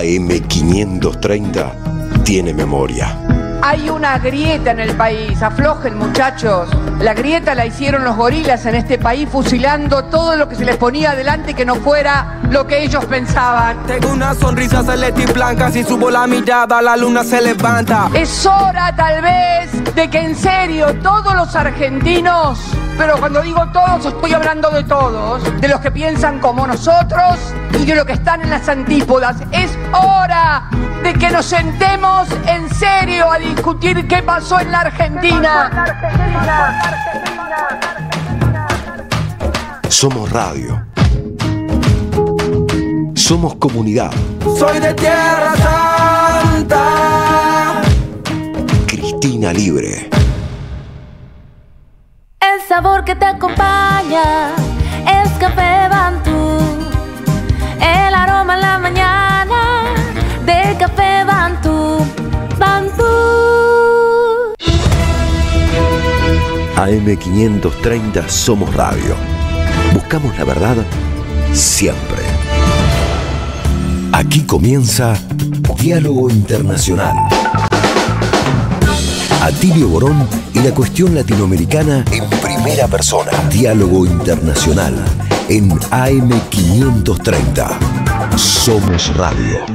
AM530 tiene memoria. Hay una grieta en el país, aflojen muchachos. La grieta la hicieron los gorilas en este país, fusilando todo lo que se les ponía adelante que no fuera lo que ellos pensaban. Tengo una sonrisa celeste y blanca, si subo la mirada la luna se levanta. Es hora tal vez de que en serio todos los argentinos, pero cuando digo todos estoy hablando de todos, de los que piensan como nosotros y de los que están en las antípodas, es hora de que nos sentemos en serio a discutir qué pasó en la Argentina. Somos radio. Somos comunidad. Soy de Tierra Santa. Cristina Libre. El sabor que te acompaña es Café Bantú. El aroma en la mañana de Café Bantú. Bantú. AM530 Somos Radio. Buscamos la verdad siempre. Aquí comienza Diálogo Internacional. Atilio Borón y la cuestión latinoamericana en primera persona. Diálogo Internacional en AM530. Somos Radio.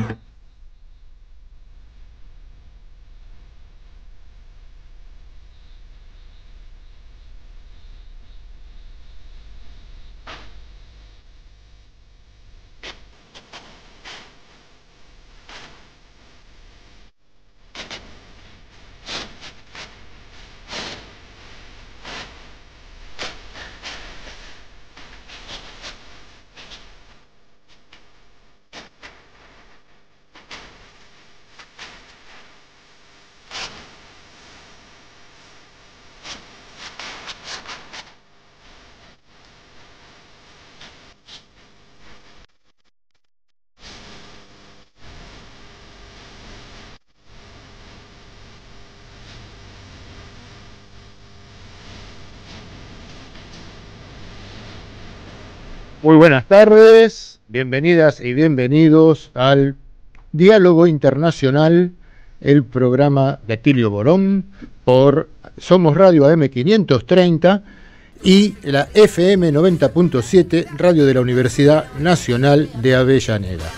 Muy buenas tardes, bienvenidas y bienvenidos al Diálogo Internacional, el programa de Atilio Borón por Somos Radio AM530 y la FM 90.7, radio de la Universidad Nacional de Avellaneda.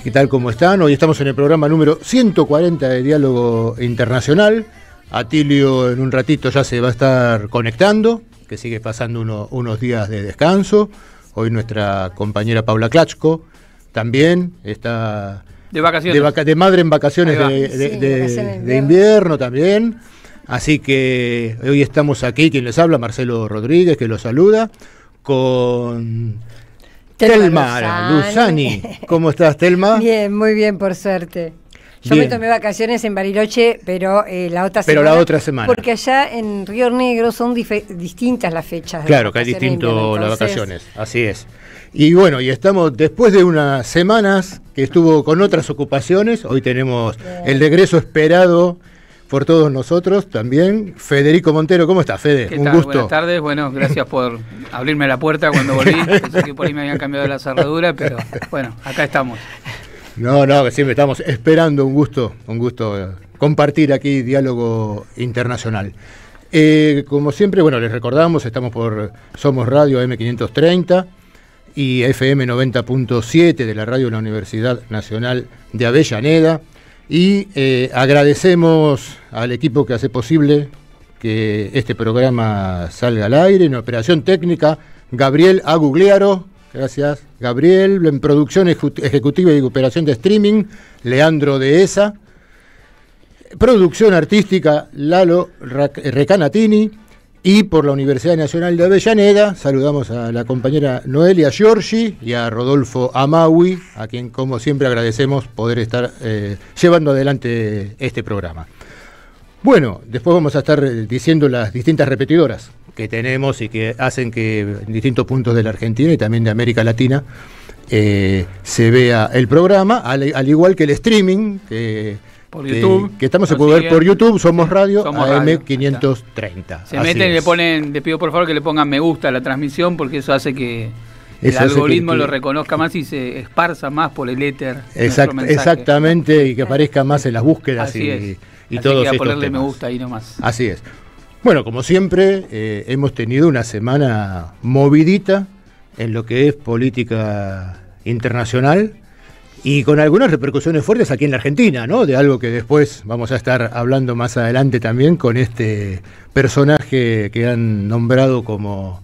¿Qué tal, cómo están? Hoy estamos en el programa número 140 de Diálogo Internacional. Atilio en un ratito ya se va a estar conectando, que sigue pasando unos días de descanso. Hoy nuestra compañera Paula Klachko también está de vacaciones, de madre en vacaciones de invierno también. Así que hoy estamos aquí, quien les habla, Marcelo Rodríguez, que los saluda, con Telma Luzani. ¿Cómo estás, Telma? Bien, muy bien, por suerte. Yo me tomé vacaciones en Bariloche, pero la otra semana. Porque allá en Río Negro son distintas las fechas. Claro, que hay distinto las vacaciones, así es. Y bueno, y estamos después de unas semanas que estuvo con otras ocupaciones. Hoy tenemos el regreso esperado por todos nosotros también. Federico Montero, ¿cómo estás, Fede? Un gusto. Buenas tardes, bueno, gracias por abrirme la puerta cuando volví. Pensé que por ahí me habían cambiado la cerradura, pero bueno, acá estamos. No, que siempre estamos esperando, un gusto compartir aquí Diálogo Internacional. Como siempre, bueno, les recordamos, estamos por Somos Radio AM530 y FM 90.7 de la radio de la Universidad Nacional de Avellaneda. Y agradecemos al equipo que hace posible que este programa salga al aire. En operación técnica, Gabriel Agugliaro. Gracias, Gabriel. En producción ejecutiva y operación de streaming, Leandro Dehesa. Producción artística, Lalo Recanatini. Y por la Universidad Nacional de Avellaneda, saludamos a la compañera Noelia Giorgi y a Rodolfo Amaui, a quien, como siempre, agradecemos poder estar llevando adelante este programa. Bueno, después vamos a estar diciendo las distintas repetidoras que tenemos y que hacen que en distintos puntos de la Argentina y también de América Latina se vea el programa, al igual que el streaming por YouTube, que estamos a poder ver por YouTube. Somos Radio AM530. Se meten y le pido por favor que le pongan me gusta a la transmisión, porque eso hace que el algoritmo lo reconozca más y se esparza más por el éter. Exactamente, y que aparezca más en las búsquedas y todo eso. Ponerle temas. Me gusta ahí nomás. Así es. Bueno, como siempre, hemos tenido una semana movidita en lo que es política internacional y con algunas repercusiones fuertes aquí en la Argentina, ¿no? De algo que después vamos a estar hablando más adelante también con este personaje que han nombrado como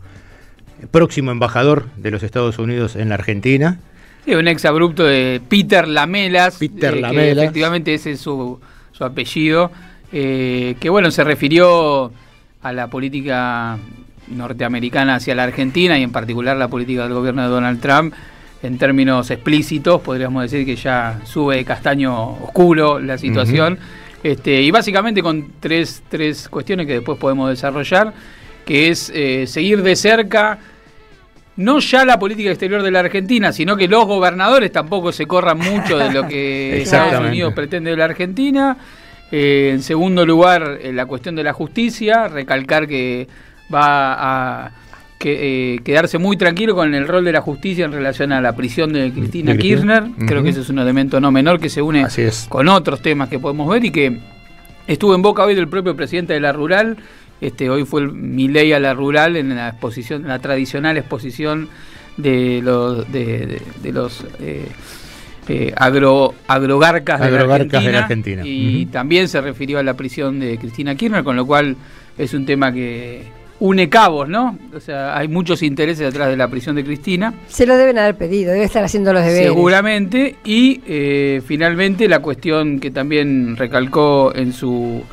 próximo embajador de los Estados Unidos en la Argentina. Sí, un exabrupto de Peter Lamelas. Lamelas. Que efectivamente ese es su apellido. Que bueno, se refirió a la política norteamericana hacia la Argentina y en particular la política del gobierno de Donald Trump en términos explícitos. Podríamos decir que ya sube de castaño oscuro la situación. Y básicamente con tres cuestiones que después podemos desarrollar, que es seguir de cerca no ya la política exterior de la Argentina, sino que los gobernadores tampoco se corran mucho de lo que Estados Unidos pretende de la Argentina. En segundo lugar, la cuestión de la justicia, recalcar que va a quedarse muy tranquilo con el rol de la justicia en relación a la prisión de Cristina Kirchner. Creo que ese es un elemento no menor que se une con otros temas que podemos ver y que estuvo en boca hoy del propio presidente de la Rural. Hoy fue Milei a la Rural en la exposición, en la tradicional exposición de los agrogarcas de la Argentina. Y también se refirió a la prisión de Cristina Kirchner, con lo cual es un tema que une cabos, ¿no? O sea, hay muchos intereses detrás de la prisión de Cristina. Se lo deben haber pedido, debe estar haciendo los deberes. Seguramente. Y finalmente la cuestión que también recalcó en su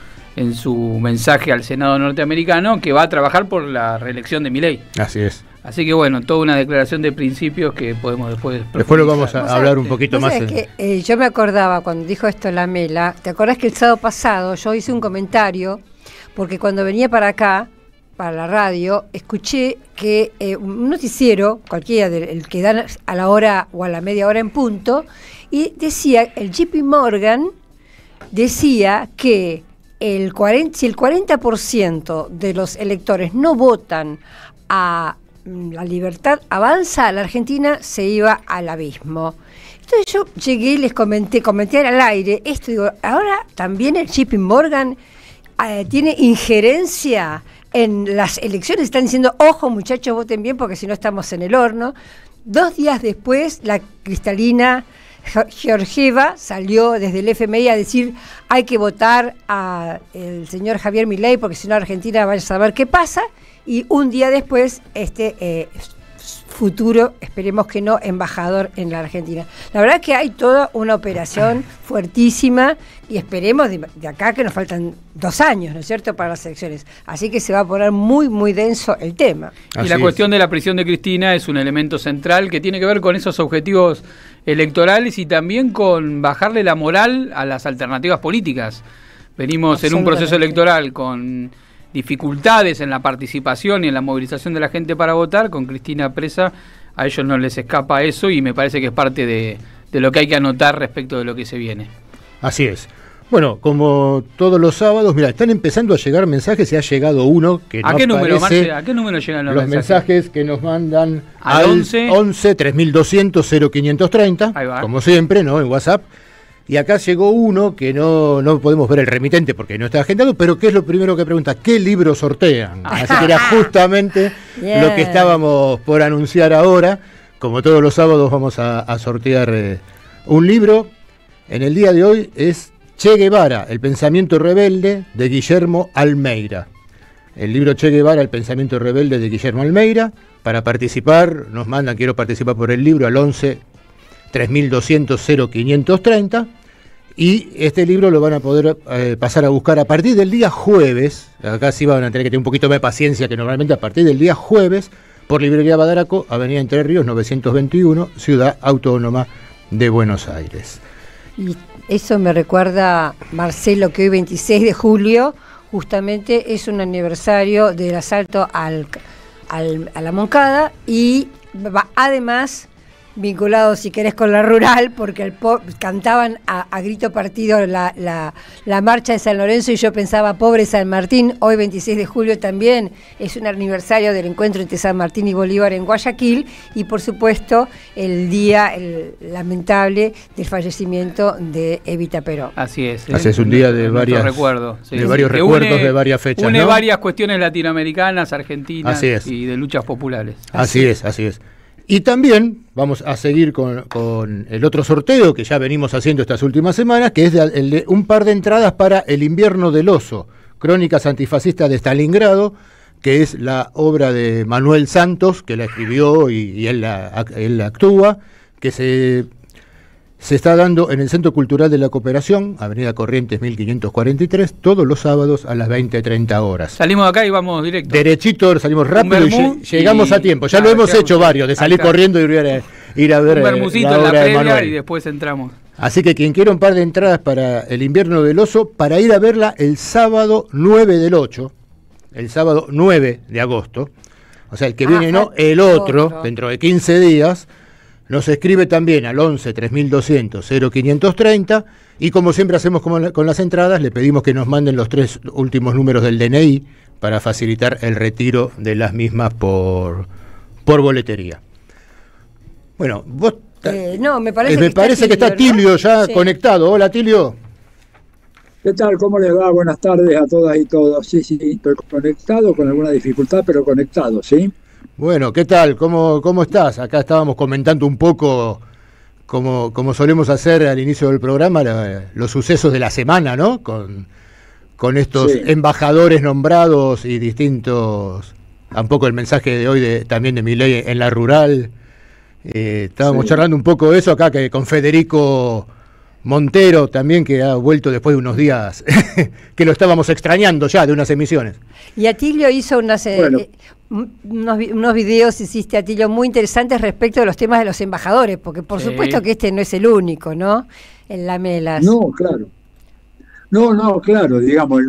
mensaje al Senado norteamericano, que va a trabajar por la reelección de Milei. Así es. Así que bueno, toda una declaración de principios que podemos después lo vamos a hablar un poquito más. Que, yo me acordaba cuando dijo esto Lamela, ¿te acordás que el sábado pasado yo hice un comentario? Porque cuando venía para acá, para la radio, escuché que un noticiero, cualquiera el que dan a la hora o a la media hora en punto, y decía, el JP Morgan decía que si el 40% de los electores no votan a la libertad avanza, la Argentina se iba al abismo. Entonces yo llegué y les comenté al aire esto, digo, ahora también el JP Morgan tiene injerencia en las elecciones, están diciendo, ojo muchachos, voten bien porque si no estamos en el horno. 2 días después, la Cristalina Georgieva salió desde el FMI a decir hay que votar al señor Javier Milei porque si no Argentina vaya a saber qué pasa, y un día después futuro, esperemos que no, embajador en la Argentina. La verdad es que hay toda una operación fuertísima y esperemos de acá que nos faltan 2 años, ¿no es cierto?, para las elecciones. Así que se va a poner muy, muy denso el tema. Y la cuestión de la prisión de Cristina es un elemento central que tiene que ver con esos objetivos electorales y también con bajarle la moral a las alternativas políticas. Venimos en un proceso electoral con dificultades en la participación y en la movilización de la gente para votar, con Cristina presa, a ellos no les escapa eso y me parece que es parte de lo que hay que anotar respecto de lo que se viene. Así es. Bueno, como todos los sábados, mira, están empezando a llegar mensajes y ha llegado uno que ¿A qué número, Marce? ¿A qué número llegan los mensajes que nos mandan al 11 3200 0530, como siempre, ¿no?, en WhatsApp. Y acá llegó uno que no podemos ver el remitente porque no está agendado, pero ¿qué es lo primero que pregunta? ¿Qué libro sortean? Así que era justamente lo que estábamos por anunciar ahora. Como todos los sábados vamos a sortear un libro. En el día de hoy es Che Guevara, el pensamiento rebelde, de Guillermo Almeida. El libro Che Guevara, el pensamiento rebelde, de Guillermo Almeida. Para participar, nos mandan, quiero participar por el libro, al 11 3200 0530. Y este libro lo van a poder pasar a buscar a partir del día jueves. Acá sí van a tener que tener un poquito más de paciencia que normalmente, a partir del día jueves, por Librería Badaraco, Avenida Entre Ríos 921, Ciudad Autónoma de Buenos Aires. Y eso me recuerda, Marcelo, que hoy 26 de julio justamente es un aniversario del asalto a la Moncada y además vinculado, si querés, con la rural, porque cantaban a grito partido la marcha de San Lorenzo y yo pensaba, pobre San Martín. Hoy 26 de julio también es un aniversario del encuentro entre San Martín y Bolívar en Guayaquil y por supuesto el día lamentable del fallecimiento de Evita Perón. Así es. Es un día de varios recuerdos, de varias fechas. Une ¿no? varias cuestiones latinoamericanas, argentinas y de luchas populares. Así es. Y también vamos a seguir con el otro sorteo que ya venimos haciendo estas últimas semanas, que es el de un par de entradas para El invierno del oso, Crónicas antifascistas de Stalingrado, que es la obra de Manuel Santos, que la escribió y él la actúa, que se está dando en el Centro Cultural de la Cooperación, Avenida Corrientes 1543, todos los sábados a las 20:30 horas. Salimos de acá y vamos directo. Derechito, salimos rápido y llegamos a tiempo. Ya lo hemos hecho varios, de salir corriendo y ir a ver un bermucito la en la obra de previa Manuel. Y después entramos. Así que quien quiera un par de entradas para El invierno del oso, para ir a verla el sábado 9 del 8, el sábado 9 de agosto, o sea, el que viene no, el otro, dentro de 15 días, nos escribe también al 11 3200 0530 y como siempre hacemos con las entradas, le pedimos que nos manden los 3 últimos números del DNI para facilitar el retiro de las mismas por boletería. Bueno, vos... no, me parece que está Tilio ya conectado. Hola, Tilio. ¿Qué tal? ¿Cómo les va? Buenas tardes a todas y todos. Sí, estoy conectado, con alguna dificultad, pero conectado, ¿sí? Bueno, ¿qué tal? ¿Cómo estás? Acá estábamos comentando un poco, como solemos hacer al inicio del programa, los sucesos de la semana, ¿no? Con estos embajadores nombrados y distintos... Tampoco el mensaje de hoy también de Milei en la rural. Estábamos charlando un poco de eso acá con Federico Montero también, que ha vuelto después de unos días que lo estábamos extrañando ya de unas emisiones. Y Atilio hizo unos videos, hiciste, Atilio, muy interesantes respecto de los temas de los embajadores, porque por supuesto que este no es el único, ¿no? En Lamelas. No, claro. No, claro, digamos, el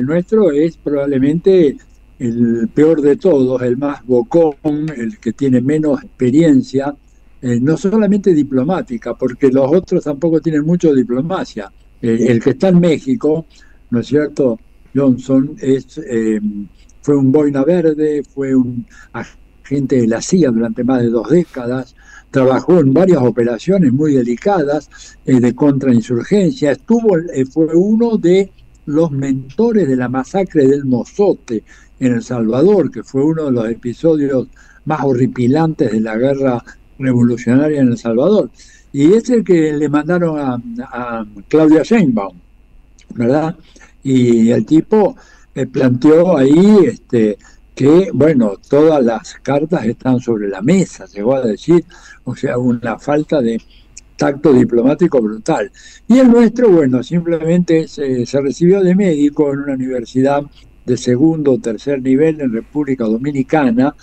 nuestro es probablemente el peor de todos, el más bocón, el que tiene menos experiencia, no solamente diplomática, porque los otros tampoco tienen mucho diplomacia. El que está en México, ¿no es cierto? Johnson fue un boina verde, fue un agente de la CIA durante más de 2 décadas, trabajó en varias operaciones muy delicadas de contrainsurgencia, fue uno de los mentores de la masacre del Mozote en El Salvador, que fue uno de los episodios más horripilantes de la guerra revolucionaria en El Salvador. Y es el que le mandaron a Claudia Sheinbaum, ¿verdad? Y el tipo planteó ahí que, bueno, todas las cartas están sobre la mesa, llegó a decir, o sea, una falta de tacto diplomático brutal. Y el nuestro, bueno, simplemente se recibió de médico en una universidad de 2º o 3er nivel en República Dominicana,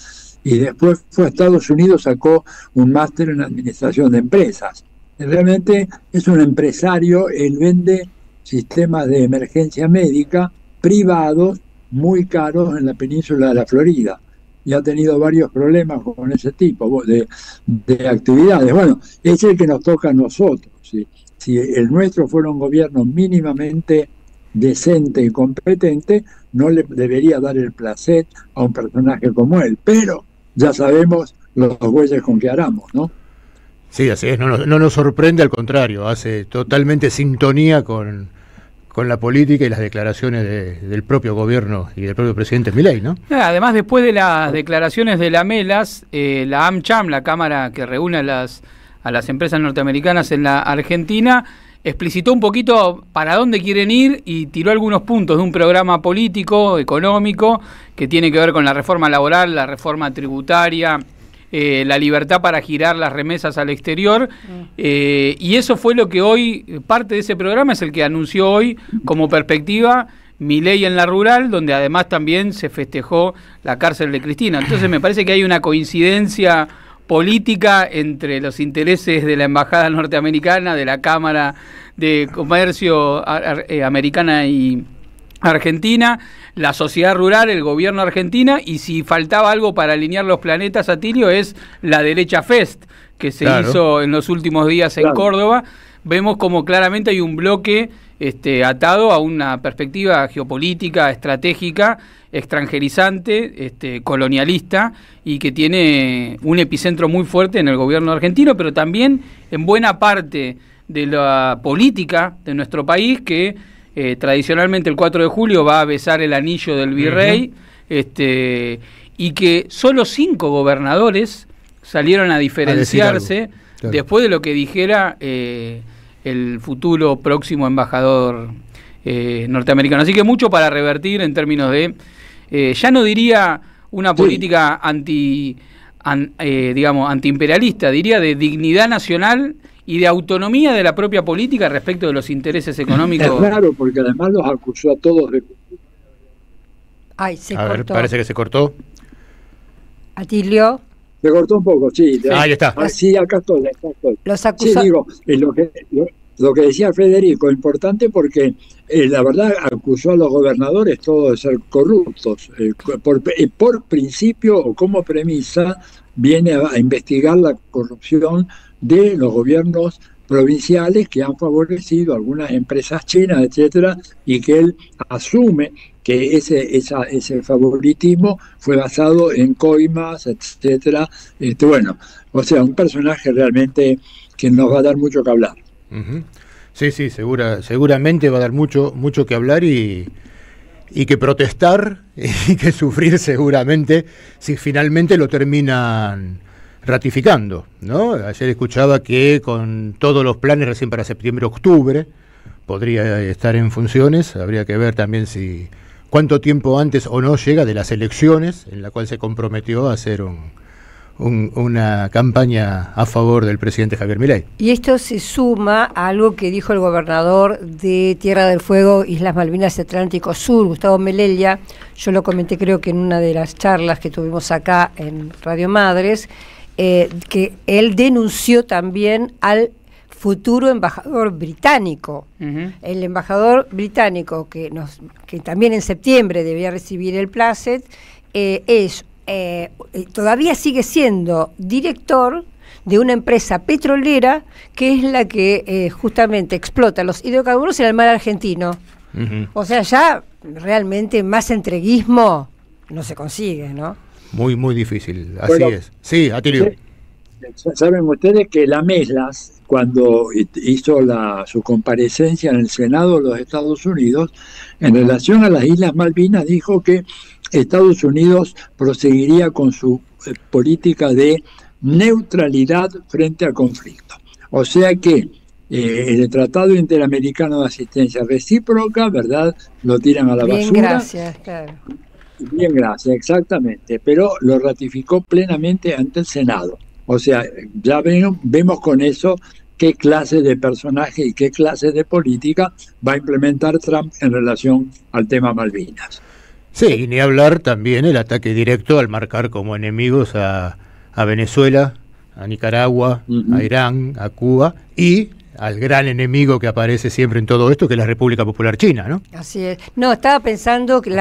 y después fue a Estados Unidos, sacó un máster en administración de empresas. Realmente es un empresario, él vende sistemas de emergencia médica privados muy caros en la península de la Florida, y ha tenido varios problemas con ese tipo de actividades. Bueno, es el que nos toca a nosotros. ¿Sí? Si el nuestro fuera un gobierno mínimamente decente y competente, no le debería dar el placer a un personaje como él, pero ya sabemos los bueyes con que aramos, ¿no? Sí, así es, no nos sorprende, al contrario, hace totalmente sintonía con la política y las declaraciones del propio gobierno y del propio presidente Milei, ¿no? Además, después de las declaraciones de Lamelas, la AmCham, la cámara que reúne a las empresas norteamericanas en la Argentina, explicitó un poquito para dónde quieren ir y tiró algunos puntos de un programa político, económico, que tiene que ver con la reforma laboral, la reforma tributaria, la libertad para girar las remesas al exterior, y eso fue lo que hoy, parte de ese programa es el que anunció hoy como perspectiva Milei en la rural, donde además también se festejó la cárcel de Cristina. Entonces me parece que hay una coincidencia política entre los intereses de la embajada norteamericana, de la Cámara de Comercio americana y Argentina, la sociedad rural, el gobierno argentino, y si faltaba algo para alinear los planetas, Atilio, es la derecha Fest, que se hizo en los últimos días en Córdoba. Vemos como claramente hay un bloque atado a una perspectiva geopolítica, estratégica, extranjerizante, colonialista, y que tiene un epicentro muy fuerte en el gobierno argentino, pero también en buena parte de la política de nuestro país, que tradicionalmente el 4 de julio va a besar el anillo del virrey, y que solo 5 gobernadores salieron a diferenciarse después de lo que dijera el futuro próximo embajador norteamericano. Así que mucho para revertir en términos de, ya no diría una política antiimperialista, diría de dignidad nacional y de autonomía de la propia política respecto de los intereses económicos. Es claro, porque además los acusó a todos de... Ay, se cortó. Ver, parece que se cortó. Atilio. Se cortó un poco, sí. Ahí está. Sí, acá estoy. Los acusó... Sí, digo, lo que decía Federico, importante porque la verdad acusó a los gobernadores todos de ser corruptos. Por principio o como premisa viene a investigar la corrupción de los gobiernos provinciales que han favorecido algunas empresas chinas, etcétera, y que él asume que ese favoritismo fue basado en coimas, etcétera. Bueno, o sea, un personaje realmente que nos va a dar mucho que hablar. Sí, seguramente va a dar mucho que hablar y que protestar y que sufrir seguramente si finalmente lo terminan ratificando, ¿no? Ayer escuchaba que con todos los planes recién para septiembre-octubre podría estar en funciones. Habría que ver también si cuánto tiempo antes o no llega de las elecciones en la cual se comprometió a hacer una campaña a favor del presidente Javier Milei. Y esto se suma a algo que dijo el gobernador de Tierra del Fuego, Islas Malvinas Atlántico Sur, Gustavo Melella. Yo lo comenté creo que en una de las charlas que tuvimos acá en Radio Madres, que él denunció también al futuro embajador británico. El embajador británico que también en septiembre debía recibir el Placet, todavía sigue siendo director de una empresa petrolera que es la que justamente explota los hidrocarburos en el mar argentino. O sea, ya realmente más entreguismo no se consigue, ¿no? Muy, muy difícil, así es. Sí, Atilio. Saben ustedes que la Meslas, cuando hizo su comparecencia en el Senado de los Estados Unidos, en relación a las Islas Malvinas, dijo que Estados Unidos proseguiría con su política de neutralidad frente al conflicto. O sea que el Tratado Interamericano de Asistencia Recíproca, ¿verdad?, lo tiran a la basura. Bien, gracias, claro. Bien, gracias, exactamente, pero lo ratificó plenamente ante el Senado. O sea, ya vemos con eso qué clase de personaje y qué clase de política va a implementar Trump en relación al tema Malvinas. Sí, y ni hablar también el ataque directo al marcar como enemigos a Venezuela, a Nicaragua, a Irán, a Cuba y al gran enemigo que aparece siempre en todo esto, que es la República Popular China, ¿no? Así es. No, estaba pensando que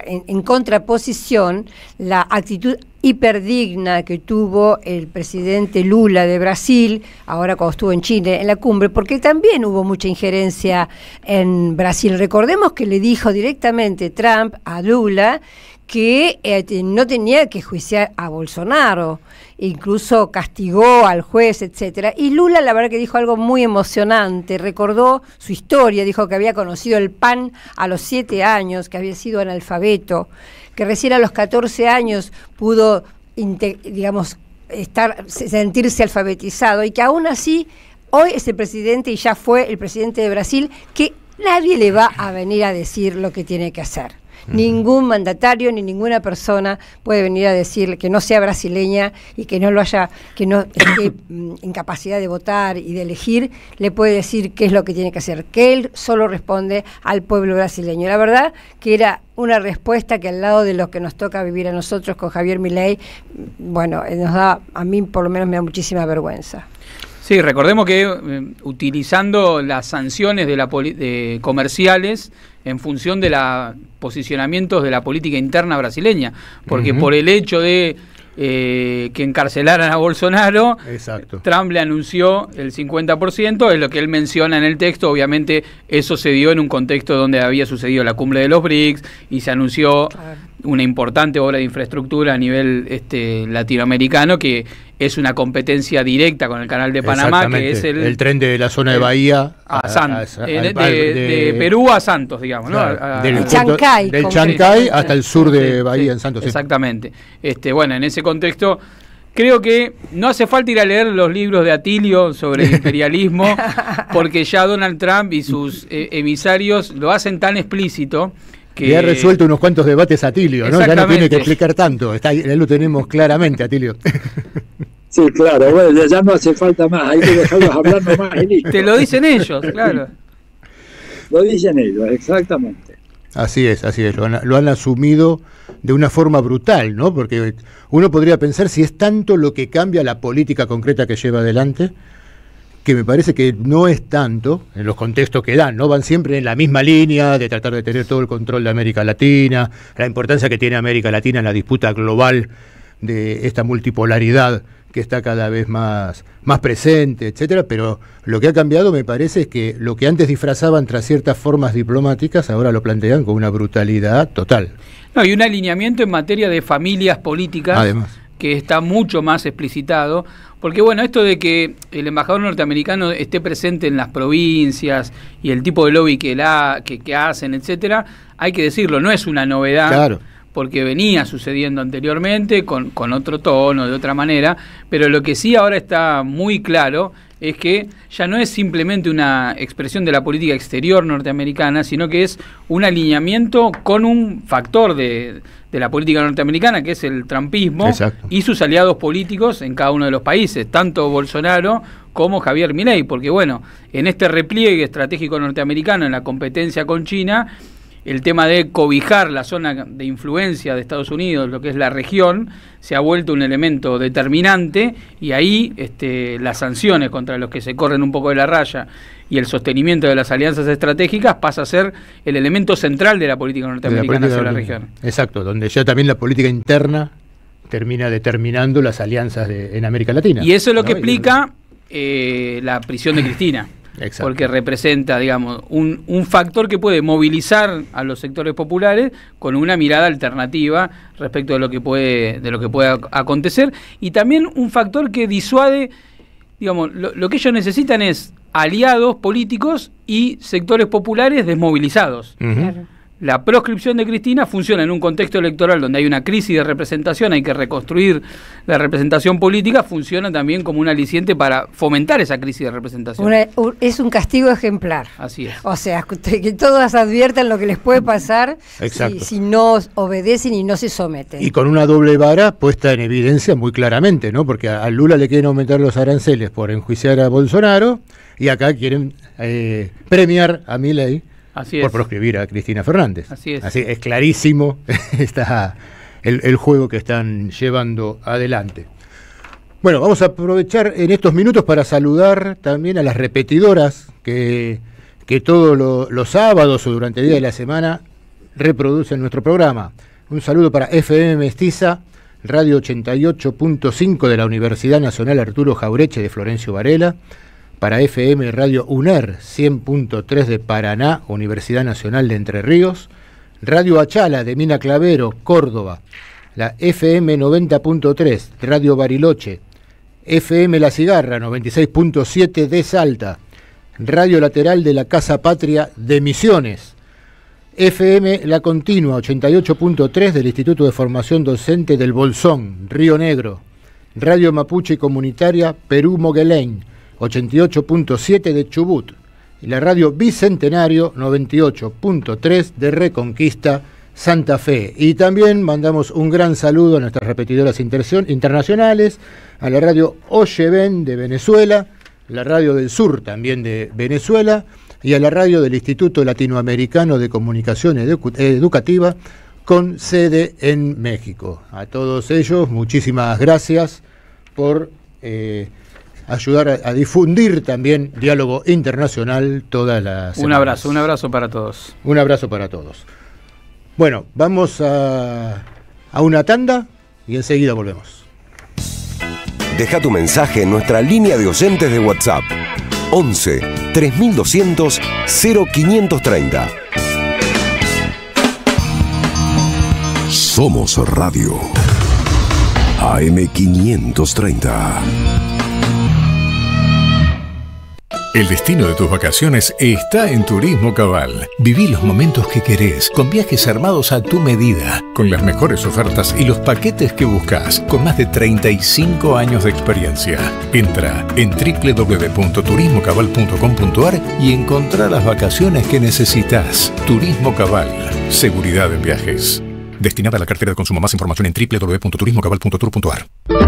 en contraposición, la actitud hiperdigna que tuvo el presidente Lula de Brasil, ahora cuando estuvo en Chile, en la cumbre, porque también hubo mucha injerencia en Brasil. Recordemos que le dijo directamente Trump a Lula que no tenía que juiciar a Bolsonaro, incluso castigó al juez, etcétera. Y Lula, la verdad que dijo algo muy emocionante, recordó su historia, dijo que había conocido el pan a los 7 años, que había sido analfabeto, que recién a los 14 años pudo, sentirse alfabetizado, y que aún así hoy es el presidente y ya fue el presidente de Brasil, que nadie le va a venir a decir lo que tiene que hacer. Ningún mandatario ni ninguna persona puede venir a decir que no sea brasileña y que no lo haya, que no esté en capacidad de votar y de elegir, le puede decir qué es lo que tiene que hacer, que él solo responde al pueblo brasileño. La verdad que era una respuesta que al lado de lo que nos toca vivir a nosotros con Javier Milei, bueno, nos da, a mí por lo menos me da muchísima vergüenza. Sí, recordemos que utilizando las sanciones de comerciales en función de los posicionamientos de la política interna brasileña, porque por el hecho de que encarcelaran a Bolsonaro, exacto, Trump le anunció el 50%, es lo que él menciona en el texto. Obviamente eso se dio en un contexto donde había sucedido la cumbre de los BRICS y se anunció una importante obra de infraestructura a nivel latinoamericano, que es una competencia directa con el Canal de Panamá, que es el tren de la zona de Bahía de Perú a Santos, digamos, claro, ¿no? del Chancay, Chancay hasta el sur de Bahía, en Santos. Exactamente. Bueno, en ese contexto creo que no hace falta ir a leer los libros de Atilio sobre el imperialismo, porque ya Donald Trump y sus emisarios lo hacen tan explícito que le ha resuelto unos cuantos debates a Atilio, ¿no? Ya no tiene que explicar tanto, ya lo tenemos claramente, Atilio. Sí, claro, bueno, ya no hace falta más, hay que dejarlos hablar nomás y listo. Te lo dicen ellos, claro. Lo dicen ellos, exactamente. Así es, lo han asumido de una forma brutal, ¿no? Porque uno podría pensar si es tanto lo que cambia la política concreta que lleva adelante, que me parece que no es tanto en los contextos que dan, ¿no? Van siempre en la misma línea de tratar de tener todo el control de América Latina, la importancia que tiene América Latina en la disputa global de esta multipolaridad que está cada vez más presente, etcétera, pero lo que ha cambiado, me parece, es que lo que antes disfrazaban tras ciertas formas diplomáticas, ahora lo plantean con una brutalidad total. No, y un alineamiento en materia de familias políticas, además, que está mucho más explicitado, porque bueno, esto de que el embajador norteamericano esté presente en las provincias y el tipo de lobby que hacen, etcétera, hay que decirlo, no es una novedad. Claro. Porque venía sucediendo anteriormente con otro tono, de otra manera, pero lo que sí ahora está muy claro es que ya no es simplemente una expresión de la política exterior norteamericana, sino que es un alineamiento con un factor de la política norteamericana, que es el trumpismo. Exacto. Y sus aliados políticos en cada uno de los países, tanto Bolsonaro como Javier Milei, porque bueno, en este repliegue estratégico norteamericano, en la competencia con China, el tema de cobijar la zona de influencia de Estados Unidos, lo que es la región, se ha vuelto un elemento determinante, y ahí las sanciones contra los que se corren un poco de la raya y el sostenimiento de las alianzas estratégicas pasa a ser el elemento central de la política norteamericana hacia la región. Exacto, donde ya también la política interna termina determinando las alianzas en América Latina. Y eso es lo que explica la prisión de Cristina. Exacto. Porque representa, digamos, un factor que puede movilizar a los sectores populares con una mirada alternativa respecto de lo que puede acontecer, y también un factor que disuade, digamos, lo que ellos necesitan es aliados políticos y sectores populares desmovilizados. Claro. La proscripción de Cristina funciona en un contexto electoral donde hay una crisis de representación, hay que reconstruir la representación política, funciona también como un aliciente para fomentar esa crisis de representación. Es un castigo ejemplar. Así es. O sea, que todas adviertan lo que les puede pasar si no obedecen y no se someten. Y con una doble vara puesta en evidencia muy claramente, ¿no? Porque a Lula le quieren aumentar los aranceles por enjuiciar a Bolsonaro, y acá quieren premiar a Milei por proscribir a Cristina Fernández. Así es. Así es clarísimo está el juego que están llevando adelante. Bueno, vamos a aprovechar en estos minutos para saludar también a las repetidoras que todos los sábados o durante el día de la semana reproducen nuestro programa. Un saludo para FM Mestiza, Radio 88.5 de la Universidad Nacional Arturo Jaureche de Florencio Varela, para FM Radio UNER 100.3 de Paraná, Universidad Nacional de Entre Ríos, Radio Achala de Mina Clavero, Córdoba, la FM 90.3, Radio Bariloche, FM La Cigarra 96.7 de Salta, Radio Lateral de la Casa Patria de Misiones, FM La Continua 88.3 del Instituto de Formación Docente del Bolsón, Río Negro, Radio Mapuche Comunitaria Perú Moguelén 88.7 de Chubut, y la Radio Bicentenario 98.3 de Reconquista, Santa Fe. Y también mandamos un gran saludo a nuestras repetidoras internacionales, a la Radio Oyeven de Venezuela, la Radio del Sur también de Venezuela, y a la radio del Instituto Latinoamericano de Comunicación Educativa, con sede en México. A todos ellos, muchísimas gracias por ayudar a difundir también Diálogo Internacional todas las semanas. Un abrazo para todos. Un abrazo para todos. Bueno, vamos a una tanda y enseguida volvemos. Deja tu mensaje en nuestra línea de oyentes de WhatsApp 11 3200 0530. Somos Radio AM530. El destino de tus vacaciones está en Turismo Cabal. Viví los momentos que querés, con viajes armados a tu medida, con las mejores ofertas y los paquetes que buscas, con más de 35 años de experiencia. Entra en www.turismocabal.com.ar y encontrá las vacaciones que necesitas. Turismo Cabal, seguridad en viajes. Destinada a la cartera de consumo. Más información en www.turismocabal.tour.ar.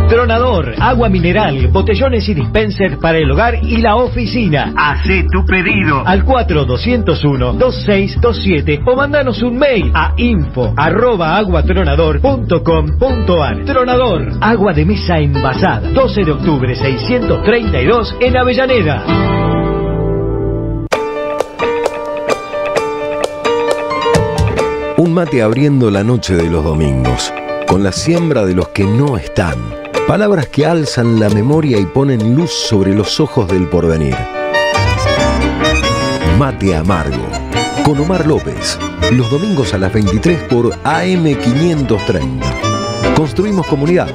Tronador, agua mineral, botellones y dispensers para el hogar y la oficina. Hacé tu pedido al 4201-2627 o mandanos un mail a info@aguatronador.com.ar. Tronador, agua de mesa envasada. 12 de octubre 632 en Avellaneda. Un mate abriendo la noche de los domingos, con la siembra de los que no están. Palabras que alzan la memoria y ponen luz sobre los ojos del porvenir. Mate amargo, con Omar López, los domingos a las 23 por AM530. Construimos comunidad,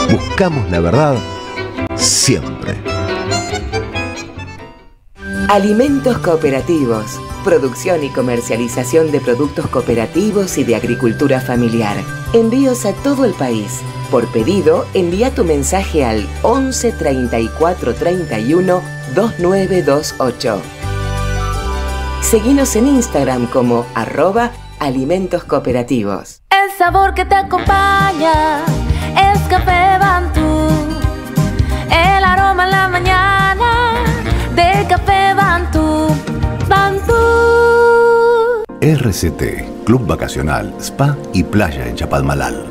buscamos la verdad siempre. Alimentos cooperativos. Producción y comercialización de productos cooperativos y de agricultura familiar. Envíos a todo el país. Por pedido, envía tu mensaje al 11 34 31 2928. Seguinos en Instagram como @alimentoscooperativos. El sabor que te acompaña es Café Bantú. El aroma en la mañana de Café Bantú. Bantú. RCT, Club Vacacional, Spa y Playa en Chapalmalal.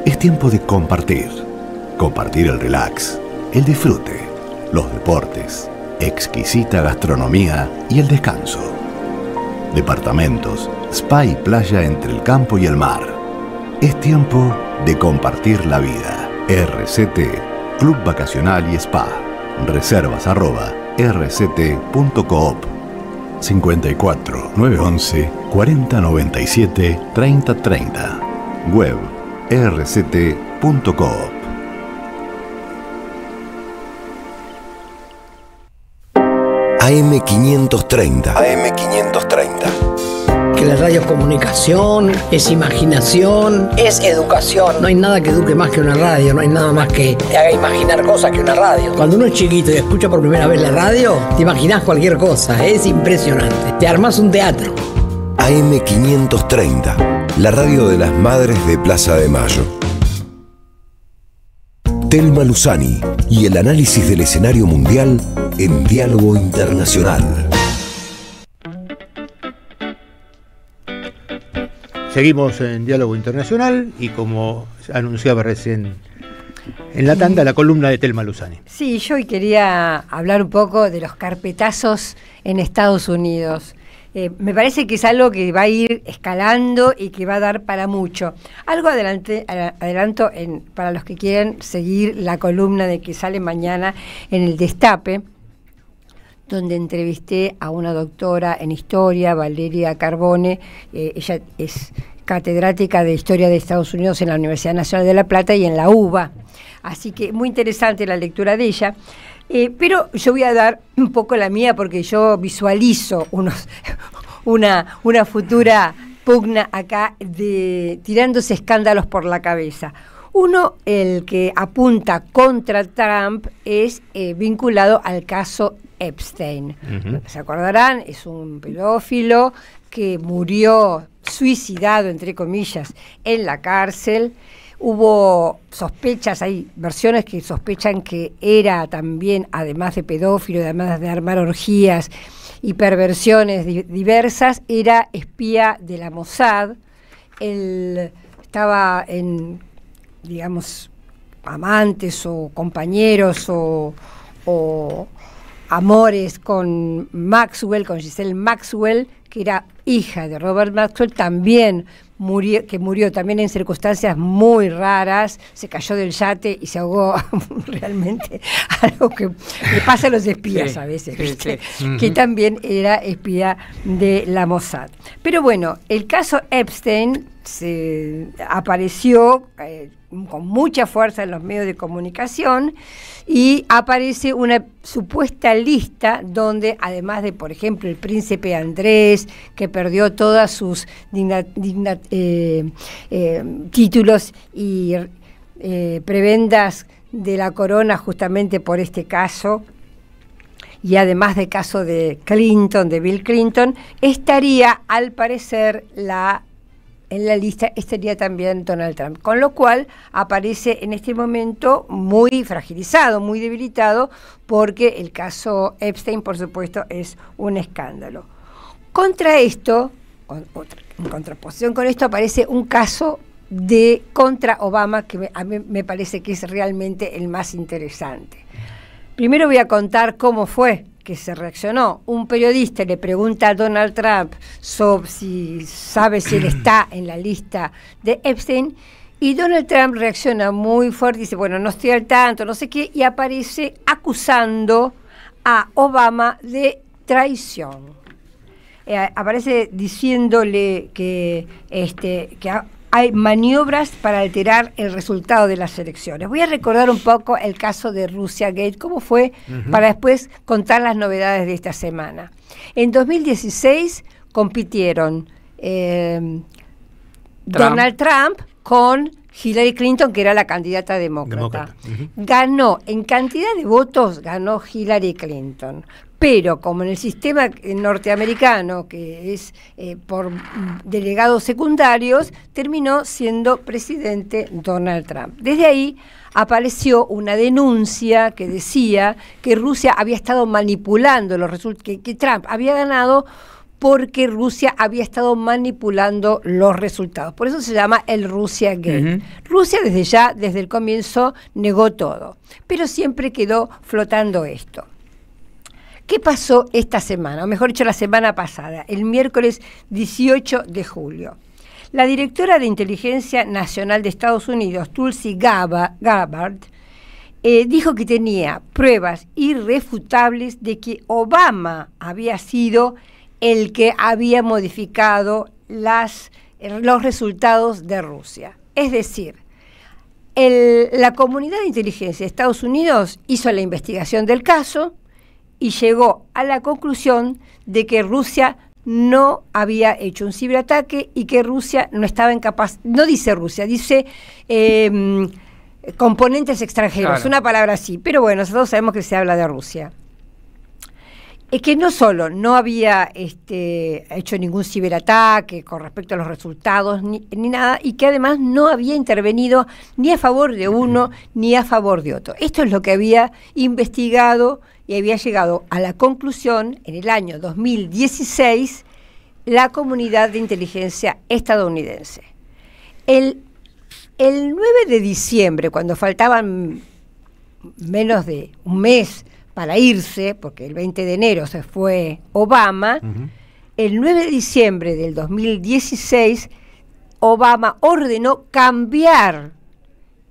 Es tiempo de compartir. Compartir el relax, el disfrute, los deportes, exquisita gastronomía y el descanso. Departamentos, spa y playa entre el campo y el mar. Es tiempo de compartir la vida. RCT, Club Vacacional y Spa. Reservas @rct.coop. 54 911 4097 3030. Web rct.coop. AM530. AM530. Que la radio es comunicación, es imaginación, es educación. No hay nada que eduque más que una radio, no hay nada más que te haga imaginar cosas que una radio. Cuando uno es chiquito y escucha por primera vez la radio, te imaginas cualquier cosa, es impresionante. Te armás un teatro. AM530, la radio de las madres de Plaza de Mayo. Telma Luzani y el análisis del escenario mundial en Diálogo Internacional. Seguimos en Diálogo Internacional y como anunciaba recién en la tanda, la columna de Telma Luzani. Sí, yo hoy quería hablar un poco de los carpetazos en Estados Unidos. Me parece que es algo que va a ir escalando y que va a dar para mucho. Algo adelanto para los que quieren seguir la columna de que sale mañana en el Destape, donde entrevisté a una doctora en historia, Valeria Carbone. Ella es catedrática de Historia de Estados Unidos en la Universidad Nacional de La Plata y en la UBA. Así que muy interesante la lectura de ella. Pero yo voy a dar un poco la mía porque yo visualizo una futura pugna acá tirándose escándalos por la cabeza. Uno, el que apunta contra Trump, es vinculado al caso Epstein. Uh-huh. ¿Se acordarán? Es un pedófilo que murió suicidado, entre comillas, en la cárcel. Hubo sospechas, hay versiones que sospechan que era también, además de pedófilo, además de armar orgías y perversiones diversas, era espía de la Mossad. Él estaba en, digamos, amantes o compañeros o o amores con Maxwell, con Ghislaine Maxwell, que era hija de Robert Maxwell, también murió también en circunstancias muy raras, se cayó del yate y se ahogó. Realmente algo que le pasa a los espías a veces, ¿viste? Que también era espía de la Mossad. Pero bueno, el caso Epstein se apareció con mucha fuerza en los medios de comunicación y aparece una supuesta lista donde, además de, por ejemplo, el príncipe Andrés, que perdió todas sus títulos y prebendas de la corona justamente por este caso, y además del caso de Clinton, de Bill Clinton, estaría, al parecer, en la lista estaría también Donald Trump, con lo cual aparece en este momento muy fragilizado, muy debilitado, porque el caso Epstein, por supuesto, es un escándalo. Contra esto, en contraposición con esto, aparece un caso contra Obama que a mí me parece que es realmente el más interesante. Primero voy a contar cómo fue que se reaccionó. Un periodista le pregunta a Donald Trump sobre si sabe si él está en la lista de Epstein, y Donald Trump reacciona muy fuerte y dice, bueno, no estoy al tanto, no sé qué, y aparece acusando a Obama de traición. Aparece diciéndole que hay maniobras para alterar el resultado de las elecciones. Voy a recordar un poco el caso de Russiagate, cómo fue, para después contar las novedades de esta semana. En 2016 compitieron Donald Trump con Hillary Clinton, que era la candidata demócrata. Ganó, en cantidad de votos, ganó Hillary Clinton. Pero como en el sistema norteamericano, que es por delegados secundarios, terminó siendo presidente Donald Trump. Desde ahí apareció una denuncia que decía que Rusia había estado manipulando los resultados, que Trump había ganado porque Rusia había estado manipulando los resultados. Por eso se llama el Russiagate. Rusia desde el comienzo negó todo, pero siempre quedó flotando esto. ¿Qué pasó esta semana? O mejor dicho, la semana pasada, el miércoles 18 de julio. La directora de Inteligencia Nacional de Estados Unidos, Tulsi Gabbard, dijo que tenía pruebas irrefutables de que Obama había sido el que había modificado los resultados de Rusia. Es decir, la comunidad de inteligencia de Estados Unidos hizo la investigación del caso y llegó a la conclusión de que Rusia no había hecho un ciberataque y que Rusia no estaba incapaz, no dice Rusia, dice componentes extranjeros, claro. Una palabra así, pero bueno, nosotros sabemos que se habla de Rusia. Es que no solo no había hecho ningún ciberataque con respecto a los resultados ni nada, y que además no había intervenido ni a favor de uno ni a favor de otro. Esto es lo que había investigado y había llegado a la conclusión en el año 2016 la comunidad de inteligencia estadounidense. El 9 de diciembre, cuando faltaban menos de un mes para irse, porque el 20 de enero se fue Obama, el 9 de diciembre del 2016, Obama ordenó cambiar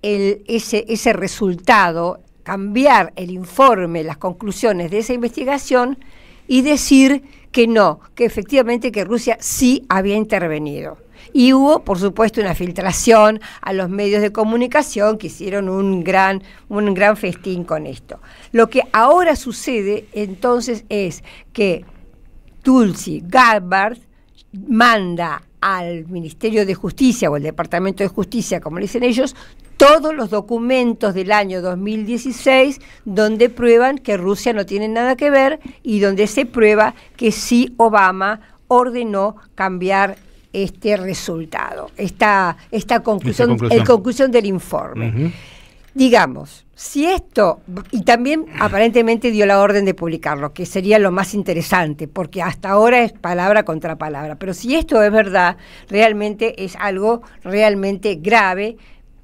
ese resultado, cambiar el informe, las conclusiones de esa investigación y decir que no, que efectivamente que Rusia sí había intervenido. Y hubo, por supuesto, una filtración a los medios de comunicación que hicieron un gran festín con esto. Lo que ahora sucede entonces es que Tulsi Gabbard manda al Ministerio de Justicia o al Departamento de Justicia, como le dicen ellos, todos los documentos del año 2016 donde prueban que Rusia no tiene nada que ver y donde se prueba que sí Obama ordenó cambiar este resultado, esta conclusión del informe. Digamos, si esto, y también aparentemente dio la orden de publicarlo, que sería lo más interesante, porque hasta ahora es palabra contra palabra, pero si esto es verdad, realmente es algo realmente grave,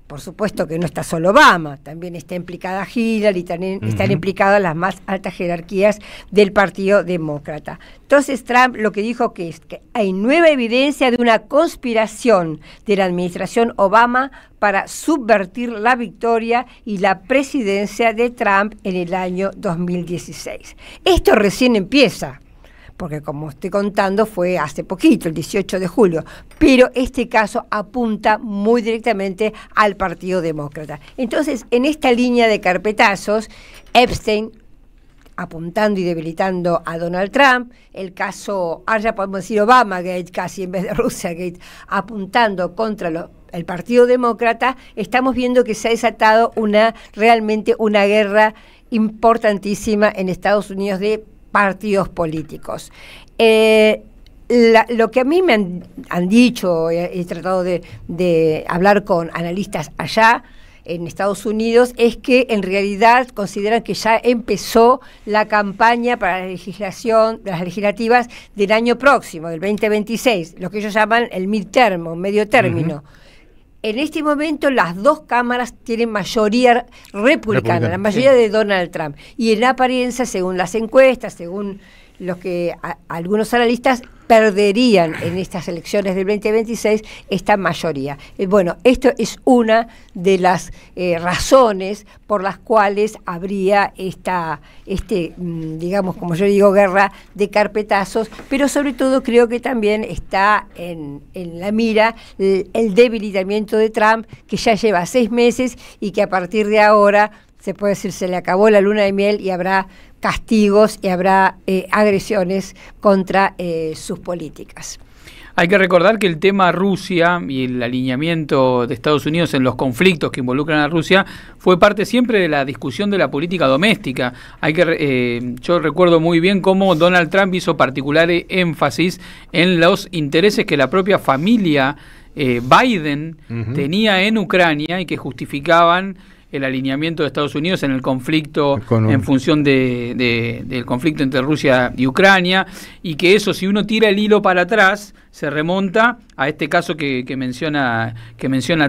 por supuesto que no está solo Obama, también está implicada Hillary, también están implicadas las más altas jerarquías del Partido Demócrata. Entonces Trump lo que dijo que es que hay nueva evidencia de una conspiración de la administración Obama para subvertir la victoria y la presidencia de Trump en el año 2016. Esto recién empieza, porque como estoy contando fue hace poquito, el 18 de julio, pero este caso apunta muy directamente al Partido Demócrata. Entonces, en esta línea de carpetazos, Epstein apuntando y debilitando a Donald Trump, el caso, ahora ya podemos decir Obamagate casi en vez de Russiagate, apuntando contra el Partido Demócrata, estamos viendo que se ha desatado realmente una guerra importantísima en Estados Unidos de partidos políticos. Lo que a mí me han dicho, he tratado de hablar con analistas allá en Estados Unidos, es que en realidad consideran que ya empezó la campaña para la legislación, las legislativas del año próximo, del 2026, lo que ellos llaman el midterm, o medio término. En este momento las dos cámaras tienen mayoría republicana, la mayoría de Donald Trump. Y en apariencia, según las encuestas, según lo que algunos analistas, perderían en estas elecciones del 2026 esta mayoría. Bueno, esto es una de las razones por las cuales habría digamos, como yo digo, guerra de carpetazos, pero sobre todo creo que también está en la mira el debilitamiento de Trump, que ya lleva 6 meses y que a partir de ahora, se puede decir, se le acabó la luna de miel y habrá castigos y habrá agresiones contra sus políticas. Hay que recordar que el tema Rusia y el alineamiento de Estados Unidos en los conflictos que involucran a Rusia fue parte siempre de la discusión de la política doméstica. Yo recuerdo muy bien cómo Donald Trump hizo particular énfasis en los intereses que la propia familia Biden tenía en Ucrania y que justificaban el alineamiento de Estados Unidos en el conflicto en función del conflicto entre Rusia y Ucrania, y que eso, si uno tira el hilo para atrás, se remonta a este caso que menciona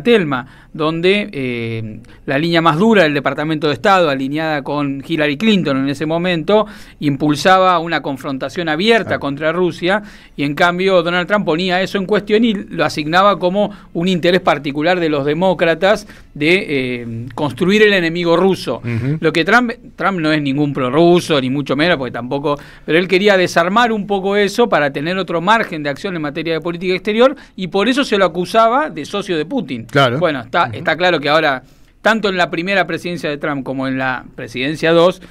Telma, donde la línea más dura del Departamento de Estado, alineada con Hillary Clinton en ese momento, impulsaba una confrontación abierta contra Rusia, y en cambio Donald Trump ponía eso en cuestión y lo asignaba como un interés particular de los demócratas de construir el enemigo ruso. Lo que Trump no es ningún prorruso, ni mucho menos, porque tampoco, pero él quería desarmar un poco eso para tener otro margen de acción en materia de política exterior, y por eso se lo acusaba de socio de Putin. Claro. Bueno, está claro que ahora, tanto en la primera presidencia de Trump como en la presidencia 2,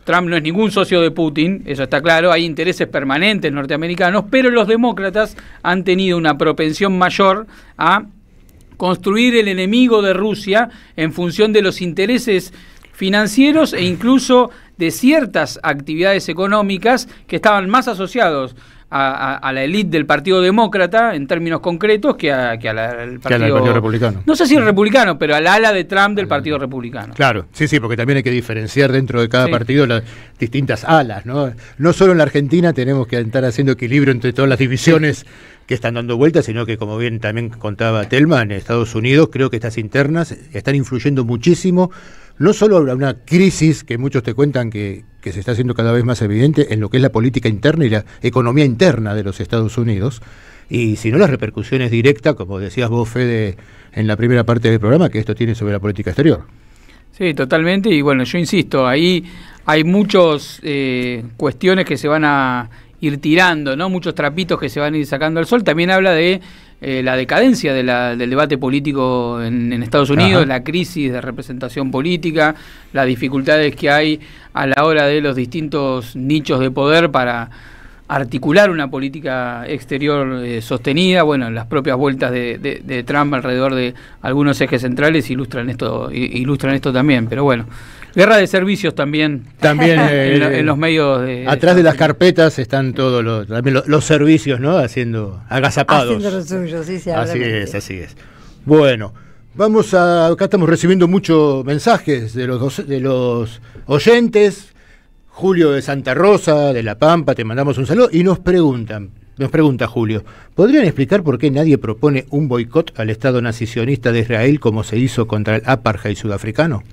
Trump no es ningún socio de Putin, eso está claro, hay intereses permanentes norteamericanos, pero los demócratas han tenido una propensión mayor a construir el enemigo de Rusia en función de los intereses financieros e incluso de ciertas actividades económicas que estaban más asociados a la élite del Partido Demócrata en términos concretos que al partido Republicano. No sé si el republicano, pero al ala de Trump del Partido Republicano. Claro, sí, porque también hay que diferenciar dentro de cada partido las distintas alas, ¿no? No solo en la Argentina tenemos que estar haciendo equilibrio entre todas las divisiones que están dando vueltas, sino que, como bien también contaba Telma, en Estados Unidos creo que estas internas están influyendo muchísimo, no solo a una crisis que muchos te cuentan que se está haciendo cada vez más evidente en lo que es la política interna y la economía interna de los Estados Unidos, y sino las repercusiones directas, como decías vos, Fede, en la primera parte del programa, que esto tiene sobre la política exterior. Sí, totalmente, y bueno, yo insisto, ahí hay muchas cuestiones que se van a ir tirando, ¿no? Muchos trapitos que se van a ir sacando al sol. También habla de la decadencia del debate político en Estados Unidos, la crisis de representación política, las dificultades que hay a la hora de los distintos nichos de poder para articular una política exterior sostenida. Bueno, las propias vueltas de Trump alrededor de algunos ejes centrales ilustran esto también, pero bueno. Guerra de servicios también en los medios atrás de las carpetas están todos los servicios, ¿no? Agazapados. Haciendo lo suyo, sí, así es. Bueno, acá estamos recibiendo muchos mensajes de los oyentes. Julio de Santa Rosa, de La Pampa, te mandamos un saludo, y nos preguntan, Nos pregunta Julio, ¿podrían explicar por qué nadie propone un boicot al Estado nacionalista de Israel como se hizo contra el apartheid sudafricano?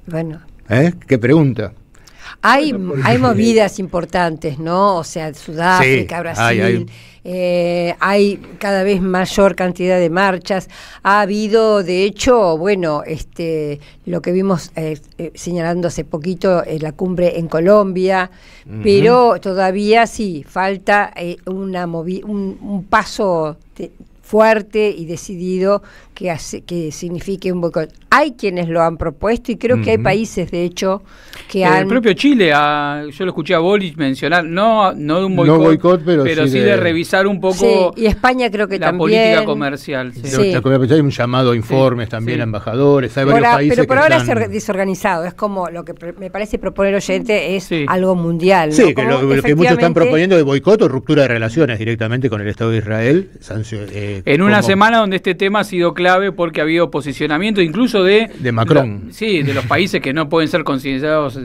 Bueno. ¿Qué pregunta? Hay movidas importantes, ¿no? O sea, Sudáfrica, sí, Brasil, hay cada vez mayor cantidad de marchas. Ha habido, de hecho, bueno, lo que vimos señalando hace poquito, la cumbre en Colombia, pero todavía sí, falta un paso fuerte y decidido que signifique un boicot. Hay quienes lo han propuesto y creo que hay países, de hecho, que han... El propio Chile, yo lo escuché a Boric mencionar, no de un boicot, pero sí de revisar un poco, sí, y España creo que la también, política comercial. Sí. Sí. Hay un llamado a informes también a embajadores, hay varios países pero por que ahora están... es desorganizado, es como lo que me parece proponer oyente es algo mundial, ¿no? Sí, que lo que muchos están proponiendo de boicot o ruptura de relaciones directamente con el Estado de Israel. En una semana donde este tema ha sido clave porque ha habido posicionamiento incluso de Macron. De los países que no pueden ser considerados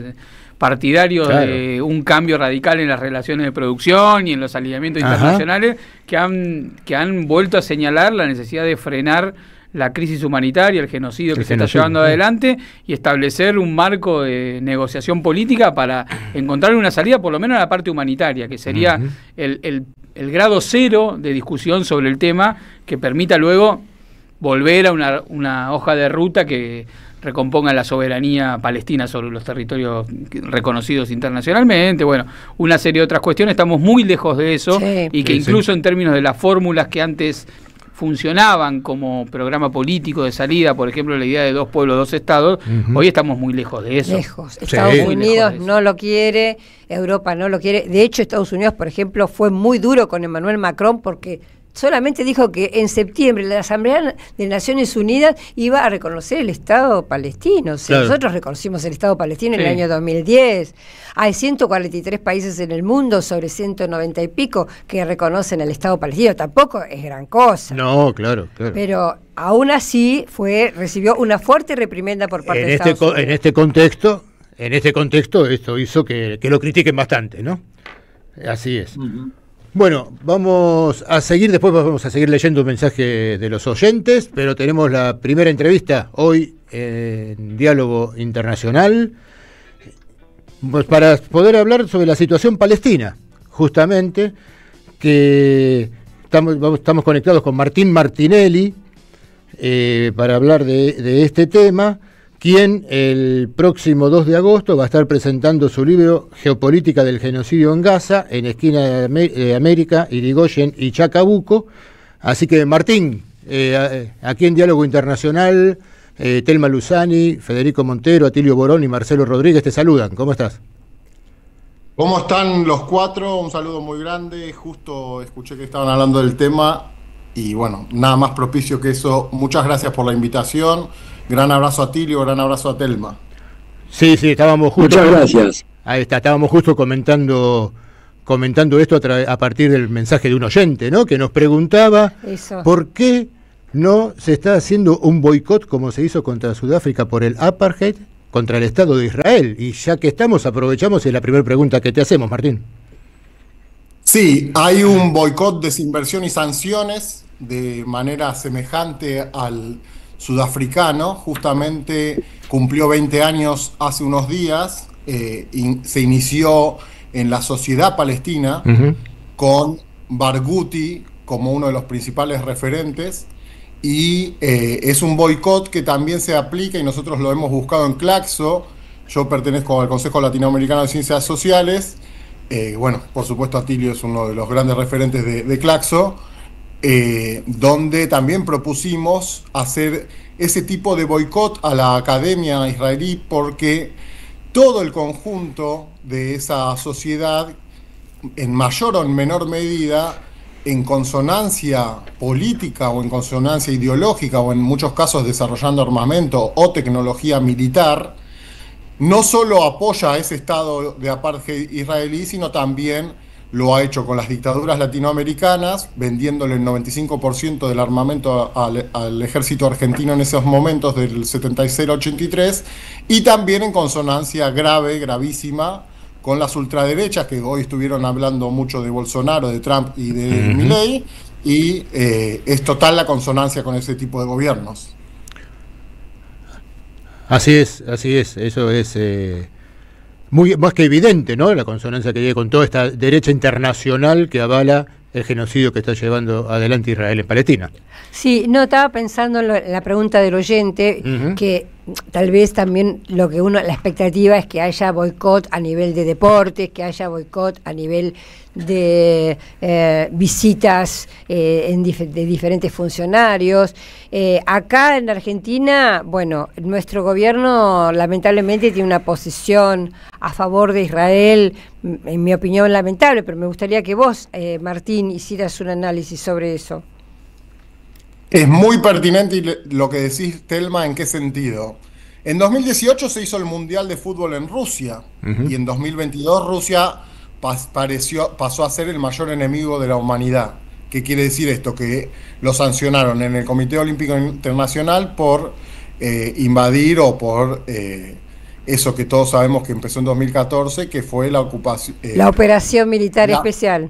partidarios de un cambio radical en las relaciones de producción y en los alineamientos internacionales, que han vuelto a señalar la necesidad de frenar la crisis humanitaria, el genocidio que se está llevando adelante y establecer un marco de negociación política para encontrar una salida, por lo menos a la parte humanitaria, que sería el grado cero de discusión sobre el tema, que permita luego volver a una hoja de ruta que recomponga la soberanía palestina sobre los territorios reconocidos internacionalmente. Bueno, una serie de otras cuestiones. Estamos muy lejos de eso, y que incluso en términos de las fórmulas que antes funcionaban como programa político de salida, por ejemplo, la idea de 2 pueblos, 2 estados, hoy estamos muy lejos de eso. Estados Unidos no lo quiere, Europa no lo quiere. De hecho, Estados Unidos, por ejemplo, fue muy duro con Emmanuel Macron porque solamente dijo que en septiembre la Asamblea de Naciones Unidas iba a reconocer el Estado palestino. O sea, nosotros reconocimos el Estado palestino en el año 2010. Hay 143 países en el mundo, sobre 190 y pico, que reconocen el Estado palestino. Tampoco es gran cosa. No, claro. Pero aún así recibió una fuerte reprimenda por parte de Estados Unidos. En este contexto esto hizo que lo critiquen bastante, ¿no? Así es. Bueno, vamos a seguir leyendo un mensaje de los oyentes, pero tenemos la primera entrevista hoy en Diálogo Internacional, pues para poder hablar sobre la situación palestina, justamente, que estamos conectados con Martín Martinelli para hablar de este tema, quien el próximo 2 de agosto va a estar presentando su libro Geopolítica del genocidio en Gaza, en Esquina de América, Irigoyen y Chacabuco. Así que, Martín, aquí en Diálogo Internacional, Telma Luzani, Federico Montero, Atilio Borón y Marcelo Rodríguez te saludan. ¿Cómo estás? ¿Cómo están los cuatro? Un saludo muy grande. Justo escuché que estaban hablando del tema y bueno, nada más propicio que eso. Muchas gracias por la invitación. Gran abrazo a Tilio, gran abrazo a Telma. Sí, estábamos justo... Muchas gracias. Ahí está, estábamos justo comentando esto a partir del mensaje de un oyente, ¿no? Que nos preguntaba por qué no se está haciendo un boicot como se hizo contra Sudáfrica por el apartheid contra el Estado de Israel. Y ya que estamos, aprovechamos y es la primera pregunta que te hacemos, Martín. Sí, hay un boicot, desinversión y sanciones de manera semejante al sudafricano. Justamente cumplió 20 años hace unos días, se inició en la sociedad palestina con Barghouti como uno de los principales referentes, y es un boicot que también se aplica y nosotros lo hemos buscado en Claxo. Yo pertenezco al Consejo Latinoamericano de Ciencias Sociales, bueno, por supuesto Atilio es uno de los grandes referentes de Claxo, donde también propusimos hacer ese tipo de boicot a la academia israelí, porque todo el conjunto de esa sociedad, en mayor o en menor medida, en consonancia política o en consonancia ideológica o en muchos casos desarrollando armamento o tecnología militar, no solo apoya a ese estado de apartheid israelí, sino también lo ha hecho con las dictaduras latinoamericanas, vendiéndole el 95% del armamento al ejército argentino en esos momentos del 76 al 83, y también en consonancia gravísima, con las ultraderechas, que hoy estuvieron hablando mucho de Bolsonaro, de Trump y de Milei, y es total la consonancia con ese tipo de gobiernos. Así es, eso es muy más que evidente, ¿no? La consonancia que hay con toda esta derecha internacional que avala el genocidio que está llevando adelante Israel en Palestina. Sí, no, estaba pensando en la pregunta del oyente, que tal vez también la expectativa es que haya boicot a nivel de deportes, que haya boicot a nivel de visitas de diferentes funcionarios. Acá en Argentina, bueno, nuestro gobierno lamentablemente tiene una posición a favor de Israel, en mi opinión lamentable, pero me gustaría que vos, Martín, hicieras un análisis sobre eso. Es muy pertinente lo que decís, Telma, ¿en qué sentido? En 2018 se hizo el Mundial de Fútbol en Rusia, y en 2022 Rusia pasó a ser el mayor enemigo de la humanidad. ¿Qué quiere decir esto? Que lo sancionaron en el Comité Olímpico Internacional por invadir o por eso que todos sabemos que empezó en 2014, que fue la ocupación... la operación militar especial.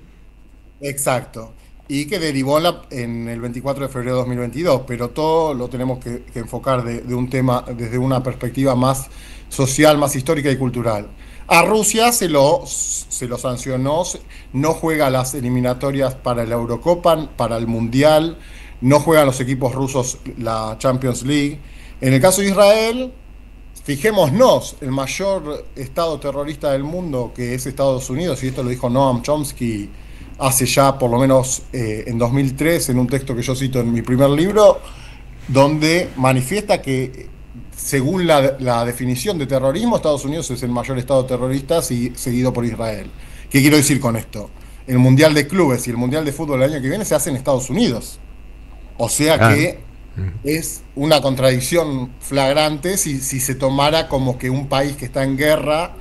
Exacto. Y que derivó en el 24 de febrero de 2022, pero todo lo tenemos que enfocar de un tema desde una perspectiva más social, más histórica y cultural. A Rusia se lo sancionó, no juega las eliminatorias para la Eurocopa, para el Mundial, no juegan los equipos rusos la Champions League. En el caso de Israel, fijémonos, el mayor estado terrorista del mundo, que es Estados Unidos, y esto lo dijo Noam Chomsky hace ya por lo menos en 2003, en un texto que yo cito en mi primer libro, donde manifiesta que según la definición de terrorismo, Estados Unidos es el mayor estado terrorista seguido por Israel. ¿Qué quiero decir con esto? El Mundial de Clubes y el Mundial de Fútbol el año que viene se hace en Estados Unidos. O sea que es una contradicción flagrante si se tomara como que un país que está en guerra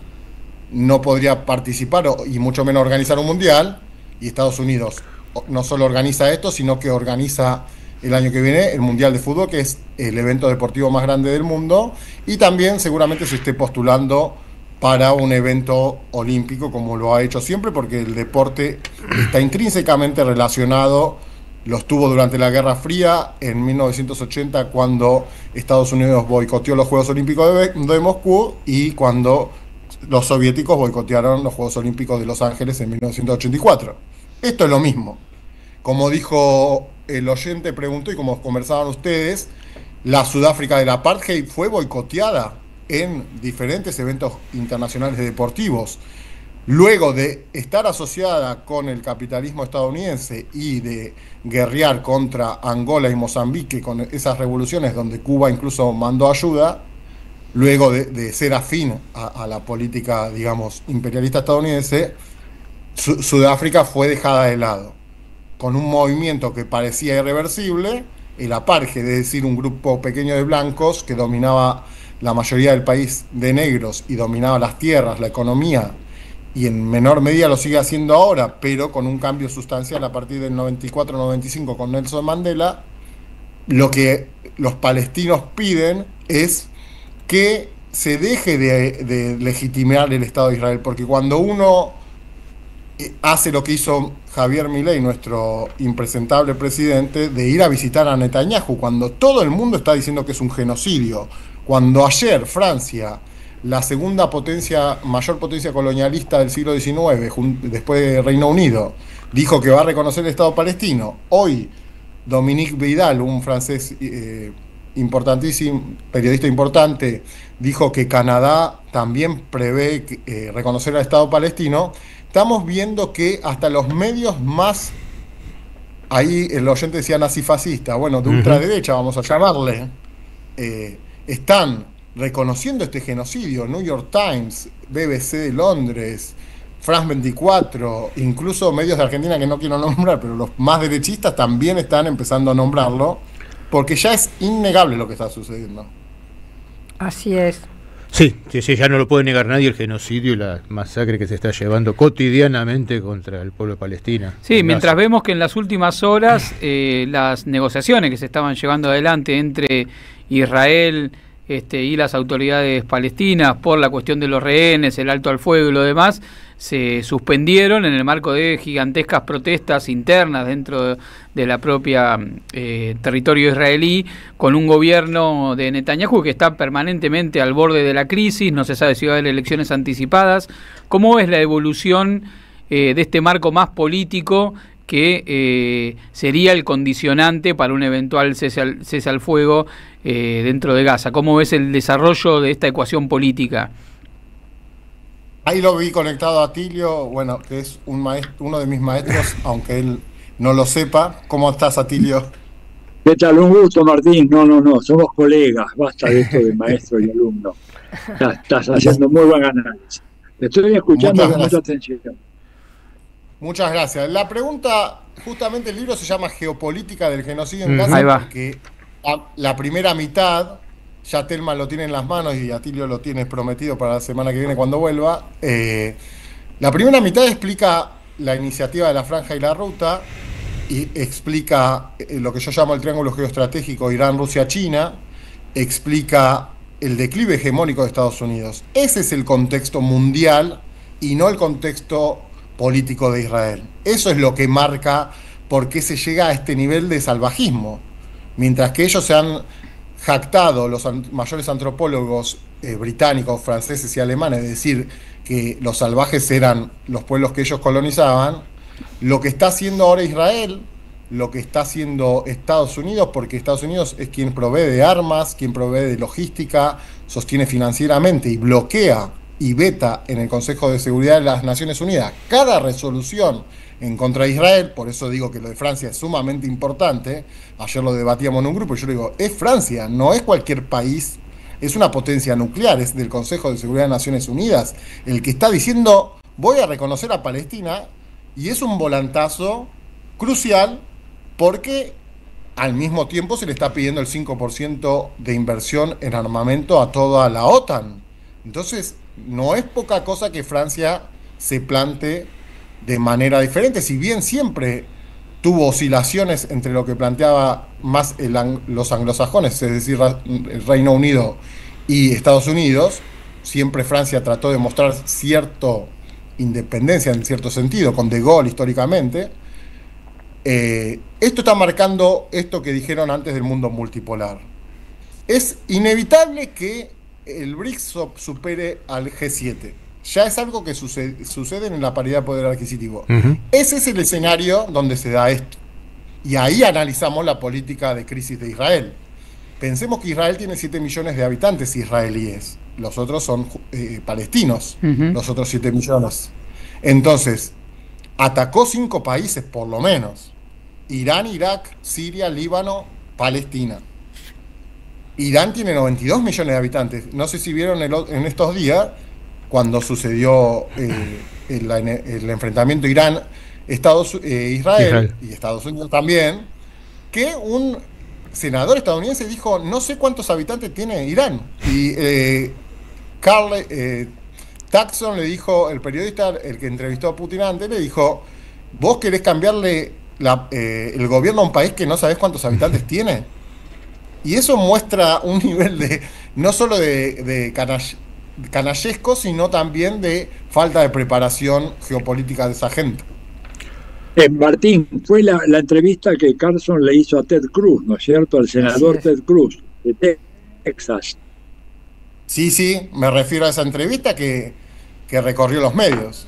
no podría participar y mucho menos organizar un mundial, y Estados Unidos no solo organiza esto, sino que organiza el año que viene el Mundial de Fútbol, que es el evento deportivo más grande del mundo, y también seguramente se esté postulando para un evento olímpico, como lo ha hecho siempre, porque el deporte está intrínsecamente relacionado, lo estuvo durante la Guerra Fría, en 1980, cuando Estados Unidos boicoteó los Juegos Olímpicos de Moscú, y cuando los soviéticos boicotearon los Juegos Olímpicos de Los Ángeles en 1984. Esto es lo mismo. Como dijo el oyente, preguntó, y como conversaban ustedes, la Sudáfrica del apartheid fue boicoteada en diferentes eventos internacionales deportivos. Luego de estar asociada con el capitalismo estadounidense y de guerrear contra Angola y Mozambique con esas revoluciones donde Cuba incluso mandó ayuda, luego de ser afín a la política, digamos, imperialista estadounidense, Sudáfrica fue dejada de lado, con un movimiento que parecía irreversible, el apartheid, es decir, un grupo pequeño de blancos que dominaba la mayoría del país de negros y dominaba las tierras, la economía, y en menor medida lo sigue haciendo ahora, pero con un cambio sustancial a partir del 94-95 con Nelson Mandela. Lo que los palestinos piden es que se deje de legitimar el Estado de Israel, porque cuando uno hace lo que hizo Javier Milei, nuestro impresentable presidente, de ir a visitar a Netanyahu, cuando todo el mundo está diciendo que es un genocidio, cuando ayer Francia, la segunda mayor potencia colonialista del siglo XIX, después de Reino Unido, dijo que va a reconocer el Estado palestino, hoy Dominique Vidal, un francés importantísimo, periodista importante, dijo que Canadá también prevé reconocer al Estado palestino. Estamos viendo que hasta los medios más, ahí el oyente decía nazifascista, bueno, de ultraderecha vamos a llamarle, están reconociendo este genocidio. New York Times, BBC de Londres, France 24, incluso medios de Argentina que no quiero nombrar, pero los más derechistas también están empezando a nombrarlo, porque ya es innegable lo que está sucediendo. Así es. Sí, ya no lo puede negar nadie, el genocidio y la masacre que se está llevando cotidianamente contra el pueblo palestino. Sí, mientras vemos que en las últimas horas las negociaciones que se estaban llevando adelante entre Israel y las autoridades palestinas por la cuestión de los rehenes, el alto al fuego y lo demás, se suspendieron en el marco de gigantescas protestas internas dentro de la propia territorio israelí, con un gobierno de Netanyahu que está permanentemente al borde de la crisis, no se sabe si va a haber elecciones anticipadas. ¿Cómo es la evolución de este marco más político que sería el condicionante para un eventual cese al fuego dentro de Gaza? ¿Cómo ves el desarrollo de esta ecuación política? Ahí lo vi conectado a Atilio, bueno, que es uno de mis maestros, aunque él no lo sepa. ¿Cómo estás, Atilio? ¿Qué tal? Un gusto, Martín. No, somos colegas, basta de esto de maestro y alumno. Estás haciendo muy buen análisis. Te estoy escuchando con mucha atención. Muchas gracias. La pregunta, justamente el libro se llama Geopolítica del genocidio en Gaza, porque la primera mitad, ya Telman lo tiene en las manos y Atilio lo tiene prometido para la semana que viene cuando vuelva. La primera mitad explica la iniciativa de la Franja y la Ruta y explica lo que yo llamo el triángulo geoestratégico Irán, Rusia, China, explica el declive hegemónico de Estados Unidos. Ese es el contexto mundial y no el contexto político de Israel. Eso es lo que marca por qué se llega a este nivel de salvajismo. Mientras que ellos se han jactado, los mayores antropólogos británicos, franceses y alemanes, de decir que los salvajes eran los pueblos que ellos colonizaban, lo que está haciendo ahora Israel, lo que está haciendo Estados Unidos, porque Estados Unidos es quien provee de armas, quien provee de logística, sostiene financieramente y bloquea y veta en el Consejo de Seguridad de las Naciones Unidas cada resolución en contra de Israel. Por eso digo que lo de Francia es sumamente importante. Ayer lo debatíamos en un grupo y yo le digo, es Francia, no es cualquier país, es una potencia nuclear, es del Consejo de Seguridad de Naciones Unidas el que está diciendo, voy a reconocer a Palestina, y es un volantazo crucial porque al mismo tiempo se le está pidiendo el 5% de inversión en armamento a toda la OTAN. Entonces, no es poca cosa que Francia se plantee de manera diferente, si bien siempre tuvo oscilaciones entre lo que planteaba más los anglosajones, es decir, el Reino Unido y Estados Unidos. Siempre Francia trató de mostrar cierta independencia en cierto sentido, con De Gaulle históricamente. Esto está marcando esto que dijeron antes del mundo multipolar. Es inevitable que el BRICS supere al G7. Ya es algo que sucede en la paridad de poder adquisitivo. Ese es el escenario donde se da esto. Y ahí analizamos la política de crisis de Israel. Pensemos que Israel tiene 7 millones de habitantes israelíes. Los otros son palestinos, los otros 7 millones. Entonces, atacó 5 países por lo menos. Irán, Irak, Siria, Líbano, Palestina. Irán tiene 92 millones de habitantes. No sé si vieron en estos días, cuando sucedió el enfrentamiento Irán-Israel y Estados Unidos también, que un senador estadounidense dijo, no sé cuántos habitantes tiene Irán. Y Carl Taxon le dijo, el periodista, el que entrevistó a Putin antes, le dijo, ¿vos querés cambiarle el gobierno a un país que no sabés cuántos habitantes tiene? Y eso muestra un nivel de, no solo de canallesco, sino también de falta de preparación geopolítica de esa gente. Martín, fue la entrevista que Carson le hizo a Ted Cruz, ¿no es cierto? Al senador Ted Cruz, de Texas. Sí, me refiero a esa entrevista que recorrió los medios.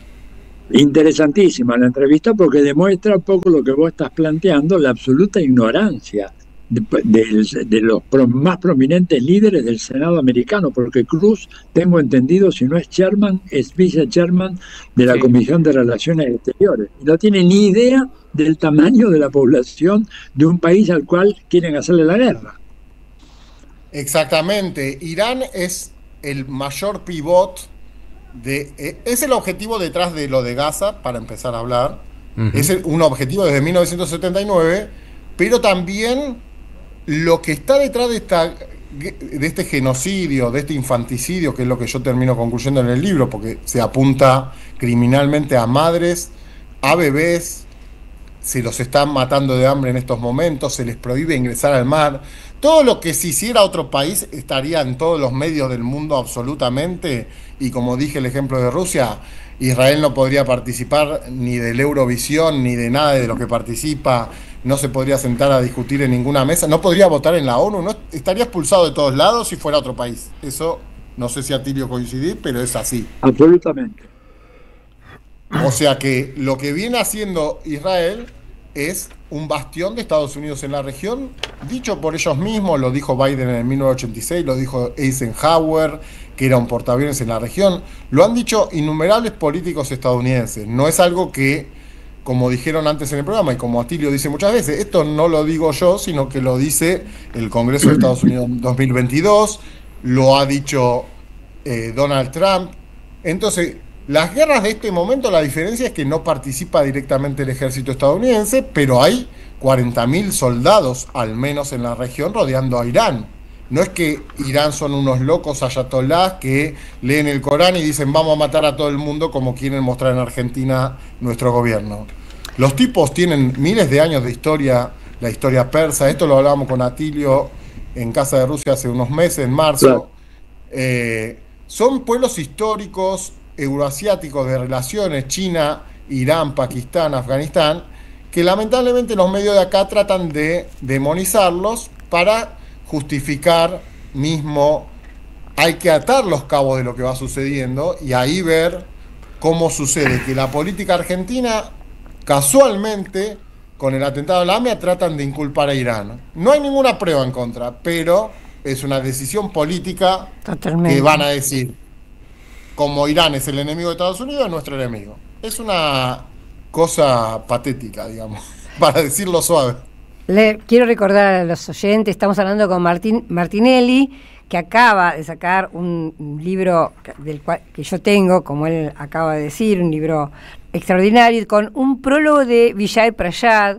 Interesantísima la entrevista porque demuestra un poco lo que vos estás planteando, la absoluta ignorancia de los más prominentes líderes del Senado americano, porque Cruz, tengo entendido, si no es chairman, es vice-chairman de la Comisión de Relaciones Exteriores. Y no tiene ni idea del tamaño de la población de un país al cual quieren hacerle la guerra. Exactamente. Irán es el mayor pivot es el objetivo detrás de lo de Gaza, para empezar a hablar. Es un objetivo desde 1979, pero también lo que está detrás de este genocidio, de este infanticidio, que es lo que yo termino concluyendo en el libro, porque se apunta criminalmente a madres, a bebés, se los están matando de hambre en estos momentos, se les prohíbe ingresar al mar. Todo lo que si hiciera otro país estaría en todos los medios del mundo absolutamente, y como dije el ejemplo de Rusia, Israel no podría participar ni del Eurovisión ni de nada de lo que participa, no se podría sentar a discutir en ninguna mesa, no podría votar en la ONU, no, estaría expulsado de todos lados si fuera otro país. Eso no sé si Atilio coincidís, pero es así. Absolutamente. O sea que lo que viene haciendo Israel es un bastión de Estados Unidos en la región, dicho por ellos mismos, lo dijo Biden en 1986, lo dijo Eisenhower, que era un portaaviones en la región, lo han dicho innumerables políticos estadounidenses, no es algo que, como dijeron antes en el programa y como Atilio dice muchas veces, esto no lo digo yo, sino que lo dice el Congreso de Estados Unidos en 2022, lo ha dicho Donald Trump. Entonces, las guerras de este momento, la diferencia es que no participa directamente el ejército estadounidense, pero hay 40.000 soldados, al menos en la región, rodeando a Irán. No es que Irán son unos locos ayatolás que leen el Corán y dicen vamos a matar a todo el mundo, como quieren mostrar en Argentina nuestro gobierno. Los tipos tienen miles de años de historia, la historia persa, esto lo hablábamos con Atilio en Casa de Rusia hace unos meses, en marzo. Son pueblos históricos, euroasiáticos de relaciones, China, Irán, Pakistán, Afganistán, que lamentablemente los medios de acá tratan de demonizarlos para justificar mismo, hay que atar los cabos de lo que va sucediendo y ahí ver cómo sucede que la política argentina, casualmente, con el atentado a la AMIA, tratan de inculpar a Irán. No hay ninguna prueba en contra, pero es una decisión política. Totalmente. Que van a decir, como Irán es el enemigo de Estados Unidos, es nuestro enemigo. Es una cosa patética, digamos, para decirlo suave. Le quiero recordar a los oyentes, estamos hablando con Martín Martinelli, que acaba de sacar un libro del cual que yo tengo, como él acaba de decir, un libro extraordinario, con un prólogo de Vijay Prashad,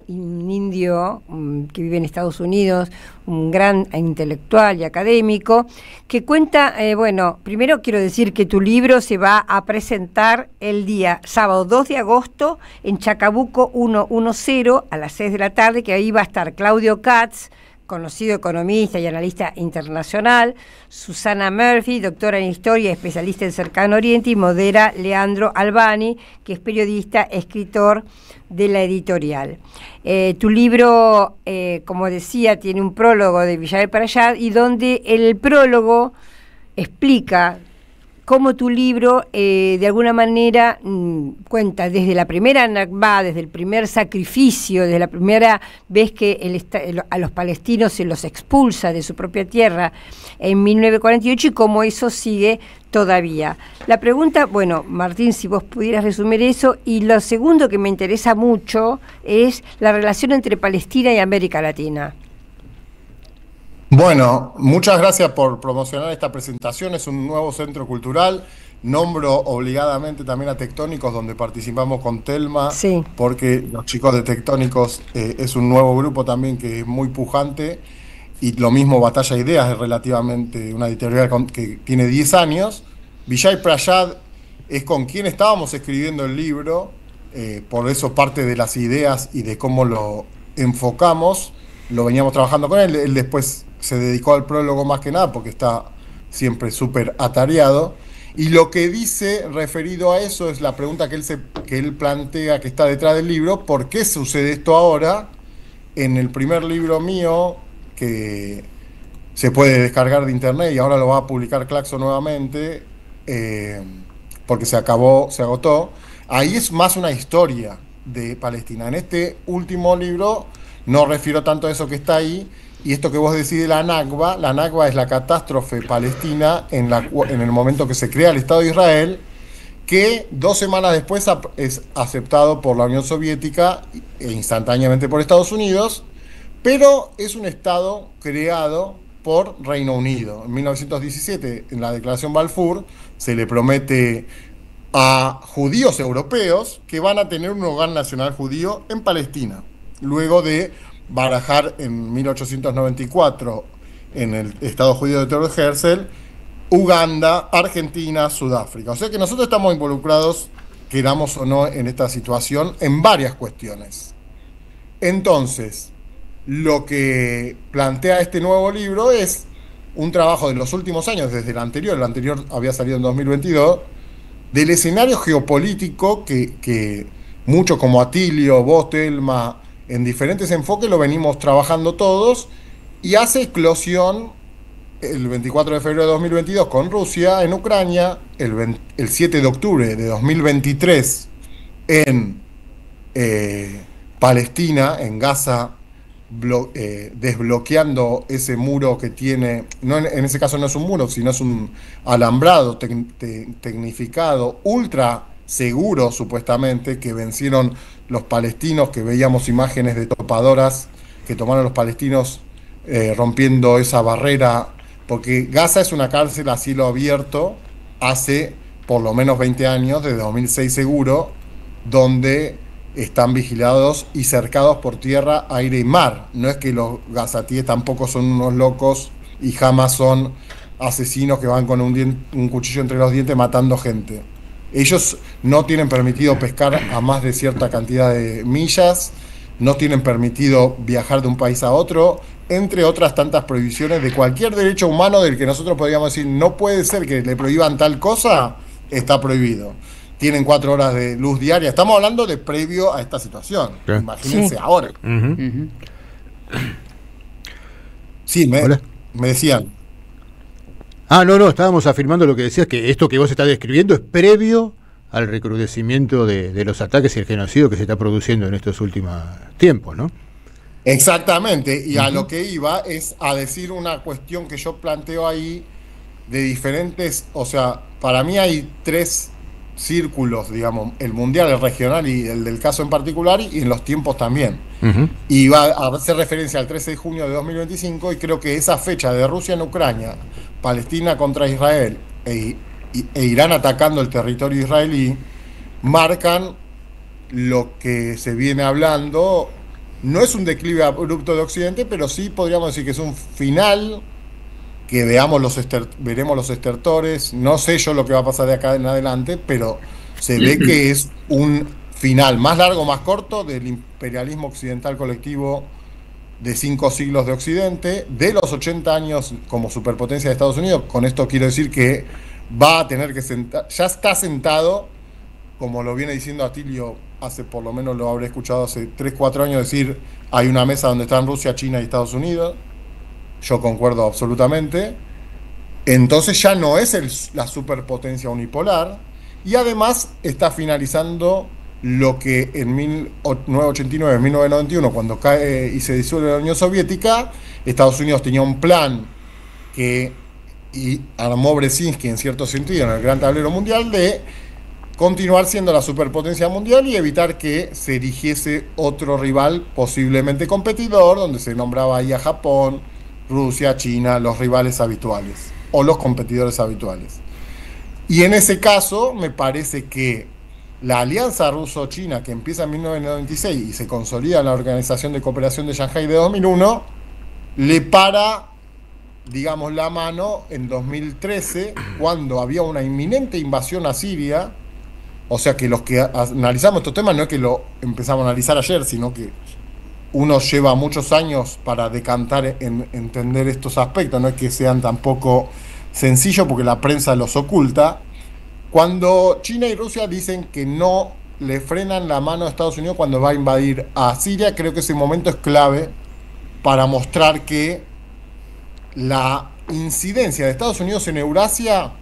un indio que vive en Estados Unidos, un gran intelectual y académico, que cuenta, bueno, primero quiero decir que tu libro se va a presentar el día sábado 2 de agosto en Chacabuco 110 a las 6 de la tarde, que ahí va a estar Claudio Katz, conocido economista y analista internacional, Susana Murphy, doctora en historia y especialista en Cercano Oriente, y modera Leandro Albani, que es periodista, escritor de la editorial. Tu libro, como decía, tiene un prólogo de Vijay Prashad, y donde el prólogo explica cómo tu libro de alguna manera cuenta desde la primera Nakba, desde el primer sacrificio, desde la primera vez que a los palestinos se los expulsa de su propia tierra en 1948, y cómo eso sigue todavía. La pregunta, bueno, Martín, si vos pudieras resumir eso, y lo segundo que me interesa mucho es la relación entre Palestina y América Latina. Bueno, muchas gracias por promocionar esta presentación. Es un nuevo centro cultural. Nombro obligadamente también a Tectónicos, donde participamos con Telma, sí, porque los chicos de Tectónicos es un nuevo grupo también que es muy pujante, y lo mismo Batalla de Ideas es relativamente una editorial que tiene 10 años. Vijay Prashad es con quien estábamos escribiendo el libro, por eso parte de las ideas y de cómo lo enfocamos, lo veníamos trabajando con él. Él después se dedicó al prólogo más que nada porque está siempre súper atareado, y lo que dice referido a eso es la pregunta que él plantea, que está detrás del libro: ¿por qué sucede esto ahora? En el primer libro mío, que se puede descargar de internet y ahora lo va a publicar Claxo nuevamente, porque se agotó, ahí es más una historia de Palestina. En este último libro no refiero tanto a eso que está ahí. Y esto que vos decís de la Nakba es la catástrofe palestina en el momento que se crea el Estado de Israel, que 2 semanas después es aceptado por la Unión Soviética e instantáneamente por Estados Unidos, pero es un Estado creado por Reino Unido. En 1917, en la Declaración Balfour, se le promete a judíos europeos que van a tener un hogar nacional judío en Palestina, luego de barajar en 1894 en el Estado judío de Theodor Herzl, Uganda, Argentina, Sudáfrica. O sea que nosotros estamos involucrados queramos o no en esta situación, en varias cuestiones. Entonces, lo que plantea este nuevo libro es un trabajo de los últimos años, desde el anterior había salido en 2022, del escenario geopolítico que muchos como Atilio, vos, Telma, en diferentes enfoques lo venimos trabajando todos, y hace eclosión el 24 de febrero de 2022 con Rusia en Ucrania, el 7 de octubre de 2023 en Palestina, en Gaza, desbloqueando ese muro que tiene, no en ese caso no es un muro, sino es un alambrado tecnificado, ultra seguro supuestamente, que vencieron los palestinos, que veíamos imágenes de topadoras que tomaron los palestinos rompiendo esa barrera, porque Gaza es una cárcel a cielo abierto hace por lo menos 20 años, desde 2006 seguro, donde están vigilados y cercados por tierra, aire y mar. No es que los gazatíes tampoco son unos locos y jamás son asesinos que van con un cuchillo entre los dientes matando gente. Ellos no tienen permitido pescar a más de cierta cantidad de millas, no tienen permitido viajar de un país a otro, entre otras tantas prohibiciones de cualquier derecho humano del que nosotros podríamos decir no puede ser que le prohíban tal cosa, está prohibido. Tienen 4 horas de luz diaria. Estamos hablando de previo a esta situación. ¿Qué? Imagínense ahora. Sí, me decían. No, estábamos afirmando lo que decías, que esto que vos estás describiendo es previo al recrudecimiento de los ataques y el genocidio que se está produciendo en estos últimos tiempos, ¿no? Exactamente, y a lo que iba es a decir una cuestión que yo planteo ahí de diferentes, o sea, para mí hay 3 círculos, digamos, el mundial, el regional y el del caso en particular, y en los tiempos también. Y va a hacer referencia al 13 de junio de 2025, y creo que esa fecha de Rusia en Ucrania, Palestina contra Israel e Irán atacando el territorio israelí, marcan lo que se viene hablando. No es un declive abrupto de Occidente, pero sí podríamos decir que es un final, que veremos los estertores. No sé yo lo que va a pasar de acá en adelante, pero se ve que es un final más largo, más corto del imperialismo occidental colectivo de 5 siglos de Occidente, de los 80 años como superpotencia de Estados Unidos. Con esto quiero decir que va a tener que sentar, ya está sentado, como lo viene diciendo Atilio, hace por lo menos lo habré escuchado hace 3-4 años decir, hay una mesa donde están Rusia, China y Estados Unidos. Yo concuerdo absolutamente. Entonces ya no es la superpotencia unipolar, y además está finalizando lo que en 1989, 1991, cuando cae y se disuelve la Unión Soviética, Estados Unidos tenía un plan y armó Brzezinski en cierto sentido en el gran tablero mundial de continuar siendo la superpotencia mundial y evitar que se erigiese otro rival posiblemente competidor, donde se nombraba ahí a Japón, Rusia, China, los rivales habituales o los competidores habituales. Y en ese caso me parece que la alianza ruso-china, que empieza en 1996 y se consolida en la Organización de Cooperación de Shanghái de 2001, le para, digamos, la mano en 2013, cuando había una inminente invasión a Siria. O sea que los que analizamos estos temas no es que lo empezamos a analizar ayer, sino que uno lleva muchos años para decantar en entender estos aspectos, no es que sean tampoco sencillos porque la prensa los oculta. Cuando China y Rusia dicen que no le frenan la mano a Estados Unidos cuando va a invadir a Siria, creo que ese momento es clave para mostrar que la incidencia de Estados Unidos en Eurasia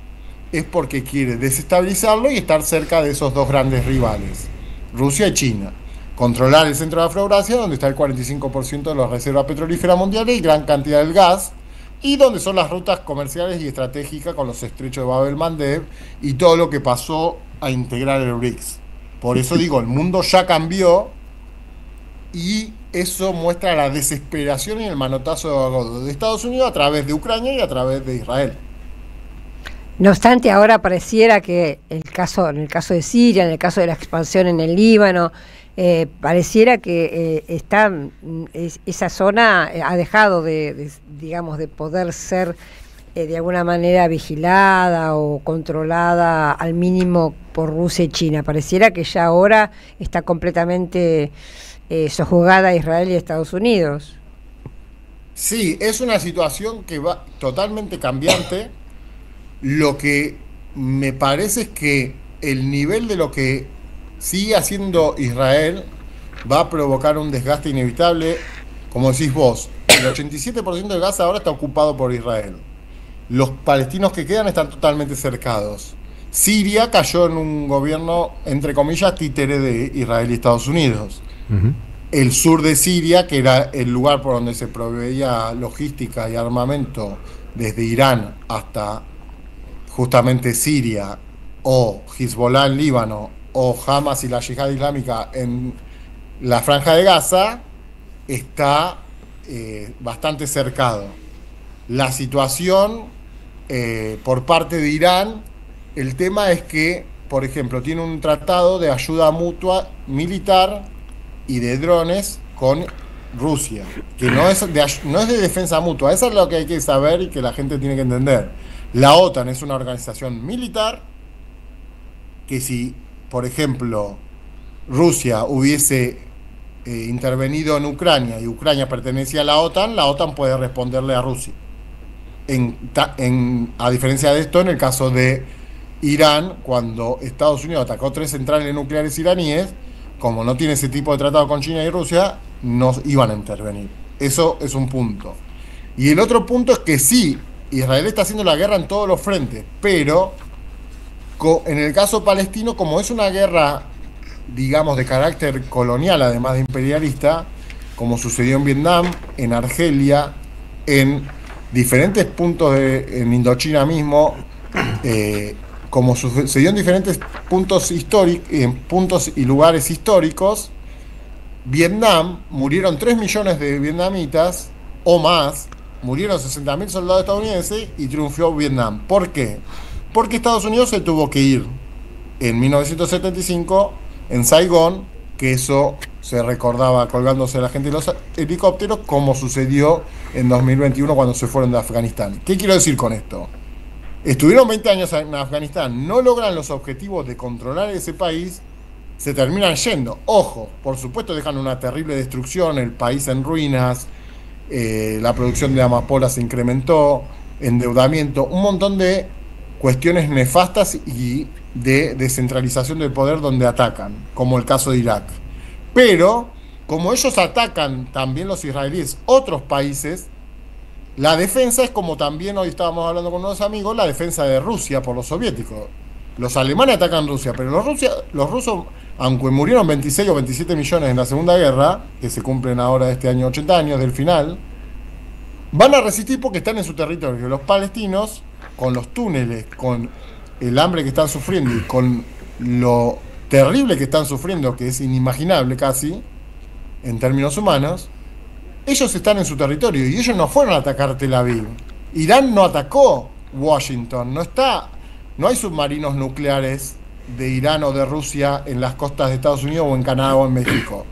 es porque quiere desestabilizarlo y estar cerca de esos 2 grandes rivales, Rusia y China. Controlar el centro de Afroeurasia, donde está el 45% de las reservas petrolíferas mundiales y gran cantidad del gas, y donde son las rutas comerciales y estratégicas con los estrechos de Bab el-Mandeb y todo lo que pasó a integrar el BRICS. Por eso digo, el mundo ya cambió, y eso muestra la desesperación y el manotazo de Estados Unidos a través de Ucrania y a través de Israel. No obstante, ahora pareciera que en el caso de Siria, en el caso de la expansión en el Líbano, pareciera que esa zona ha dejado de poder ser de alguna manera vigilada o controlada al mínimo por Rusia y China. Pareciera que ya ahora está completamente sojuzgada Israel y Estados Unidos. Sí, es una situación que va totalmente cambiante. Lo que me parece es que el nivel de lo que sigue haciendo Israel va a provocar un desgaste inevitable. Como decís vos, el 87% de Gaza ahora está ocupado por Israel. Los palestinos que quedan están totalmente cercados. Siria cayó en un gobierno, entre comillas, títere de Israel y Estados Unidos. El sur de Siria, que era el lugar por donde se proveía logística y armamento desde Irán hasta justamente Siria, o Hezbollah en Líbano, o Hamas y la Yihad Islámica en la Franja de Gaza, está bastante cercado. La situación por parte de Irán, el tema es que, por ejemplo, tiene un tratado de ayuda mutua militar y de drones con Rusia, que no es de defensa mutua. Eso es lo que hay que saber y que la gente tiene que entender. La OTAN es una organización militar que si, por ejemplo, Rusia hubiese intervenido en Ucrania y Ucrania pertenecía a la OTAN puede responderle a Rusia. A diferencia de esto, en el caso de Irán, cuando Estados Unidos atacó 3 centrales nucleares iraníes, como no tiene ese tipo de tratado con China y Rusia, no iban a intervenir. Eso es un punto. Y el otro punto es que sí, Israel está haciendo la guerra en todos los frentes, pero en el caso palestino, como es una guerra, digamos, de carácter colonial, además de imperialista, como sucedió en Vietnam, en Argelia, en diferentes puntos en Indochina mismo, como sucedió en diferentes puntos puntos y lugares históricos. Vietnam, murieron 3 millones de vietnamitas o más, murieron 60.000 soldados estadounidenses y triunfó Vietnam. ¿Por qué? Porque Estados Unidos se tuvo que ir en 1975 en Saigón, que eso se recordaba colgándose la gente de los helicópteros, como sucedió en 2021 cuando se fueron de Afganistán. ¿Qué quiero decir con esto? Estuvieron 20 años en Afganistán, no logran los objetivos de controlar ese país, se terminan yendo. Ojo, por supuesto dejan una terrible destrucción, el país en ruinas, la producción de amapola se incrementó, endeudamiento, un montón de cuestiones nefastas y de descentralización del poder donde atacan, como el caso de Irak. Pero, como ellos atacan también los israelíes otros países, la defensa es como también hoy estábamos hablando con unos amigos, la defensa de Rusia por los soviéticos. Los alemanes atacan Rusia, pero los rusos, aunque murieron 26 o 27 millones en la Segunda Guerra, que se cumplen ahora este año 80 años del final, van a resistir porque están en su territorio. Los palestinos, con los túneles, con el hambre que están sufriendo y con lo terrible que están sufriendo, que es inimaginable casi, en términos humanos, ellos están en su territorio y ellos no fueron a atacar Tel Aviv. Irán no atacó Washington, no hay submarinos nucleares de Irán o de Rusia en las costas de Estados Unidos o en Canadá o en México.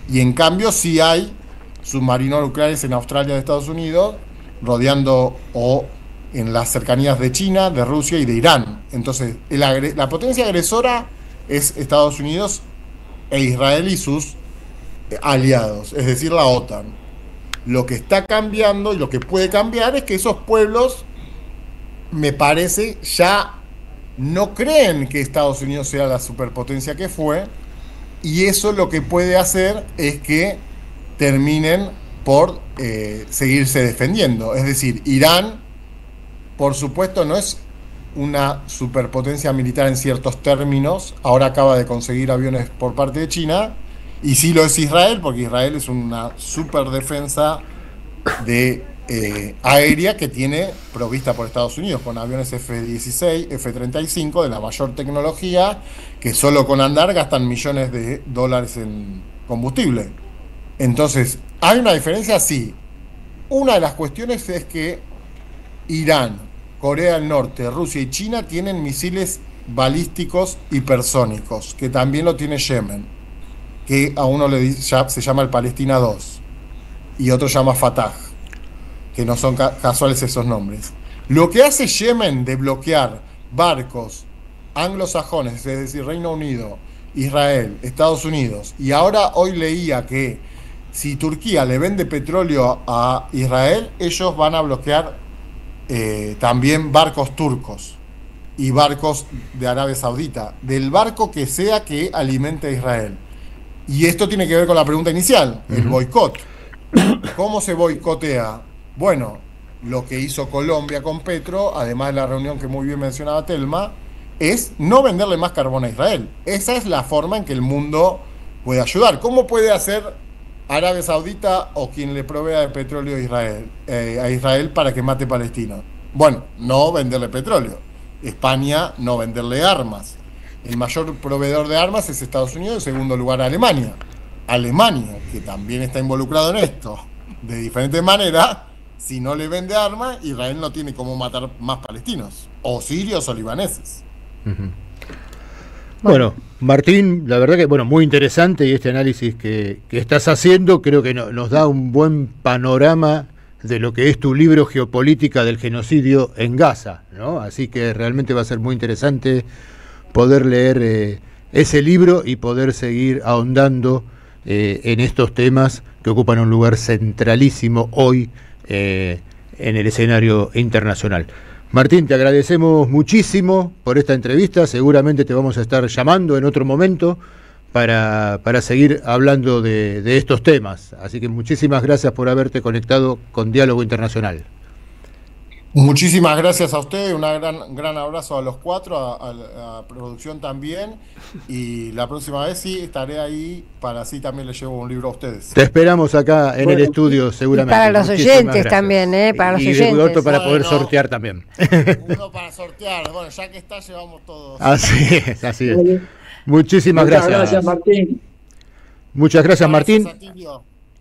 Y en cambio sí hay submarinos nucleares en Australia de Estados Unidos, rodeando o en las cercanías de China, de Rusia y de Irán. Entonces, la potencia agresora es Estados Unidos e Israel y sus aliados, es decir, la OTAN. Lo que está cambiando y lo que puede cambiar es que esos pueblos, me parece, ya no creen que Estados Unidos sea la superpotencia que fue, y eso lo que puede hacer es que terminen por seguirse defendiendo. Es decir, Irán, por supuesto, no es una superpotencia militar en ciertos términos, ahora acaba de conseguir aviones por parte de China, y sí lo es Israel, porque Israel es una superdefensa aérea que tiene provista por Estados Unidos, con aviones F-16, F-35 de la mayor tecnología, que solo con andar gastan millones de dólares en combustible. Entonces, ¿hay una diferencia? Sí. Una de las cuestiones es que Irán, Corea del Norte, Rusia y China tienen misiles balísticos hipersónicos, que también lo tiene Yemen, que a uno se llama el Palestina 2 y otro llama Fatah, que no son casuales esos nombres. Lo que hace Yemen de bloquear barcos anglosajones, es decir, Reino Unido, Israel, Estados Unidos, y ahora hoy leía que si Turquía le vende petróleo a Israel, ellos van a bloquear también barcos turcos y barcos de Arabia Saudita, del barco que sea que alimente a Israel. Y esto tiene que ver con la pregunta inicial, el boicot. ¿Cómo se boicotea? Bueno, lo que hizo Colombia con Petro, además de la reunión que muy bien mencionaba Telma, es no venderle más carbón a Israel. Esa es la forma en que el mundo puede ayudar. ¿Cómo puede hacer Arabia Saudita o quien le provea de petróleo a Israel para que mate palestinos? Bueno, no venderle petróleo. España, no venderle armas. El mayor proveedor de armas es Estados Unidos, en segundo lugar Alemania. Alemania, que también está involucrado en esto, de diferente manera, si no le vende armas, Israel no tiene cómo matar más palestinos, o sirios o libaneses. Bueno, Martín, la verdad que muy interesante, y este análisis que estás haciendo creo que nos da un buen panorama de lo que es tu libro Geopolítica del genocidio en Gaza, ¿no? Así que realmente va a ser muy interesante poder leer ese libro y poder seguir ahondando en estos temas que ocupan un lugar centralísimo hoy en el escenario internacional. Martín, te agradecemos muchísimo por esta entrevista. Seguramente te vamos a estar llamando en otro momento para seguir hablando de estos temas. Así que muchísimas gracias por haberte conectado con Diálogo Internacional. Muchísimas gracias a ustedes, un gran abrazo a los cuatro, a la producción también, y la próxima vez sí estaré ahí para así también les llevo un libro a ustedes. Te esperamos acá en el estudio seguramente. Y para los oyentes también, para los oyentes. Y otro para poder sortear también. Uno para sortear, bueno, ya que está llevamos todos. Así es, así es. Muchísimas gracias. Muchas gracias, Martín. Muchas gracias, Martín.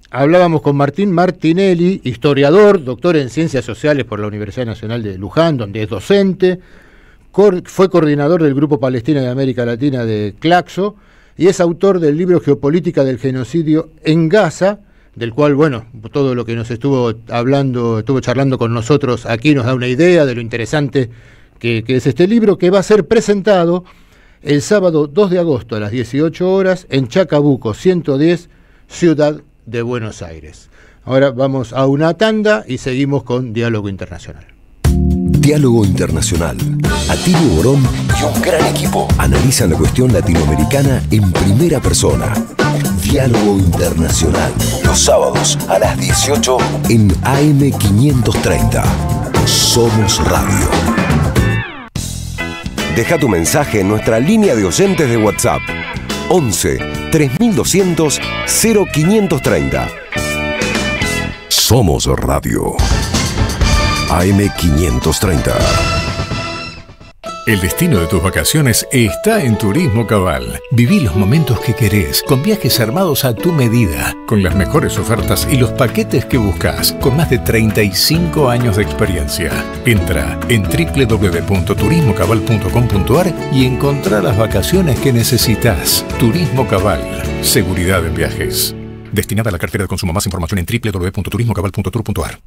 Hablábamos con Martín Martinelli, historiador, doctor en Ciencias Sociales por la Universidad Nacional de Luján, donde es docente, fue coordinador del Grupo Palestina de América Latina de Claxo, y es autor del libro Geopolítica del genocidio en Gaza, del cual, todo lo que nos estuvo charlando con nosotros aquí nos da una idea de lo interesante que es este libro, que va a ser presentado el sábado 2 de agosto a las 18 horas en Chacabuco 110, Ciudad de Buenos Aires. Ahora vamos a una tanda y seguimos con Diálogo Internacional. Diálogo Internacional. Atilio Borón y un gran equipo analizan la cuestión latinoamericana en primera persona. Diálogo Internacional. Los sábados a las 18 en AM530. Somos Radio. Deja tu mensaje en nuestra línea de oyentes de WhatsApp. 11 3200 0530. Somos Radio. AM530. El destino de tus vacaciones está en Turismo Cabal. Viví los momentos que querés, con viajes armados a tu medida, con las mejores ofertas y los paquetes que buscas, con más de 35 años de experiencia. Entra en www.turismocabal.com.ar y encontrá las vacaciones que necesitas. Turismo Cabal. Seguridad en viajes. Destinada a la cartera de consumo. Más información en www.turismocabal.tour.ar.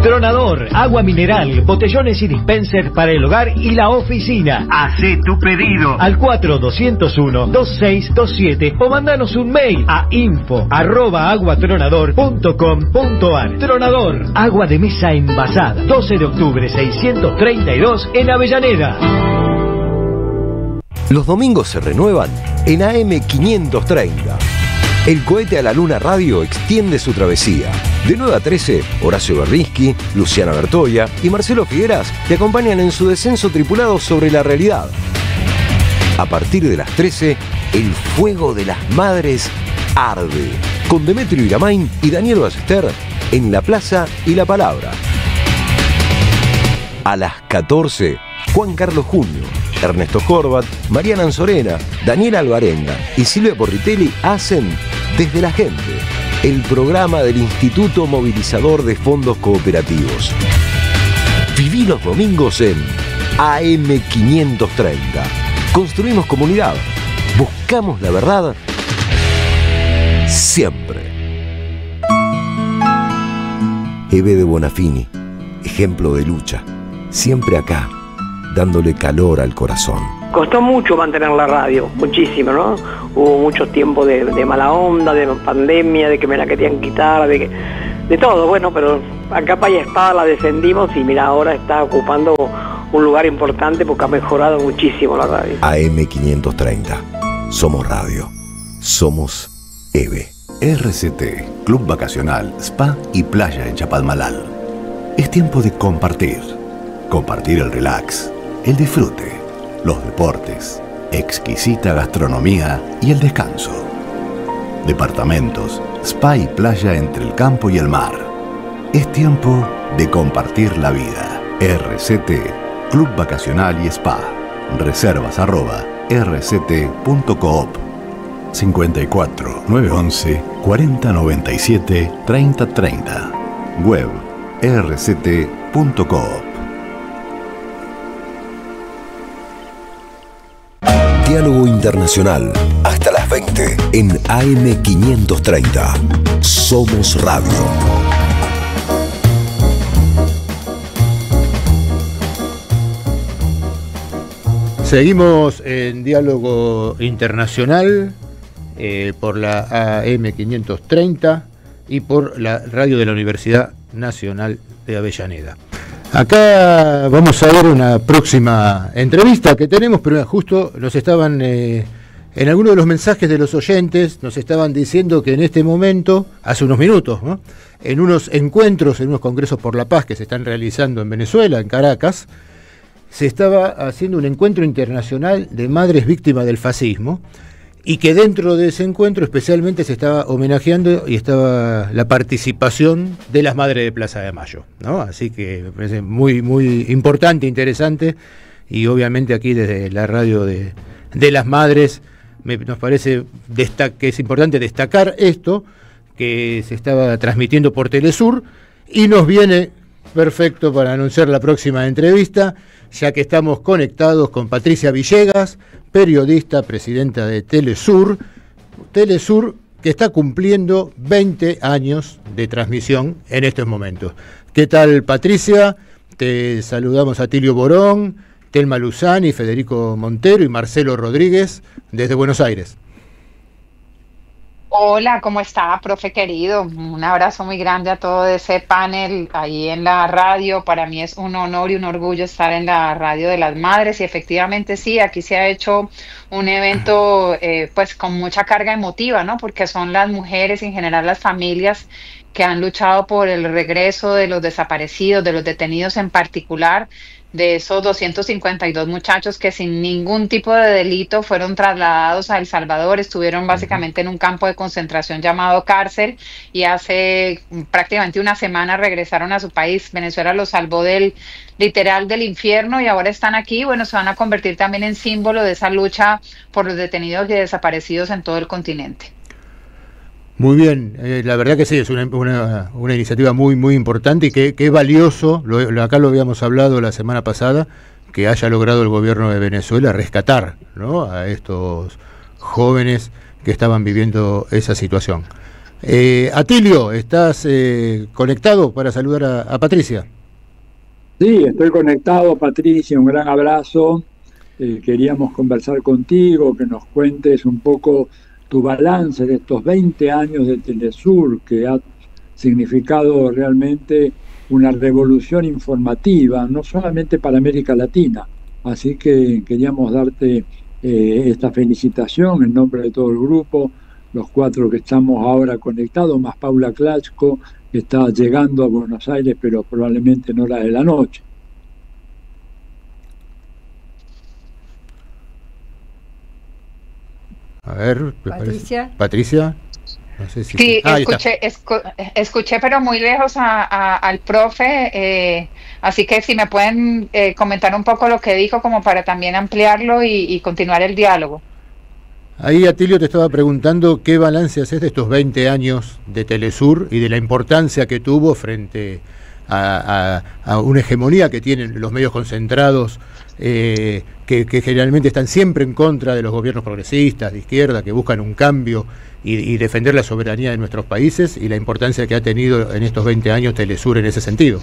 Tronador, agua mineral, botellones y dispensers para el hogar y la oficina. Hacé tu pedido al 4201-2627 o mandanos un mail a info@aguatronador.com.ar. Tronador, agua de mesa envasada. 12 de octubre 632 en Avellaneda. Los domingos se renuevan en AM530. El cohete a la luna radio extiende su travesía. De 9 a 13, Horacio Berrisky, Luciana Bertoya y Marcelo Figueras te acompañan en su descenso tripulado sobre la realidad. A partir de las 13, el fuego de las madres arde. Con Demetrio Iramain y Daniel Ballester en La Plaza y la Palabra. A las 14, Juan Carlos Junio, Ernesto Corbat, Mariana Anzorena, Daniela Alvarenga y Silvia Porritelli hacen Desde la Gente, el programa del Instituto Movilizador de Fondos Cooperativos. Viví los domingos en AM530. Construimos comunidad. Buscamos la verdad siempre. Eve de Bonafini, ejemplo de lucha. siempre acá, dándole calor al corazón. Costó mucho mantener la radio, muchísimo, ¿no? Hubo muchos tiempos de mala onda, de pandemia, de que me la querían quitar, de todo, bueno, pero a capa y espada la defendimos y mira, ahora está ocupando un lugar importante porque ha mejorado muchísimo la radio. AM530. Somos radio. Somos EVE. RCT, Club Vacacional, Spa y Playa en Chapalmalal. Es tiempo de compartir. Compartir el relax, el disfrute, los deportes, exquisita gastronomía y el descanso. Departamentos, spa y playa entre el campo y el mar. Es tiempo de compartir la vida. RCT, Club Vacacional y Spa. Reservas @rct.coop. 54 911 4097 3030. Web rct.coop. Diálogo Internacional, hasta las 20 en AM530. Somos Radio. Seguimos en Diálogo Internacional por la AM530 y por la radio de la Universidad Nacional de Avellaneda. Acá vamos a ver una próxima entrevista que tenemos, pero justo nos estaban, en algunos de los mensajes de los oyentes, nos estaban diciendo que en este momento, hace unos minutos, ¿no?, en unos encuentros, en unos congresos por la paz que se están realizando en Venezuela, en Caracas, se estaba haciendo un encuentro internacional de madres víctimas del fascismo, y que dentro de ese encuentro especialmente se estaba homenajeando y estaba la participación de las madres de Plaza de Mayo, ¿no? Así que me parece muy, muy importante, interesante, y obviamente aquí desde la radio de las madres nos parece que es importante destacar esto, que se estaba transmitiendo por Telesur, y nos viene perfecto para anunciar la próxima entrevista, ya que estamos conectados con Patricia Villegas, periodista, presidenta de Telesur, que está cumpliendo 20 años de transmisión en estos momentos. ¿Qué tal, Patricia? Te saludamos a Tilio Borón, Telma Luzani, Federico Montero y Marcelo Rodríguez desde Buenos Aires. Hola, ¿cómo está, profe querido? Un abrazo muy grande a todo ese panel ahí en la radio. Para mí es un honor y un orgullo estar en la radio de las madres, y efectivamente sí, aquí se ha hecho un evento pues con mucha carga emotiva, ¿no? Porque son las mujeres y en general las familias que han luchado por el regreso de los desaparecidos, de los detenidos en particular, de esos 252 muchachos que sin ningún tipo de delito fueron trasladados a El Salvador, estuvieron básicamente en un campo de concentración llamado cárcel, y hace prácticamente una semana regresaron a su país. Venezuela los salvó literal del infierno, y ahora están aquí. Bueno, se van a convertir también en símbolo de esa lucha por los detenidos y desaparecidos en todo el continente. Muy bien, la verdad que sí, es una iniciativa muy, muy importante, y que valioso, acá lo habíamos hablado la semana pasada, que haya logrado el gobierno de Venezuela rescatar, ¿no?, a estos jóvenes que estaban viviendo esa situación. Atilio, ¿estás conectado para saludar a Patricia? Sí, estoy conectado, Patricia, un gran abrazo. Queríamos conversar contigo, que nos cuentes un poco tu balance de estos 20 años de Telesur, que ha significado realmente una revolución informativa, no solamente para América Latina. Así que queríamos darte esta felicitación en nombre de todo el grupo, los 4 que estamos ahora conectados, más Paula Klachko, que está llegando a Buenos Aires, pero probablemente en horas de la noche. A ver, Patricia. No sé si sí, escuché, pero muy lejos al profe, así que si me pueden comentar un poco lo que dijo, como para también ampliarlo y continuar el diálogo. Ahí, Atilio, te estaba preguntando qué balance haces de estos 20 años de Telesur y de la importancia que tuvo frente a una hegemonía que tienen los medios concentrados, que generalmente están siempre en contra de los gobiernos progresistas, de izquierda, que buscan un cambio y defender la soberanía de nuestros países, y la importancia que ha tenido en estos 20 años Telesur en ese sentido.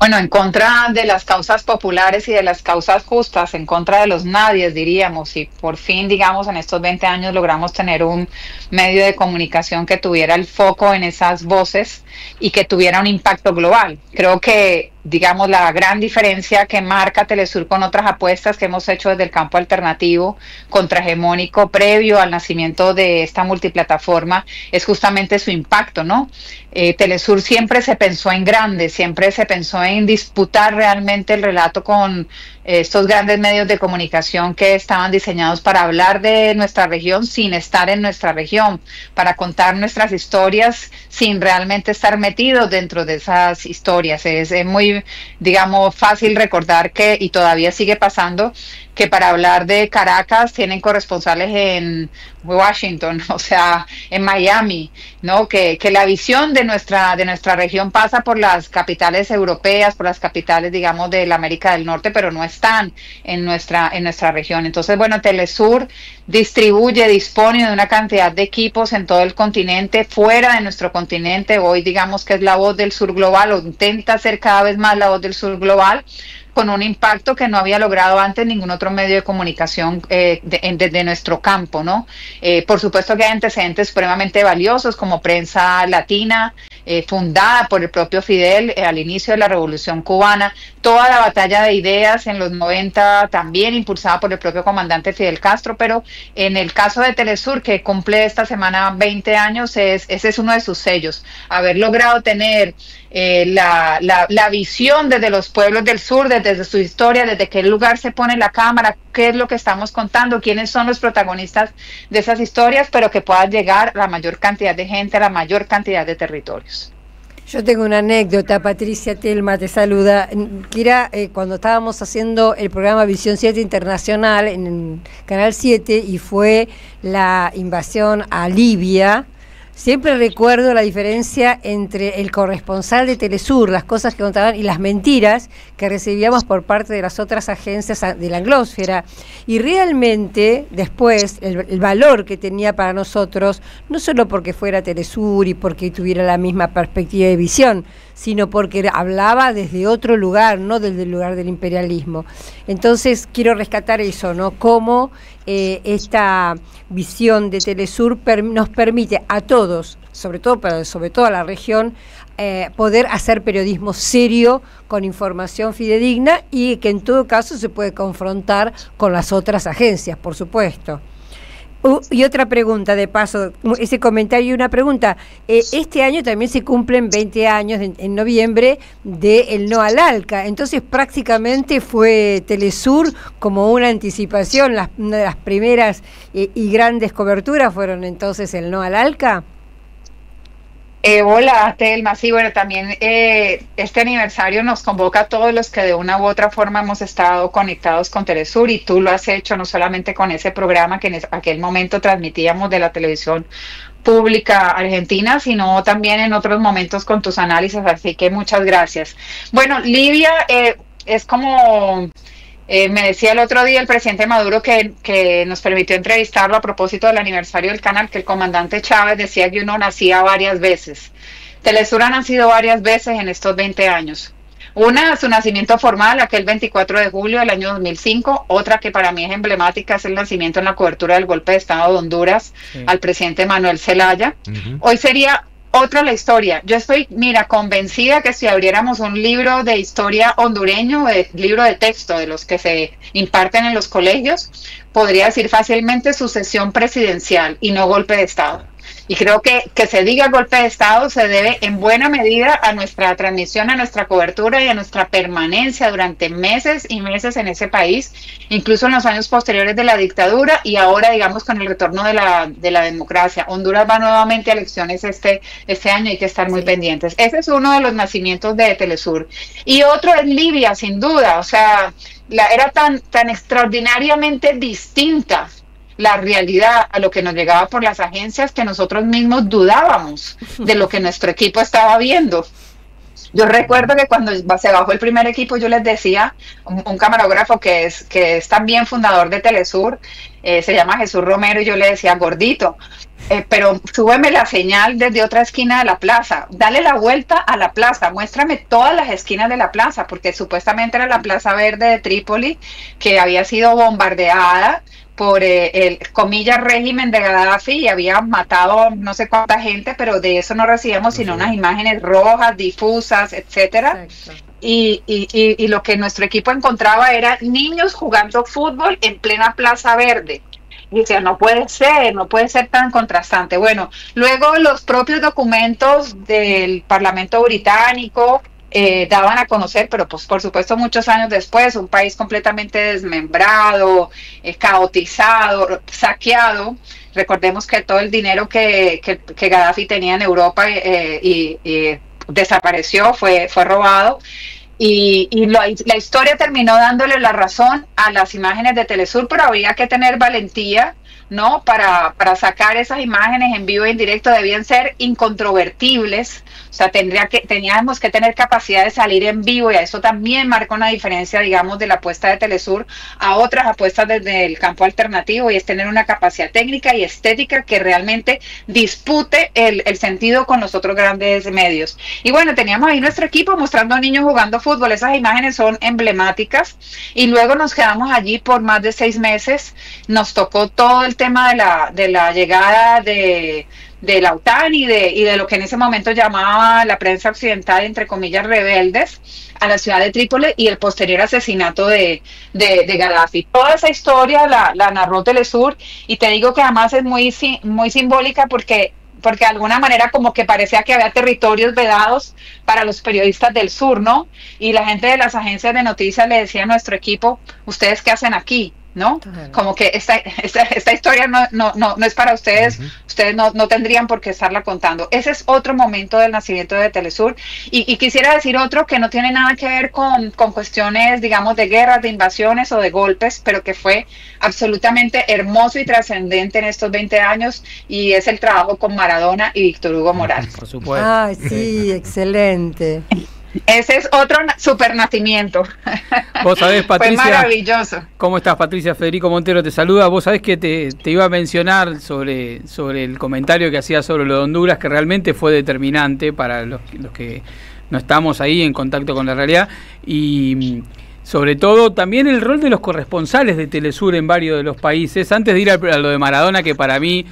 Bueno, en contra de las causas populares y de las causas justas, en contra de los nadies, diríamos, y por fin, digamos, en estos 20 años logramos tener un medio de comunicación que tuviera el foco en esas voces y que tuviera un impacto global. Creo que, digamos, la gran diferencia que marca Telesur con otras apuestas que hemos hecho desde el campo alternativo, contrahegemónico, previo al nacimiento de esta multiplataforma, es justamente su impacto, ¿no? Telesur siempre se pensó en grande, siempre se pensó en disputar realmente el relato con estos grandes medios de comunicación que estaban diseñados para hablar de nuestra región sin estar en nuestra región, para contar nuestras historias sin realmente estar metidos dentro de esas historias. Es muy, digamos, fácil recordar que, y todavía sigue pasando, que para hablar de Caracas tienen corresponsales en Washington, o sea, en Miami, ¿no? Que la visión de nuestra región pasa por las capitales europeas, por las capitales, digamos, de la América del Norte, pero no están en nuestra región. Entonces, bueno, Telesur dispone de una cantidad de equipos en todo el continente, fuera de nuestro continente. Hoy, digamos que es la voz del sur global, o intenta ser cada vez más la voz del sur global, con un impacto que no había logrado antes ningún otro medio de comunicación desde nuestro campo, ¿no? Por supuesto que hay antecedentes supremamente valiosos como Prensa Latina, fundada por el propio Fidel al inicio de la Revolución Cubana, toda la batalla de ideas en los 90 también impulsada por el propio comandante Fidel Castro, pero en el caso de Telesur, que cumple esta semana 20 años, ese es uno de sus sellos, haber logrado tener la visión desde los pueblos del sur, desde su historia, desde qué lugar se pone la cámara, qué es lo que estamos contando, quiénes son los protagonistas de esas historias, pero que pueda llegar a la mayor cantidad de gente, a la mayor cantidad de territorios. Yo tengo una anécdota, Patricia Telma te saluda. Kira, cuando estábamos haciendo el programa Visión 7 Internacional en Canal 7 y fue la invasión a Libia, siempre recuerdo la diferencia entre el corresponsal de Telesur, las cosas que contaban y las mentiras que recibíamos por parte de las otras agencias de la anglósfera. Y realmente después el valor que tenía para nosotros, no solo porque fuera Telesur y porque tuviera la misma perspectiva de visión, sino porque hablaba desde otro lugar, no desde el lugar del imperialismo. Entonces quiero rescatar eso, ¿no? Cómo esta visión de Telesur nos permite a todos, sobre todo a la región, poder hacer periodismo serio, con información fidedigna y que en todo caso se puede confrontar con las otras agencias, por supuesto. Y otra pregunta, de paso, ese comentario y una pregunta. Este año también se cumplen 20 años, en noviembre, del No al ALCA. Entonces, prácticamente fue Telesur como una anticipación. Una de las primeras y grandes coberturas fueron entonces el No al ALCA. Hola, Telma. Sí, bueno, también este aniversario nos convoca a todos los que de una u otra forma hemos estado conectados con Telesur, y tú lo has hecho no solamente con ese programa que en aquel momento transmitíamos de la televisión pública argentina, sino también en otros momentos con tus análisis, así que muchas gracias. Bueno, Libia es como... me decía el otro día el presidente Maduro que nos permitió entrevistarlo a propósito del aniversario del canal, que el comandante Chávez decía que uno nacía varias veces. Telesur ha nacido varias veces en estos 20 años. Una, su nacimiento formal, aquel 24 de julio del año 2005. Otra que para mí es emblemática es el nacimiento en la cobertura del golpe de Estado de Honduras al presidente Manuel Zelaya. Hoy sería otra la historia. Yo estoy, mira, convencida que si abriéramos un libro de historia hondureño, libro de texto de los que se imparten en los colegios, podría decir fácilmente sucesión presidencial y no golpe de Estado. Y creo que se diga golpe de Estado se debe en buena medida a nuestra transmisión, a nuestra cobertura y a nuestra permanencia durante meses y meses en ese país, incluso en los años posteriores de la dictadura y ahora, digamos, con el retorno de la democracia. Honduras va nuevamente a elecciones este año, hay que estar muy pendientes. Ese es uno de los nacimientos de Telesur. Y otro es Libia, sin duda. O sea, era tan extraordinariamente distinta la realidad a lo que nos llegaba por las agencias que nosotros mismos dudábamos de lo que nuestro equipo estaba viendo. Yo recuerdo que cuando se bajó el primer equipo, yo les decía, un camarógrafo que es también fundador de Telesur, se llama Jesús Romero, y yo le decía, gordito, pero súbeme la señal desde otra esquina de la plaza, dale la vuelta a la plaza, muéstrame todas las esquinas de la plaza, porque supuestamente era la Plaza Verde de Trípoli, que había sido bombardeada por el, comillas, régimen de Gaddafi, y había matado no sé cuánta gente, pero de eso no recibíamos sino unas imágenes rojas, difusas, etcétera. Y lo que nuestro equipo encontraba era niños jugando fútbol en plena Plaza Verde. Y decía, no puede ser tan contrastante. Bueno, luego los propios documentos del Parlamento británico daban a conocer, pero pues por supuesto muchos años después, un país completamente desmembrado, caotizado, saqueado. Recordemos que todo el dinero que Gaddafi tenía en Europa y desapareció, fue robado. Y la historia terminó dándole la razón a las imágenes de Telesur, pero habría que tener valentía, ¿no? Para sacar esas imágenes en vivo e en directo. Debían ser incontrovertibles, o sea, teníamos que tener capacidad de salir en vivo, y a eso también marca una diferencia, digamos, de la apuesta de Telesur a otras apuestas desde el campo alternativo, y es tener una capacidad técnica y estética que realmente dispute el sentido con los otros grandes medios. Y bueno, teníamos ahí nuestro equipo mostrando a niños jugando fútbol. Esas imágenes son emblemáticas, y luego nos quedamos allí por más de 6 meses. Nos tocó todo el tema de la llegada de la OTAN y de lo que en ese momento llamaba la prensa occidental, entre comillas, rebeldes, a la ciudad de Trípoli, y el posterior asesinato de Gaddafi. Toda esa historia la narró Telesur, y te digo que además es muy simbólica porque de alguna manera como que parecía que había territorios vedados para los periodistas del sur, ¿no? Y la gente de las agencias de noticias le decía a nuestro equipo, ¿ustedes qué hacen aquí? ¿No? Como que esta historia no es para ustedes, ustedes no tendrían por qué estarla contando. Ese es otro momento del nacimiento de Telesur, y quisiera decir otro que no tiene nada que ver con cuestiones, digamos, de guerras, de invasiones o de golpes, pero que fue absolutamente hermoso y trascendente en estos 20 años, y es el trabajo con Maradona y Víctor Hugo Morales. Por supuesto. Ay, sí, excelente. Ese es otro super nacimiento. Vos sabés, Patricia. Fue maravilloso. ¿Cómo estás, Patricia? Federico Montero te saluda. Vos sabés que te iba a mencionar sobre el comentario que hacía sobre lo de Honduras, que realmente fue determinante para los que no estamos ahí en contacto con la realidad, y sobre todo también el rol de los corresponsales de Telesur en varios de los países. Antes de ir a lo de Maradona, que para mí,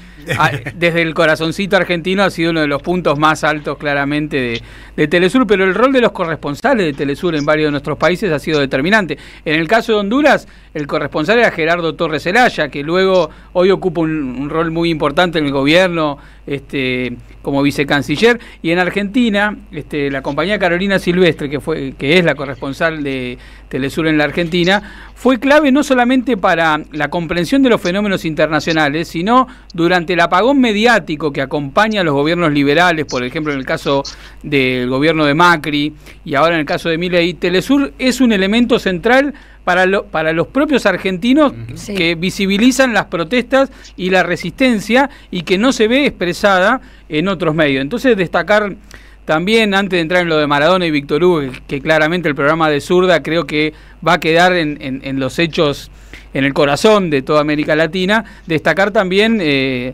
desde el corazoncito argentino, ha sido uno de los puntos más altos claramente de Telesur, pero el rol de los corresponsales de Telesur en varios de nuestros países ha sido determinante. En el caso de Honduras, el corresponsal era Gerardo Torres Zelaya, que luego hoy ocupa un rol muy importante en el gobierno, como vicecanciller. Y en Argentina, la compañía Carolina Silvestre, que es la corresponsal de Telesur en la Argentina, fue clave no solamente para la comprensión de los fenómenos internacionales, sino durante el apagón mediático que acompaña a los gobiernos liberales, por ejemplo en el caso del gobierno de Macri y ahora en el caso de Milei. Telesur es un elemento central para los propios argentinos, sí, que visibilizan las protestas y la resistencia, y que no se ve expresada en otros medios. Entonces, destacar también, antes de entrar en lo de Maradona y Víctor Hugo, que claramente el programa de Zurda creo que va a quedar en los hechos, en el corazón de toda América Latina, destacar también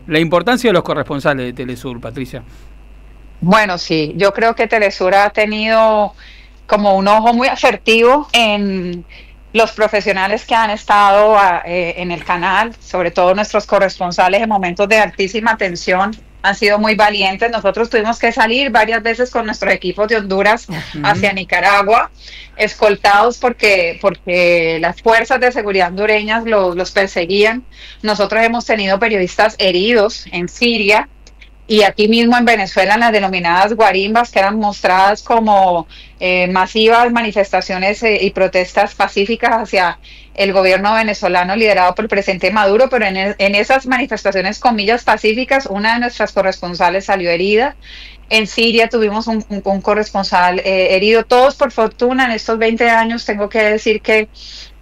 la importancia de los corresponsales de Telesur, Patricia. Bueno, sí, yo creo que Telesur ha tenido como un ojo muy asertivo en los profesionales que han estado en el canal, sobre todo nuestros corresponsales en momentos de altísima tensión, han sido muy valientes. Nosotros tuvimos que salir varias veces con nuestros equipos de Honduras hacia Nicaragua, escoltados porque las fuerzas de seguridad hondureñas los perseguían. Nosotros hemos tenido periodistas heridos en Siria, y aquí mismo en Venezuela, en las denominadas guarimbas, que eran mostradas como masivas manifestaciones y protestas pacíficas hacia el gobierno venezolano liderado por el presidente Maduro, pero en esas manifestaciones, comillas, pacíficas, una de nuestras corresponsales salió herida. En Siria tuvimos un corresponsal herido. Todos, por fortuna, en estos 20 años, tengo que decir que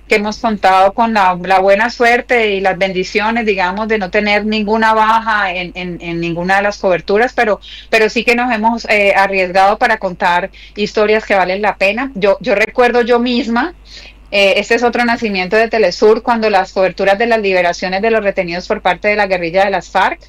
que hemos contado con la buena suerte y las bendiciones, digamos, de no tener ninguna baja en ninguna de las coberturas, pero sí que nos hemos arriesgado para contar historias que valen la pena. Yo recuerdo yo misma, este es otro nacimiento de Telesur, cuando las coberturas de las liberaciones de los retenidos por parte de la guerrilla de las FARC,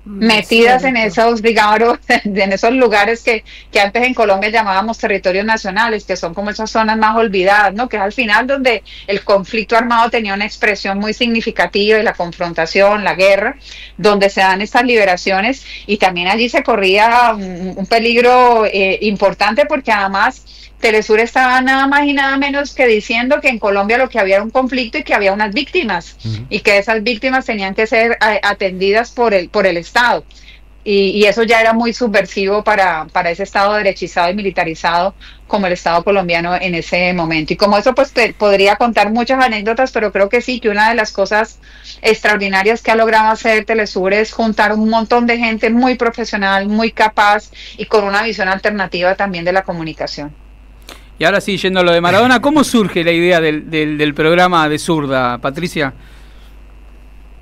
metidas en esos, digamos, en esos lugares que antes en Colombia llamábamos territorios nacionales, que son como esas zonas más olvidadas, ¿no? Que es al final donde el conflicto armado tenía una expresión muy significativa, y la confrontación, la guerra, donde se dan estas liberaciones, y también allí se corría un peligro importante, porque además Telesur estaba nada más y nada menos que diciendo que en Colombia lo que había era un conflicto y que había unas víctimas, y que esas víctimas tenían que ser atendidas por el Estado. Y eso ya era muy subversivo para ese Estado derechizado y militarizado como el Estado colombiano en ese momento. Y como eso, pues podría contar muchas anécdotas, pero creo que sí, que una de las cosas extraordinarias que ha logrado hacer Telesur es juntar un montón de gente muy profesional, muy capaz y con una visión alternativa también de la comunicación. Y ahora sí, yendo a lo de Maradona, ¿cómo surge la idea del programa de Zurda, Patricia?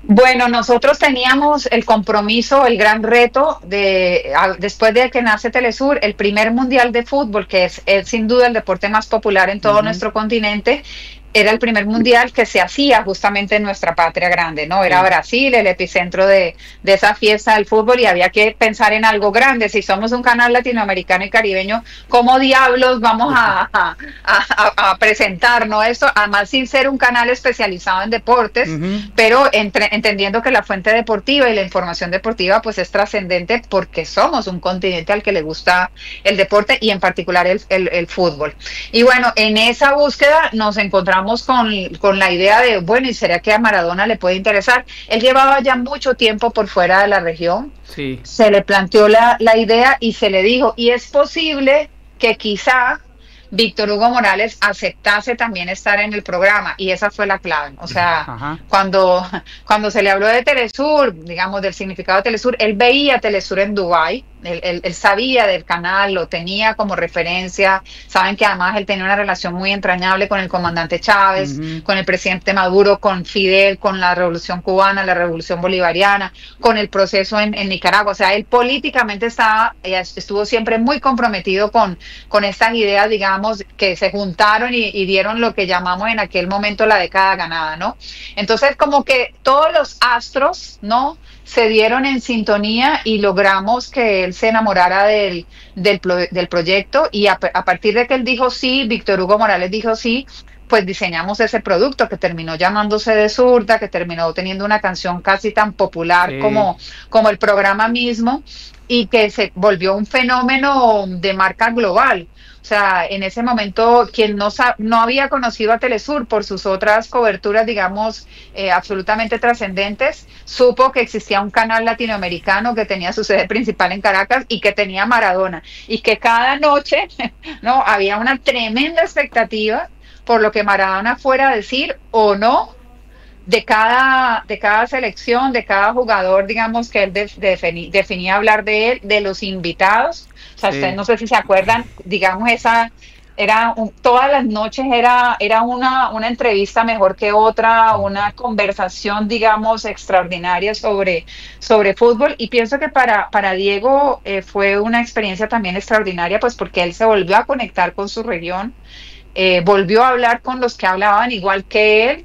Bueno, nosotros teníamos el compromiso, el gran reto después de que nace Telesur, el primer mundial de fútbol, que es sin duda el deporte más popular en todo nuestro continente. Era el primer mundial que se hacía justamente en nuestra patria grande, ¿no? Era Brasil el epicentro de esa fiesta del fútbol, y había que pensar en algo grande. Si somos un canal latinoamericano y caribeño, ¿cómo diablos vamos a presentarnos esto? Además, sin ser un canal especializado en deportes, pero entendiendo que la fuente deportiva y la información deportiva pues es trascendente, porque somos un continente al que le gusta el deporte, y en particular el fútbol. Y bueno, en esa búsqueda nos encontramos con la idea de, bueno, ¿y será que a Maradona le puede interesar? Él llevaba ya mucho tiempo por fuera de la región, sí. Se le planteó la idea y se le dijo, y es posible que quizá Víctor Hugo Morales aceptase también estar en el programa, y esa fue la clave. O sea, cuando se le habló de Telesur, digamos, del significado de Telesur, él veía Telesur en Dubái, él sabía del canal, lo tenía como referencia. Saben que además él tenía una relación muy entrañable con el comandante Chávez, con el presidente Maduro, con Fidel, con la revolución cubana, la revolución bolivariana, con el proceso en Nicaragua. O sea, él políticamente estuvo siempre muy comprometido con estas ideas, digamos, que se juntaron y dieron lo que llamamos en aquel momento la década ganada, ¿no? Entonces, como que todos los astros, ¿no?, se dieron en sintonía, y logramos que él se enamorara del proyecto, y a partir de que él dijo sí, Víctor Hugo Morales dijo sí, pues diseñamos ese producto que terminó llamándose De Zurda, que terminó teniendo una canción casi tan popular como el programa mismo, y que se volvió un fenómeno de marca global. O sea, en ese momento, quien no había conocido a Telesur por sus otras coberturas, digamos, absolutamente trascendentes, supo que existía un canal latinoamericano que tenía su sede principal en Caracas y que tenía Maradona, y que cada noche, ¿no?, había una tremenda expectativa por lo que Maradona fuera a decir o no de cada selección, de cada jugador, digamos, que él definía hablar de él, de los invitados. O sea, ustedes no sé si se acuerdan, digamos, todas las noches era una entrevista mejor que otra, una conversación, digamos, extraordinaria sobre fútbol. Y pienso que para Diego fue una experiencia también extraordinaria, pues porque él se volvió a conectar con su región, volvió a hablar con los que hablaban igual que él,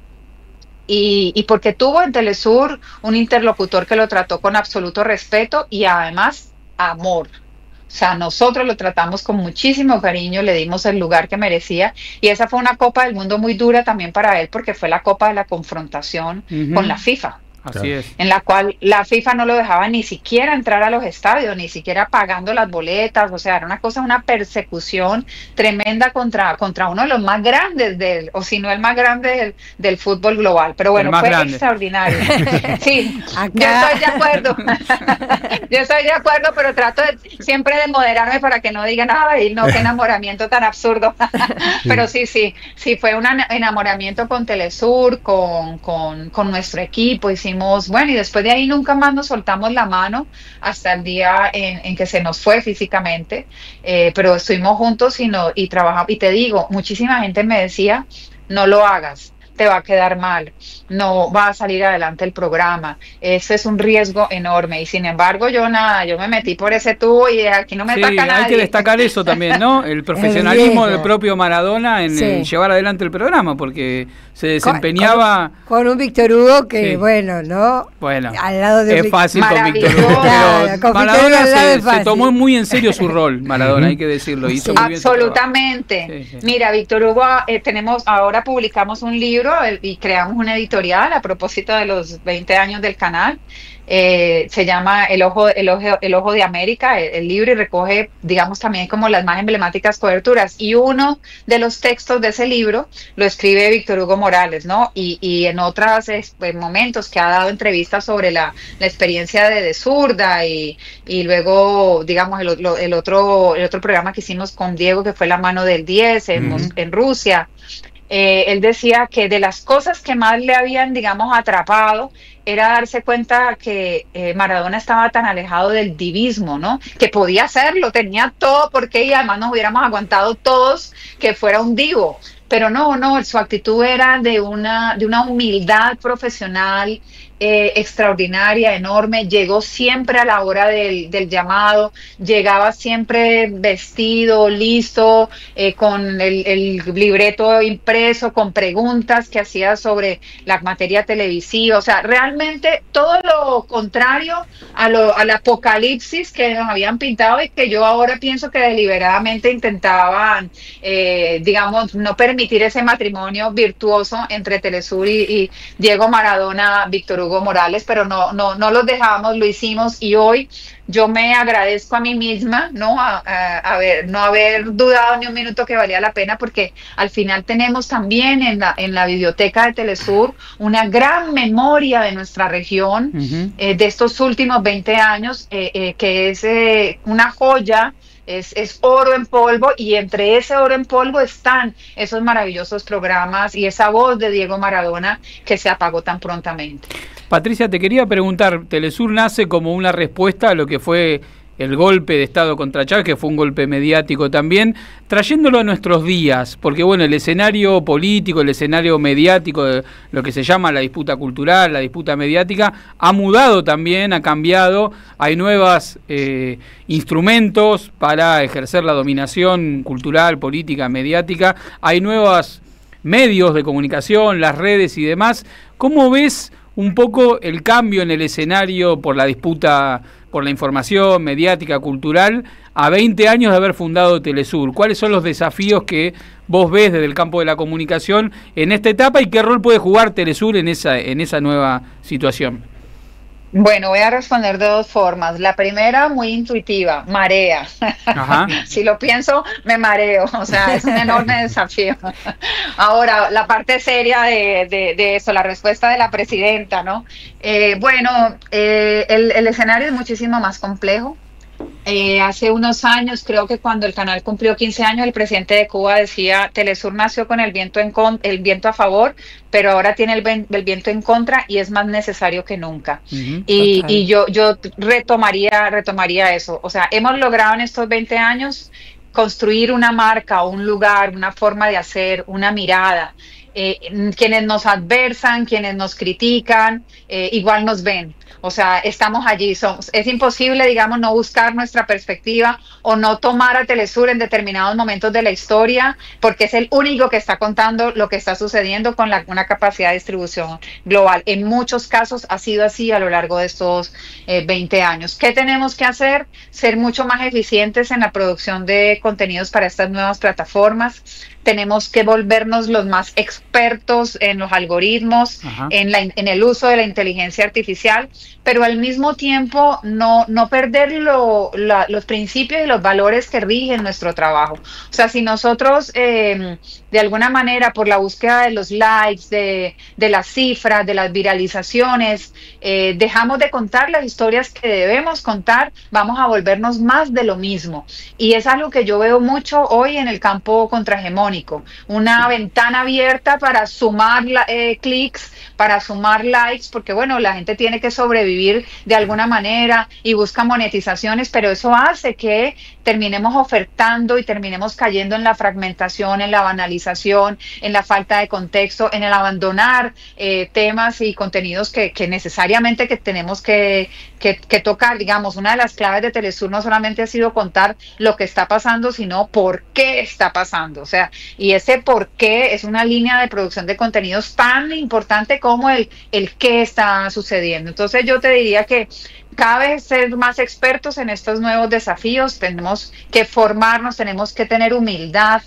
y porque tuvo en Telesur un interlocutor que lo trató con absoluto respeto y además amor. O sea, nosotros lo tratamos con muchísimo cariño, le dimos el lugar que merecía, y esa fue una Copa del Mundo muy dura también para él, porque fue la Copa de la confrontación con la FIFA. Así es. En la cual la FIFA no lo dejaba ni siquiera entrar a los estadios, ni siquiera pagando las boletas. O sea, era una persecución tremenda contra uno de los más grandes o si no el más grande del fútbol global. Pero bueno, fue extraordinario. Sí, yo estoy de acuerdo. Yo estoy de acuerdo, pero trato siempre de moderarme para que no digan, ay, no, qué enamoramiento tan absurdo. Pero sí, fue un enamoramiento con Telesur, con nuestro equipo. Bueno, y después de ahí nunca más nos soltamos la mano hasta el día en que se nos fue físicamente, pero estuvimos juntos y trabajamos. Y te digo, muchísima gente me decía, no lo hagas, te va a quedar mal, no va a salir adelante el programa. Eso es un riesgo enorme y sin embargo yo me metí por ese tubo y aquí no me ataca nadie. Hay que destacar eso también, ¿no? El profesionalismo del propio Maradona en llevar adelante el programa, porque se desempeñaba con un Víctor Hugo que bueno, ¿no? Bueno, al lado de es fácil con Víctor Hugo, pero Maradona se tomó muy en serio su rol, Maradona, hay que decirlo, hizo muy bien su trabajo. Absolutamente. Mira, Víctor Hugo, ahora publicamos un libro y creamos una editorial a propósito de los 20 años del canal. Se llama El Ojo de América, el libro, y recoge, digamos, también como las más emblemáticas coberturas. Y uno de los textos de ese libro lo escribe Víctor Hugo Morales, ¿no? Y en otros momentos que ha dado entrevistas sobre la experiencia de Zurda y luego, digamos, el otro programa que hicimos con Diego, que fue La Mano del 10 en Rusia. Él decía que de las cosas que más le habían, digamos, atrapado era darse cuenta que Maradona estaba tan alejado del divismo, ¿no? Que podía hacerlo, tenía todo porque y además nos hubiéramos aguantado todos que fuera un divo. Pero no, su actitud era de una humildad profesional extraordinaria, enorme. Llegó siempre a la hora del llamado, llegaba siempre vestido, listo, con el libreto impreso, con preguntas que hacía sobre la materia televisiva. O sea, realmente todo lo contrario al apocalipsis que nos habían pintado y que yo ahora pienso que deliberadamente intentaban, digamos, no permitir ese matrimonio virtuoso entre Telesur y Diego Maradona, Víctor Hugo Morales, pero no los dejamos, lo hicimos, y hoy yo me agradezco a mí misma, ¿no? No haber dudado ni un minuto que valía la pena, porque al final tenemos también en la biblioteca de Telesur una gran memoria de nuestra región, de estos últimos 20 años, que es una joya. Es oro en polvo, y entre ese oro en polvo están esos maravillosos programas y esa voz de Diego Maradona que se apagó tan prontamente. Patricia, te quería preguntar, Telesur nace como una respuesta a lo que fue el golpe de Estado contra Chávez, que fue un golpe mediático también, trayéndolo a nuestros días, porque bueno, el escenario político, el escenario mediático, de lo que se llama la disputa cultural, la disputa mediática, ha mudado también, ha cambiado, hay nuevos instrumentos para ejercer la dominación cultural, política, mediática, hay nuevos medios de comunicación, las redes y demás. ¿Cómo ves un poco el cambio en el escenario por la disputa por la información mediática, cultural, a 20 años de haber fundado Telesur? ¿Cuáles son los desafíos que vos ves desde el campo de la comunicación en esta etapa y qué rol puede jugar Telesur en esa nueva situación? Bueno, voy a responder de dos formas. La primera, muy intuitiva, marea. Ajá. Si lo pienso, me mareo. O sea, es un enorme desafío. Ahora, la parte seria de eso, la respuesta de la presidenta, ¿no? Bueno, el escenario es muchísimo más complejo. Hace unos años, creo que cuando el canal cumplió 15 años, el presidente de Cuba decía: Telesur nació con el viento a favor, pero ahora tiene el viento en contra y es más necesario que nunca. Y yo retomaría eso. O sea, hemos logrado en estos 20 años construir una marca, un lugar, una forma de hacer, una mirada. Quienes nos adversan, quienes nos critican, igual nos ven. O sea, estamos allí. Es imposible, digamos, no buscar nuestra perspectiva o no tomar a Telesur en determinados momentos de la historia, porque es el único que está contando lo que está sucediendo con una capacidad de distribución global. En muchos casos ha sido así a lo largo de estos 20 años. ¿Qué tenemos que hacer? Ser mucho más eficientes en la producción de contenidos para estas nuevas plataformas. Tenemos que volvernos los más expertos en los algoritmos, en el uso de la inteligencia artificial, pero al mismo tiempo no perder los principios y los valores que rigen nuestro trabajo. O sea, si nosotros de alguna manera, por la búsqueda de los likes, de las cifras, de las viralizaciones, dejamos de contar las historias que debemos contar, vamos a volvernos más de lo mismo. Y es algo que yo veo mucho hoy en el campo contrahegemónico. hegemónico, una ventana abierta para sumar clics, para sumar likes, porque bueno, la gente tiene que sobrevivir de alguna manera y busca monetizaciones, pero eso hace que terminemos ofertando y terminemos cayendo en la fragmentación, en la banalización, en la falta de contexto, en el abandonar temas y contenidos que necesariamente que tenemos que tocar. Digamos, una de las claves de Telesur no solamente ha sido contar lo que está pasando, sino por qué está pasando. O sea, y ese por qué es una línea de producción de contenidos tan importante como el qué está sucediendo. Entonces yo te diría que cada vez ser más expertos en estos nuevos desafíos, tenemos que formarnos, tenemos que tener humildad.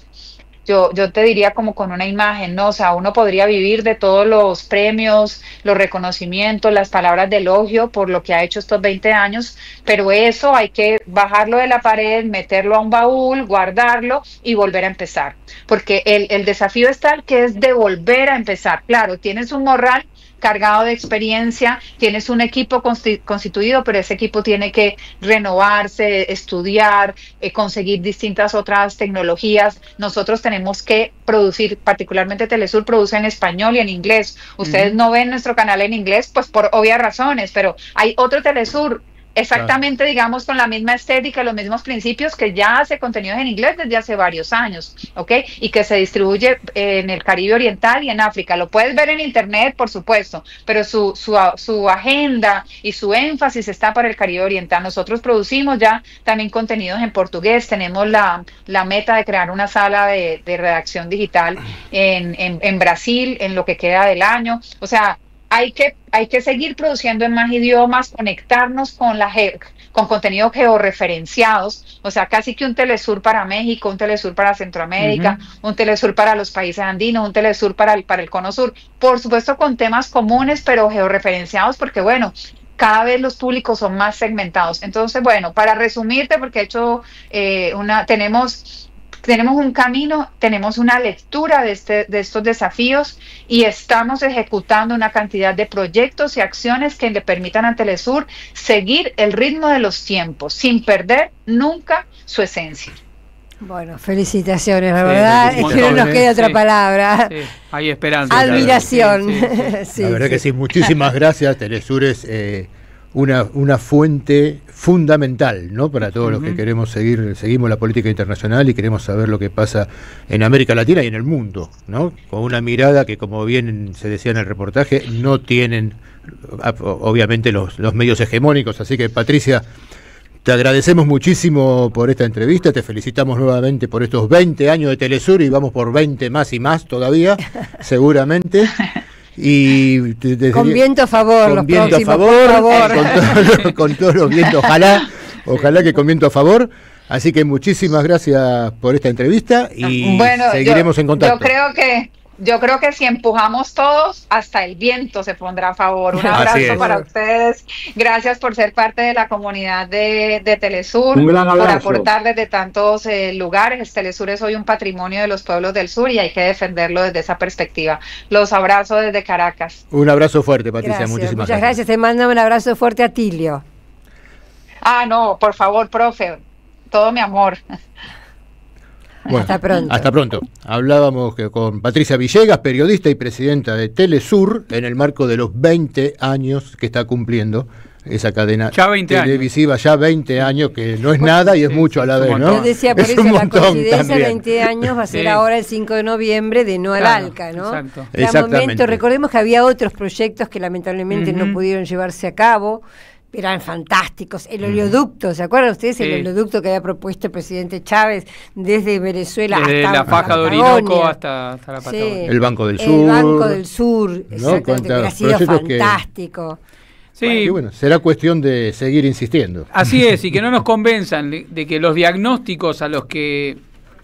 Yo te diría como con una imagen, ¿no? O sea, uno podría vivir de todos los premios, los reconocimientos, las palabras de elogio por lo que ha hecho estos 20 años, pero eso hay que bajarlo de la pared, meterlo a un baúl, guardarlo y volver a empezar. Porque el desafío es tal que es de volver a empezar. Claro, tienes un morral cargado de experiencia, tienes un equipo constituido, pero ese equipo tiene que renovarse, estudiar, conseguir distintas otras tecnologías. Nosotros tenemos que producir, particularmente Telesur produce en español y en inglés. Ustedes no ven nuestro canal en inglés, pues por obvias razones, pero hay otro Telesur exactamente, digamos, con la misma estética, los mismos principios, que ya hace contenidos en inglés desde hace varios años, ¿ok? Y que se distribuye en el Caribe Oriental y en África. Lo puedes ver en internet, por supuesto, pero su agenda y su énfasis está para el Caribe Oriental. Nosotros producimos ya también contenidos en portugués, tenemos la meta de crear una sala de redacción digital en Brasil en lo que queda del año. O sea, hay que seguir produciendo en más idiomas, conectarnos con contenidos georreferenciados, o sea, casi que un Telesur para México, un Telesur para Centroamérica, un Telesur para los países andinos, un Telesur para el Cono Sur, por supuesto con temas comunes, pero georreferenciados, porque bueno, cada vez los públicos son más segmentados. Entonces, bueno, para resumirte, porque he hecho tenemos un camino, tenemos una lectura de estos desafíos y estamos ejecutando una cantidad de proyectos y acciones que le permitan a Telesur seguir el ritmo de los tiempos, sin perder nunca su esencia. Bueno, felicitaciones, la verdad es que no nos queda otra palabra. Sí, hay esperanza. Admiración. La verdad que sí, muchísimas gracias. Telesur es una fuente fundamental, ¿no? Para todos los que seguimos la política internacional y queremos saber lo que pasa en América Latina y en el mundo, ¿no? Con una mirada que, como bien se decía en el reportaje, no tienen obviamente los medios hegemónicos. Así que, Patricia, te agradecemos muchísimo por esta entrevista, te felicitamos nuevamente por estos 20 años de Telesur y vamos por 20 más y más todavía, seguramente. Y con viento a favor, con viento a favor, con todos los vientos, ojalá que con viento a favor. Así que muchísimas gracias por esta entrevista y seguiremos en contacto. Yo creo que si empujamos todos, hasta el viento se pondrá a favor. Un abrazo para ustedes. Gracias por ser parte de la comunidad de Telesur. Un gran abrazo. Por aportar desde tantos lugares. Telesur es hoy un patrimonio de los pueblos del sur y hay que defenderlo desde esa perspectiva. Los abrazo desde Caracas. Un abrazo fuerte, Patricia. Gracias. Muchísimas Muchas gracias. Te mando un abrazo fuerte a Tilio. No, por favor, profe. Todo mi amor. Bueno, hasta pronto. Hablábamos con Patricia Villegas, periodista y presidenta de Telesur, en el marco de los 20 años que está cumpliendo esa cadena televisiva, ya 20 años, que no es nada y es mucho a la vez, ¿no? Yo decía, por eso la coincidencia de 20 años va a ser ahora el 5 de noviembre de No al Alca, ¿no? Exacto. Momento, recordemos que había otros proyectos que lamentablemente no pudieron llevarse a cabo. Eran fantásticos. El oleoducto, ¿se acuerdan ustedes? El oleoducto que había propuesto el presidente Chávez desde Venezuela hasta la faja de Orinoco hasta la Patagonia. El Banco del Sur. El Banco del Sur, exactamente, que ha sido fantástico. Sí. Y bueno, será cuestión de seguir insistiendo. Así es, y que no nos convenzan de que los diagnósticos a los que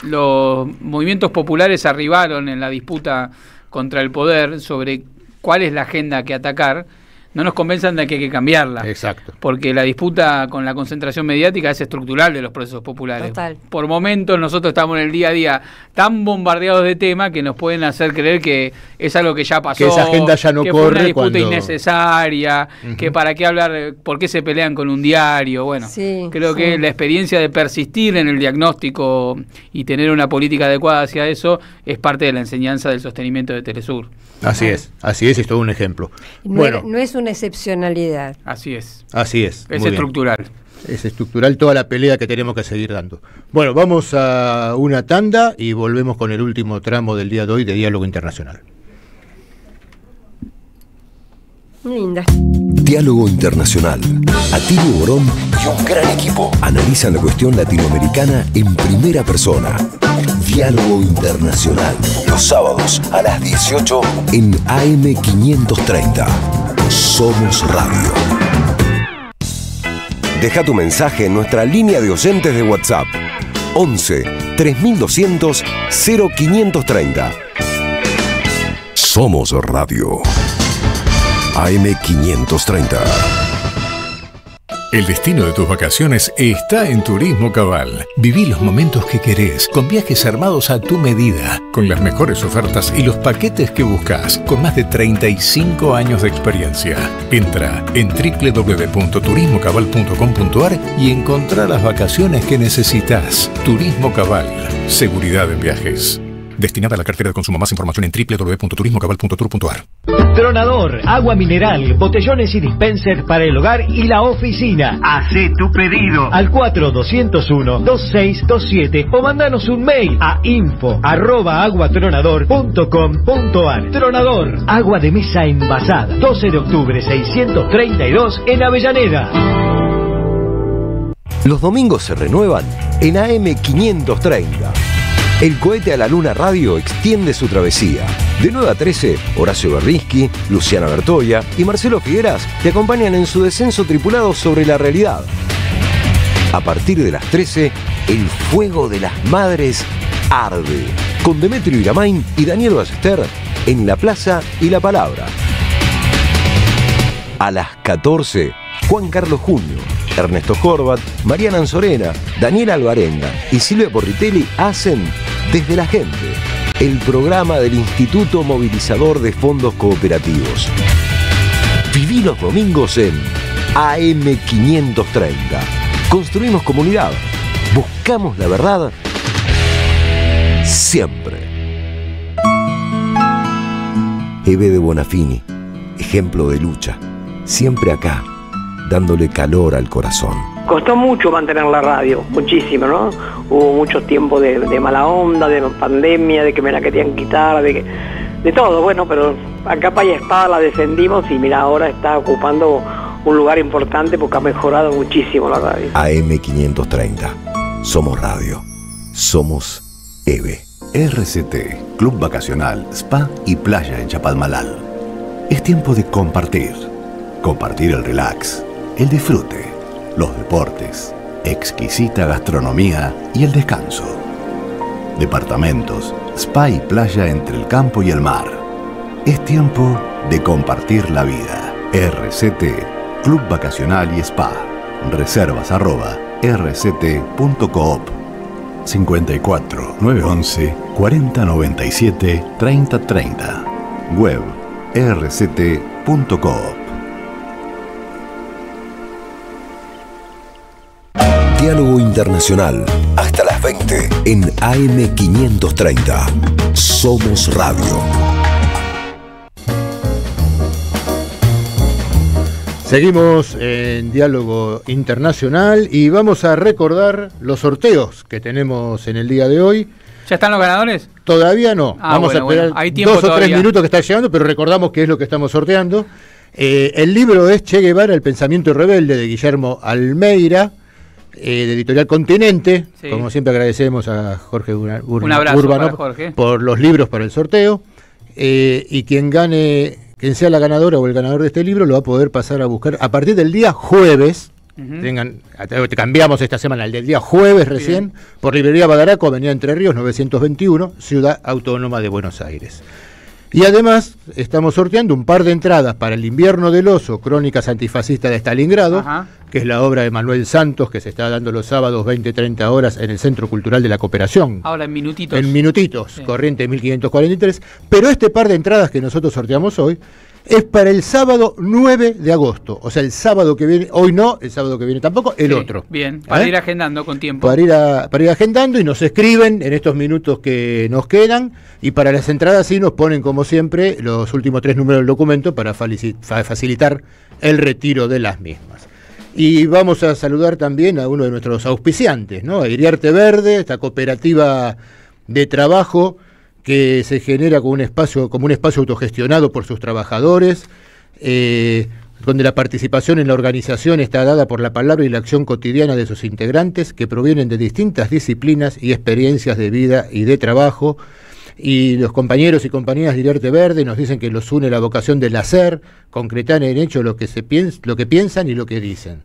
los movimientos populares arribaron en la disputa contra el poder sobre cuál es la agenda que atacar, no nos convenzan de que hay que cambiarla. Exacto. Porque la disputa con la concentración mediática es estructural de los procesos populares. Total. Por momentos nosotros estamos en el día a día tan bombardeados de temas que nos pueden hacer creer que es algo que ya pasó, que esa agenda ya no que corre, fue una disputa cuando... innecesaria, que para qué hablar, por qué se pelean con un diario. Bueno, creo que la experiencia de persistir en el diagnóstico y tener una política adecuada hacia eso es parte de la enseñanza del sostenimiento de Telesur. Así es todo un ejemplo. No es una excepcionalidad. Así es. Así es. Es estructural. Es estructural toda la pelea que tenemos que seguir dando. Bueno, vamos a una tanda y volvemos con el último tramo del día de hoy de Diálogo Internacional. Linda. Diálogo Internacional. Atilio Borón y un gran equipo analizan la cuestión latinoamericana en primera persona. Diálogo Internacional. Los sábados a las 18 en AM530. Somos Radio. Deja tu mensaje en nuestra línea de oyentes de WhatsApp. 11 3200 0530. Somos Radio. AM530. El destino de tus vacaciones está en Turismo Cabal. Viví los momentos que querés, con viajes armados a tu medida, con las mejores ofertas y los paquetes que buscas, con más de 35 años de experiencia. Entra en www.turismocabal.com.ar y encontrá las vacaciones que necesitas. Turismo Cabal. Seguridad en viajes. Destinada a la cartera de consumo. Más información en www.turismocabal.tour.ar. Tronador, agua mineral, botellones y dispenser para el hogar y la oficina. Hacé tu pedido al 4201-2627 o mandanos un mail a info@aguatronador.com.ar. Tronador, agua de mesa envasada. 12 de octubre 632 en Avellaneda. Los domingos se renuevan en AM530. El cohete a la luna radio extiende su travesía. De 9 a 13, Horacio Berrisky, Luciana Bertoya y Marcelo Figueras te acompañan en su descenso tripulado sobre la realidad. A partir de las 13, el fuego de las madres arde. Con Demetrio Iramain y Daniel Ballester en La Plaza y La Palabra. A las 14, Juan Carlos Junio, Ernesto Corbat, Mariana Anzorena, Daniel Alvarenga y Silvia Porritelli hacen Desde la Gente, el programa del Instituto Movilizador de Fondos Cooperativos. Viví los domingos en AM530. Construimos comunidad. Buscamos la verdad siempre. Eve de Bonafini, ejemplo de lucha. Siempre acá, dándole calor al corazón. Costó mucho mantener la radio, muchísimo, ¿no? Hubo mucho tiempo de mala onda, de pandemia, de que me la querían quitar, de todo, bueno, pero a capa y espada la defendimos y mira, ahora está ocupando un lugar importante porque ha mejorado muchísimo la radio. AM530. Somos Radio. Somos EVE. RCT, Club Vacacional, Spa y Playa en Chapalmalal. Es tiempo de compartir. Compartir el relax, el disfrute, los deportes, exquisita gastronomía y el descanso. Departamentos, spa y playa entre el campo y el mar. Es tiempo de compartir la vida. RCT, Club Vacacional y Spa. Reservas @rct.coop. 54 911 4097 3030. Web rct.coop. Diálogo Internacional. Hasta las 20 en AM530. Somos Radio. Seguimos en Diálogo Internacional y vamos a recordar los sorteos que tenemos en el día de hoy. ¿Ya están los ganadores? Todavía no. Vamos a esperar hay tiempo 2 o 3 todavía. minutos que está llegando, pero recordamos qué es lo que estamos sorteando. El libro es Che Guevara, el pensamiento rebelde, de Guillermo Almeida, de Editorial Continente. Sí. Como siempre agradecemos a Jorge Un abrazo Urbano para Jorge por los libros para el sorteo. Y quien sea la ganadora o el ganador de este libro lo va a poder pasar a buscar a partir del día jueves. Te cambiamos esta semana el del día jueves recién. Bien. Por Librería Badaraco, Avenida Entre Ríos 921, Ciudad Autónoma de Buenos Aires. Y además estamos sorteando un par de entradas para El invierno del oso, crónicas antifascistas de Stalingrado, Ajá. que es la obra de Manuel Santos, que se está dando los sábados 20-30 horas en el Centro Cultural de la Cooperación. Ahora en minutitos. En minutitos, Sí. corriente 1543. Pero este par de entradas que nosotros sorteamos hoy es para el sábado 9 de agosto. O sea, el sábado que viene, hoy no, el sábado que viene tampoco, el Sí, otro. Bien, para ir agendando con tiempo. Para ir agendando, y nos escriben en estos minutos que nos quedan, y para las entradas sí nos ponen, como siempre, los últimos 3 números del documento para facilitar el retiro de las mismas. Y vamos a saludar también a uno de nuestros auspiciantes, ¿no? A Iriarte Verde, esta cooperativa de trabajo que se genera como un espacio autogestionado por sus trabajadores, donde la participación en la organización está dada por la palabra y la acción cotidiana de sus integrantes, que provienen de distintas disciplinas y experiencias de vida y de trabajo. Y los compañeros y compañeras de Iriarte Verde nos dicen que los une la vocación del hacer, concretar en hecho lo que piensan y lo que dicen.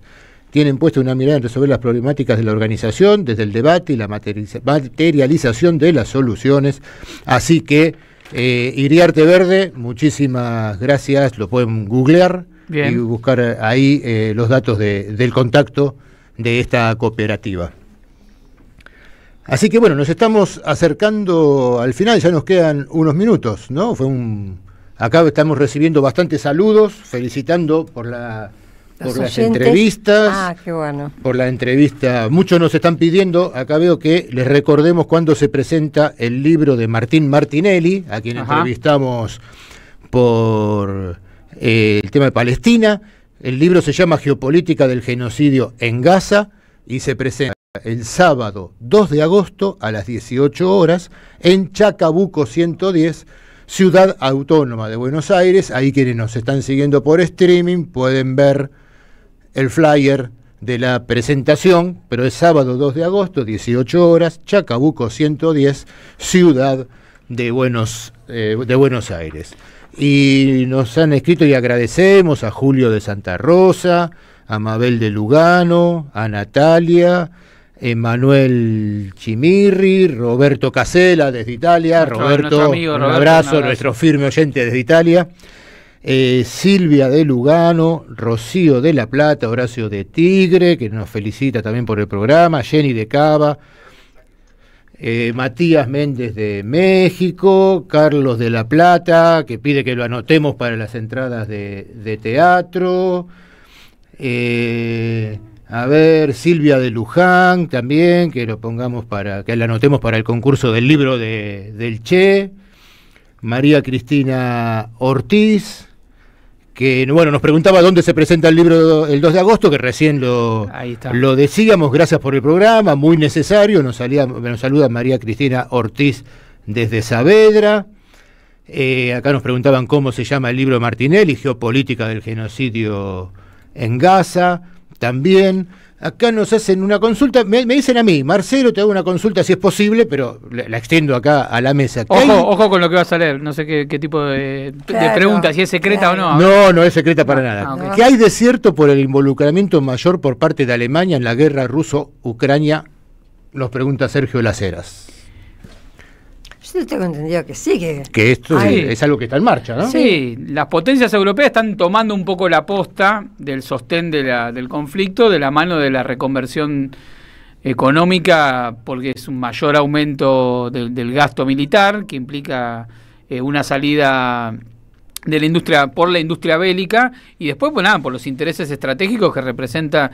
Tienen puesto una mirada en resolver las problemáticas de la organización, desde el debate y la materialización de las soluciones. Así que, Iriarte Verde, muchísimas gracias, lo pueden googlear. Bien. Y buscar ahí los datos del contacto de esta cooperativa. Así que bueno, nos estamos acercando al final, ya nos quedan unos minutos, ¿no? Acá estamos recibiendo bastantes saludos, felicitando por las entrevistas. Ah, qué bueno. Por la entrevista. Muchos nos están pidiendo, acá veo que les recordemos cuándo se presenta el libro de Martín Martinelli, a quien entrevistamos por el tema de Palestina. El libro se llama Geopolítica del genocidio en Gaza y se presenta el sábado 2 de agosto a las 18 horas en Chacabuco 110, Ciudad Autónoma de Buenos Aires. Ahí quienes nos están siguiendo por streaming pueden ver el flyer de la presentación, pero es sábado 2 de agosto, 18 horas, Chacabuco 110, Ciudad de Buenos Aires. Y nos han escrito y agradecemos a Julio de Santa Rosa, a Mabel de Lugano, a Natalia, Emanuel Chimirri, Roberto Casela desde Italia. Roberto, amigo, un abrazo, nuestro firme oyente desde Italia. Silvia de Lugano, Rocío de La Plata, Horacio de Tigre, que nos felicita también por el programa, Jenny de Cava, Matías Méndez de México, Carlos de La Plata, que pide que lo anotemos para las entradas de teatro. A ver, Silvia de Luján también, que lo pongamos que la anotemos para el concurso del libro del Che. María Cristina Ortiz, que bueno, nos preguntaba dónde se presenta el libro el 2 de agosto, que recién lo decíamos. Gracias por el programa, muy necesario. Nos saluda María Cristina Ortiz desde Saavedra. Acá nos preguntaban cómo se llama el libro de Martinelli, Geopolítica del genocidio en Gaza. También, acá nos hacen una consulta, me dicen a mí, Marcelo, te hago una consulta si es posible, pero la extiendo acá a la mesa. Ojo con lo que vas a leer, no sé qué tipo de pregunta, si es secreta o no. No es secreta para nada. Okay. ¿Qué hay de cierto por el involucramiento mayor por parte de Alemania en la guerra ruso-Ucrania? Nos pregunta Sergio Las Heras. Yo tengo entendido que sí. Que esto es algo que está en marcha, ¿no? Sí, las potencias europeas están tomando un poco la posta del sostén del conflicto de la mano de la reconversión económica, porque es un mayor aumento del gasto militar, que implica una salida de la industria por la industria bélica, y después, pues nada, por los intereses estratégicos que representa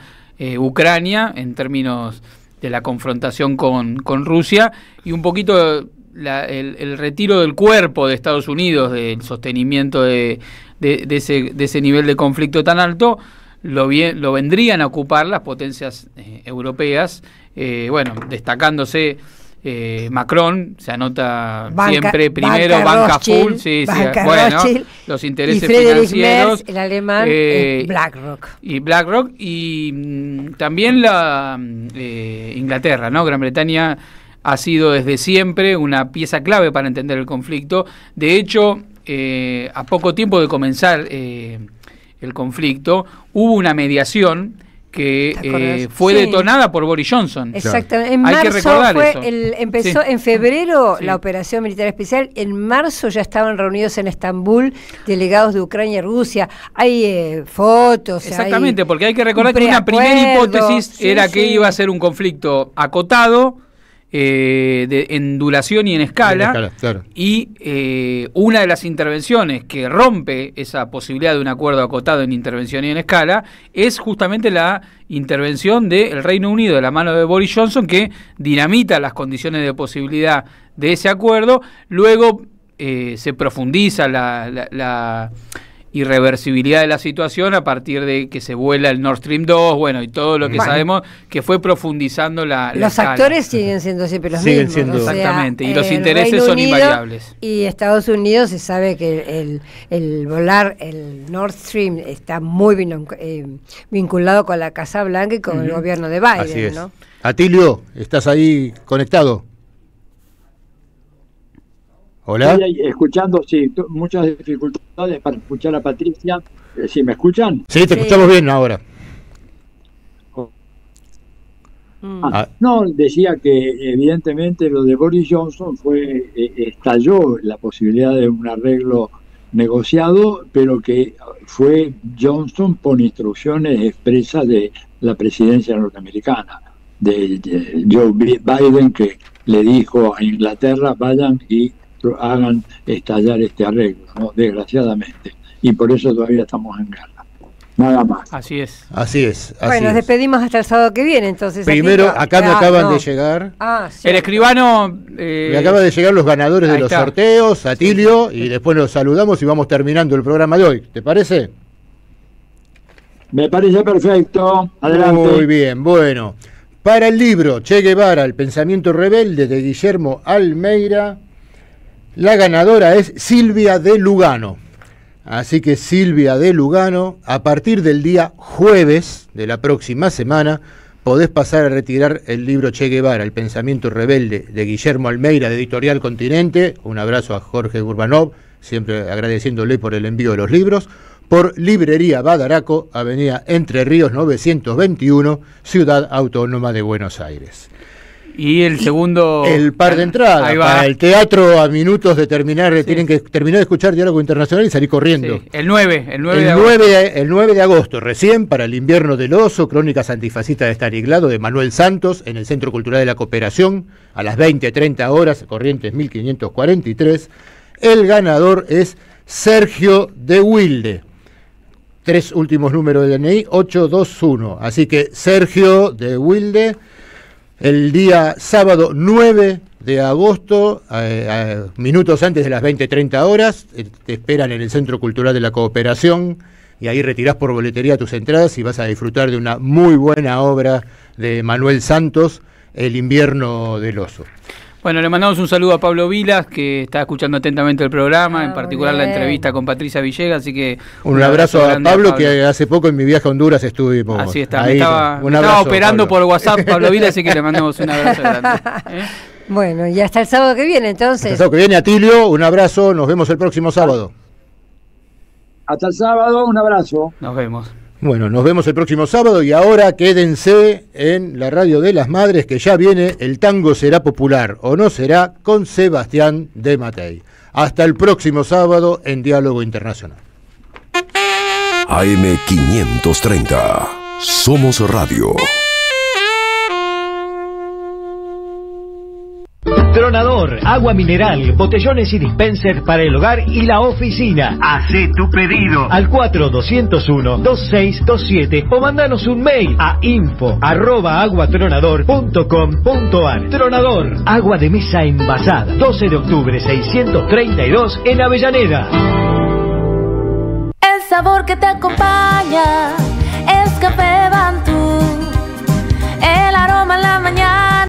Ucrania en términos de la confrontación con Rusia, y un poquito el retiro del cuerpo de Estados Unidos, del sostenimiento de ese nivel de conflicto tan alto, lo vendrían a ocupar las potencias europeas, destacándose Macron, se anota siempre primero, banca full, los intereses financieros, Merz, el alemán, BlackRock. Y BlackRock, y también la Inglaterra, ¿no? Gran Bretaña ha sido desde siempre una pieza clave para entender el conflicto. De hecho, a poco tiempo de comenzar el conflicto, hubo una mediación que fue detonada por Boris Johnson. Exactamente. En Hay que marzo recordar fue eso. Empezó en febrero la operación militar especial. En marzo ya estaban reunidos en Estambul delegados de Ucrania y Rusia. Hay fotos. Exactamente, porque hay que recordar que una primera hipótesis era que iba a ser un conflicto acotado, en duración y en escala, claro. Y una de las intervenciones que rompe esa posibilidad de un acuerdo acotado en intervención y en escala es justamente la intervención del Reino Unido de la mano de Boris Johnson, que dinamita las condiciones de posibilidad de ese acuerdo. Luego se profundiza la irreversibilidad de la situación a partir de que se vuela el Nord Stream 2, bueno, y todo lo que sabemos que fue profundizando la los escala. Actores siguen siendo siempre los mismos. Exactamente, y los intereses son invariables. Y Estados Unidos se sabe que el volar el Nord Stream está muy vinculado con la Casa Blanca y con el gobierno de Biden. Así es. ¿No? Atilio, ¿estás ahí conectado? Hola. Estoy escuchando, muchas dificultades para escuchar a Patricia. ¿Sí me escuchan? Sí, te escuchamos bien ahora. No, decía que evidentemente lo de Boris Johnson estalló la posibilidad de un arreglo negociado, pero que fue Johnson por instrucciones expresas de la presidencia norteamericana, de Joe Biden, que le dijo a Inglaterra: vayan y hagan estallar este arreglo, ¿no? Desgraciadamente, y por eso todavía estamos en guerra, nada más. Así es. Bueno, nos despedimos hasta el sábado que viene, entonces. Primero, acá me acaban de llegar el escribano me acaban de llegar los ganadores de los sorteos, Atilio, y después los saludamos y vamos terminando el programa de hoy, ¿te parece? Me parece perfecto, adelante. Muy bien, bueno, para el libro Che Guevara, el pensamiento rebelde, de Guillermo Almeida, la ganadora es Silvia de Lugano. Así que Silvia de Lugano, a partir del día jueves de la próxima semana, podés pasar a retirar el libro Che Guevara, el pensamiento rebelde, de Guillermo Almeida, de Editorial Continente. Un abrazo a Jorge Gurbanov, siempre agradeciéndole por el envío de los libros. Por Librería Badaraco, Avenida Entre Ríos 921, Ciudad Autónoma de Buenos Aires. Y el segundo... El par de entradas para el teatro a minutos de terminar, tienen que terminar de escuchar Diálogo Internacional y salir corriendo. Sí. El 9 de agosto, recién, para el invierno del oso, Crónicas Antifascistas de Estanislao, de Manuel Santos, en el Centro Cultural de la Cooperación, a las 20:30 horas, Corrientes 1543. El ganador es Sergio de Wilde. 3 últimos números de DNI, 821. Así que Sergio de Wilde, el día sábado 9 de agosto, minutos antes de las 20:30 horas, te esperan en el Centro Cultural de la Cooperación, y ahí retirás por boletería tus entradas y vas a disfrutar de una muy buena obra de Manuel Santos, El invierno del oso. Bueno, le mandamos un saludo a Pablo Vilas, que está escuchando atentamente el programa, en particular la entrevista con Patricia Villegas, así que... Un abrazo a Pablo, que hace poco en mi viaje a Honduras estuvimos. Así está, ahí, me estaba operando por WhatsApp Pablo Vilas, así que le mandamos un abrazo grande. Bueno, y hasta el sábado que viene, entonces. Hasta el sábado que viene, Atilio, un abrazo, nos vemos el próximo sábado. Hasta el sábado, un abrazo. Nos vemos. Bueno, nos vemos el próximo sábado, y ahora quédense en la Radio de las Madres, que ya viene El tango será popular o no será, con Sebastián de Matei. Hasta el próximo sábado en Diálogo Internacional. AM 530. Somos Radio. Tronador, agua mineral, botellones y dispensers para el hogar y la oficina. Hacé tu pedido al 4201-2627 o mandanos un mail a info@aguatronador.com.ar. Tronador, agua de mesa envasada. 12 de octubre 632 en Avellaneda. El sabor que te acompaña